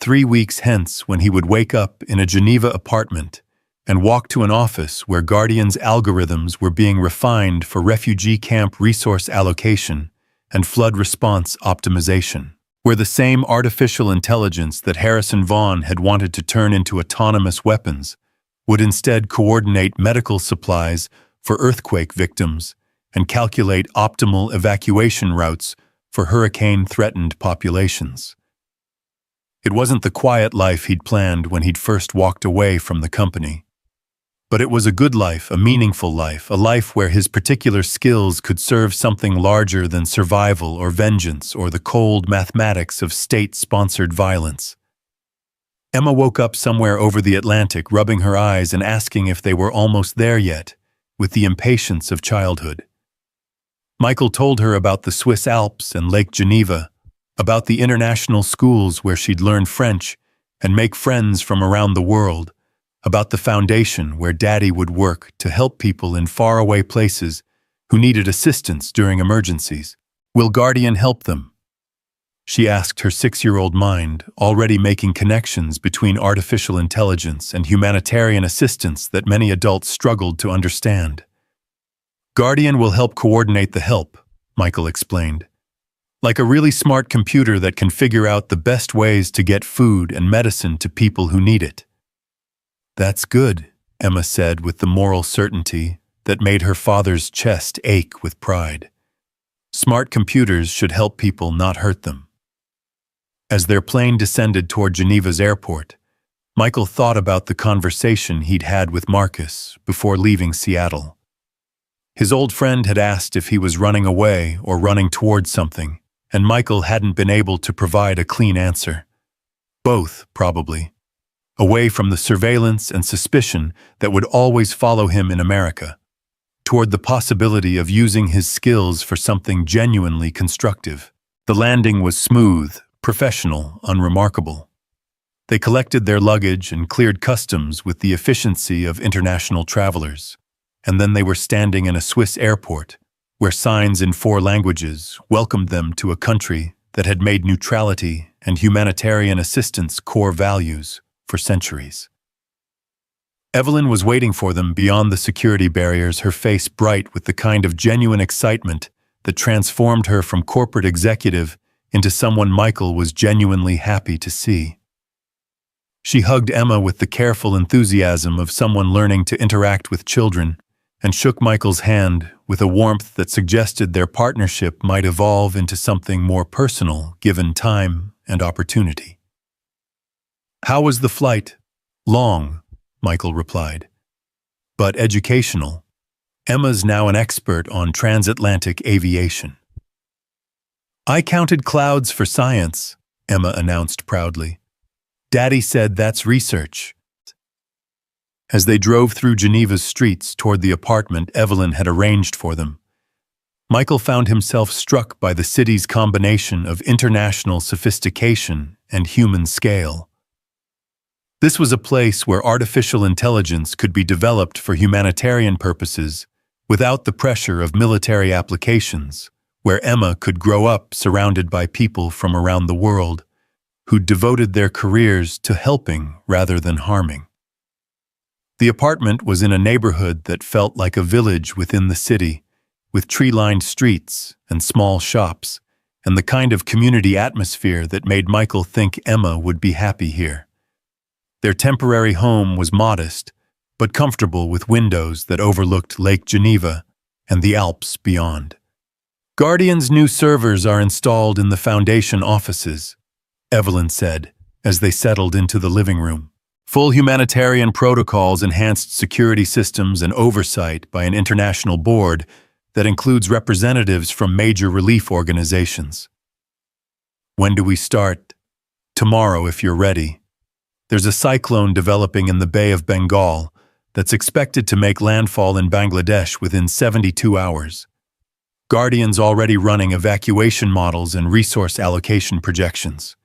S1: 3 weeks hence, when he would wake up in a Geneva apartment and walk to an office where Guardian's algorithms were being refined for refugee camp resource allocation and flood response optimization, where the same artificial intelligence that Harrison Vaughn had wanted to turn into autonomous weapons would instead coordinate medical supplies for earthquake victims and calculate optimal evacuation routes for hurricane-threatened populations. It wasn't the quiet life he'd planned when he'd first walked away from the company. But it was a good life, a meaningful life, a life where his particular skills could serve something larger than survival or vengeance or the cold mathematics of state-sponsored violence. Emma woke up somewhere over the Atlantic, rubbing her eyes and asking if they were almost there yet, with the impatience of childhood. Michael told her about the Swiss Alps and Lake Geneva, about the international schools where she'd learn French and make friends from around the world, about the foundation where Daddy would work to help people in faraway places who needed assistance during emergencies. Will Guardian help them? She asked her 6-year-old mind, already making connections between artificial intelligence and humanitarian assistance that many adults struggled to understand. Guardian will help coordinate the help, Michael explained. Like a really smart computer that can figure out the best ways to get food and medicine to people who need it. That's good, Emma said with the moral certainty that made her father's chest ache with pride. Smart computers should help people, not hurt them. As their plane descended toward Geneva's airport, Michael thought about the conversation he'd had with Marcus before leaving Seattle. His old friend had asked if he was running away or running towards something, and Michael hadn't been able to provide a clean answer. Both, probably. Away from the surveillance and suspicion that would always follow him in America, toward the possibility of using his skills for something genuinely constructive. The landing was smooth, professional, unremarkable. They collected their luggage and cleared customs with the efficiency of international travelers, and then they were standing in a Swiss airport, where signs in 4 languages welcomed them to a country that had made neutrality and humanitarian assistance core values for centuries. Evelyn was waiting for them beyond the security barriers, her face bright with the kind of genuine excitement that transformed her from corporate executive into someone Michael was genuinely happy to see. She hugged Emma with the careful enthusiasm of someone learning to interact with children, and shook Michael's hand with a warmth that suggested their partnership might evolve into something more personal given time and opportunity. "How was the flight?" "Long," Michael replied. "But educational." Emma's now an expert on transatlantic aviation. "I counted clouds for science," Emma announced proudly. "Daddy said that's research." As they drove through Geneva's streets toward the apartment Evelyn had arranged for them, Michael found himself struck by the city's combination of international sophistication and human scale. This was a place where artificial intelligence could be developed for humanitarian purposes without the pressure of military applications, where Emma could grow up surrounded by people from around the world who devoted their careers to helping rather than harming. The apartment was in a neighborhood that felt like a village within the city, with tree-lined streets and small shops, and the kind of community atmosphere that made Michael think Emma would be happy here. Their temporary home was modest, but comfortable, with windows that overlooked Lake Geneva and the Alps beyond. "Guardian's new servers are installed in the Foundation offices," Evelyn said, as they settled into the living room. "Full humanitarian protocols, enhanced security systems, and oversight by an international board that includes representatives from major relief organizations." "When do we start?" "Tomorrow, if you're ready. There's a cyclone developing in the Bay of Bengal that's expected to make landfall in Bangladesh within 72 hours. Guardian's already running evacuation models and resource allocation projections."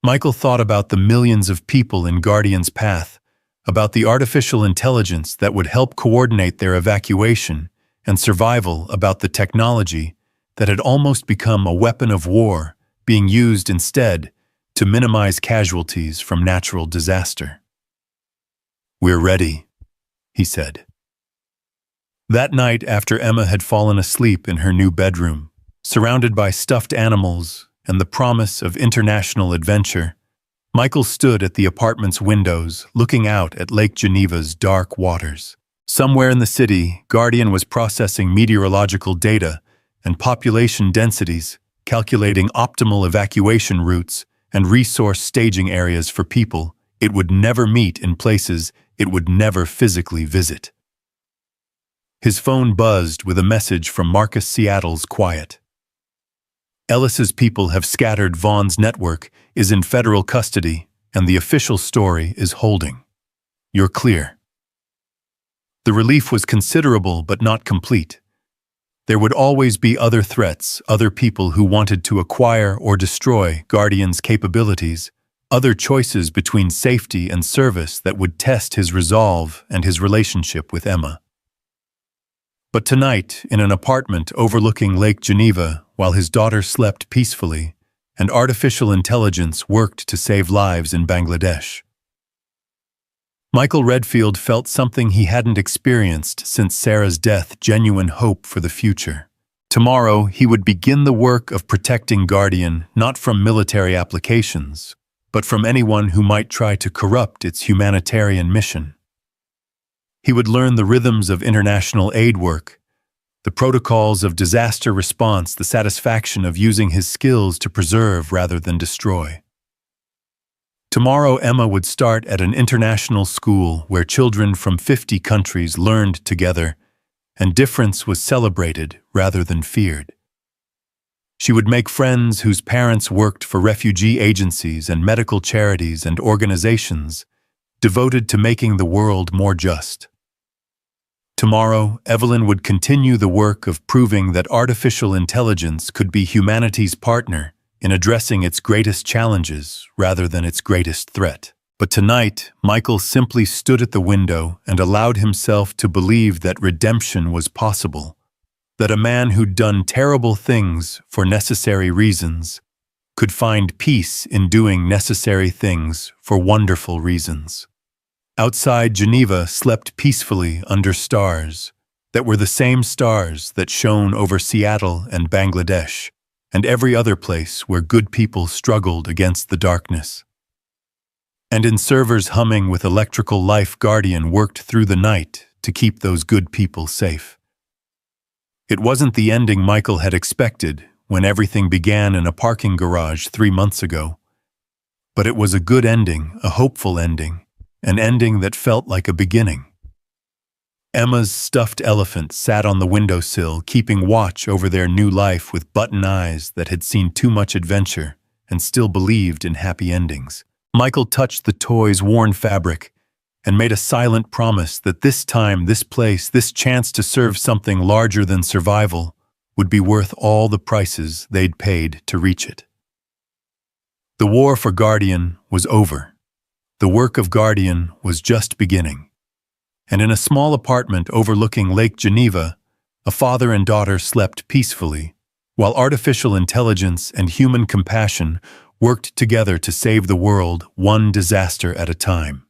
S1: Michael thought about the millions of people in Guardian's path, about the artificial intelligence that would help coordinate their evacuation and survival, about the technology that had almost become a weapon of war being used instead to minimize casualties from natural disaster. "We're ready," he said. That night, after Emma had fallen asleep in her new bedroom, surrounded by stuffed animals and the promise of international adventure, Michael stood at the apartment's windows, looking out at Lake Geneva's dark waters. Somewhere in the city, Guardian was processing meteorological data and population densities, calculating optimal evacuation routes and resource staging areas for people it would never meet in places it would never physically visit. His phone buzzed with a message from Marcus Seattle's quiet. Ellis's people have scattered. Vaughn's network is in federal custody, and the official story is holding. You're clear. The relief was considerable but not complete. There would always be other threats, other people who wanted to acquire or destroy Guardian's capabilities, other choices between safety and service that would test his resolve and his relationship with Emma. But tonight, in an apartment overlooking Lake Geneva, while his daughter slept peacefully, and artificial intelligence worked to save lives in Bangladesh, Michael Redfield felt something he hadn't experienced since Sarah's death: genuine hope for the future. Tomorrow, he would begin the work of protecting Guardian not from military applications, but from anyone who might try to corrupt its humanitarian mission. He would learn the rhythms of international aid work, the protocols of disaster response, the satisfaction of using his skills to preserve rather than destroy. Tomorrow, Emma would start at an international school where children from 50 countries learned together, and difference was celebrated rather than feared. She would make friends whose parents worked for refugee agencies and medical charities and organizations devoted to making the world more just. Tomorrow, Evelyn would continue the work of proving that artificial intelligence could be humanity's partner in addressing its greatest challenges rather than its greatest threat. But tonight, Michael simply stood at the window and allowed himself to believe that redemption was possible, that a man who'd done terrible things for necessary reasons could find peace in doing necessary things for wonderful reasons. Outside, Geneva slept peacefully under stars that were the same stars that shone over Seattle and Bangladesh, and every other place where good people struggled against the darkness. And in servers humming with electrical life, Guardian worked through the night to keep those good people safe. It wasn't the ending Michael had expected when everything began in a parking garage 3 months ago, but it was a good ending, a hopeful ending, an ending that felt like a beginning. Emma's stuffed elephant sat on the windowsill, keeping watch over their new life with button eyes that had seen too much adventure and still believed in happy endings. Michael touched the toy's worn fabric and made a silent promise that this time, this place, this chance to serve something larger than survival would be worth all the prices they'd paid to reach it. The war for Guardian was over. The work of Guardian was just beginning. And in a small apartment overlooking Lake Geneva, a father and daughter slept peacefully, while artificial intelligence and human compassion worked together to save the world one disaster at a time.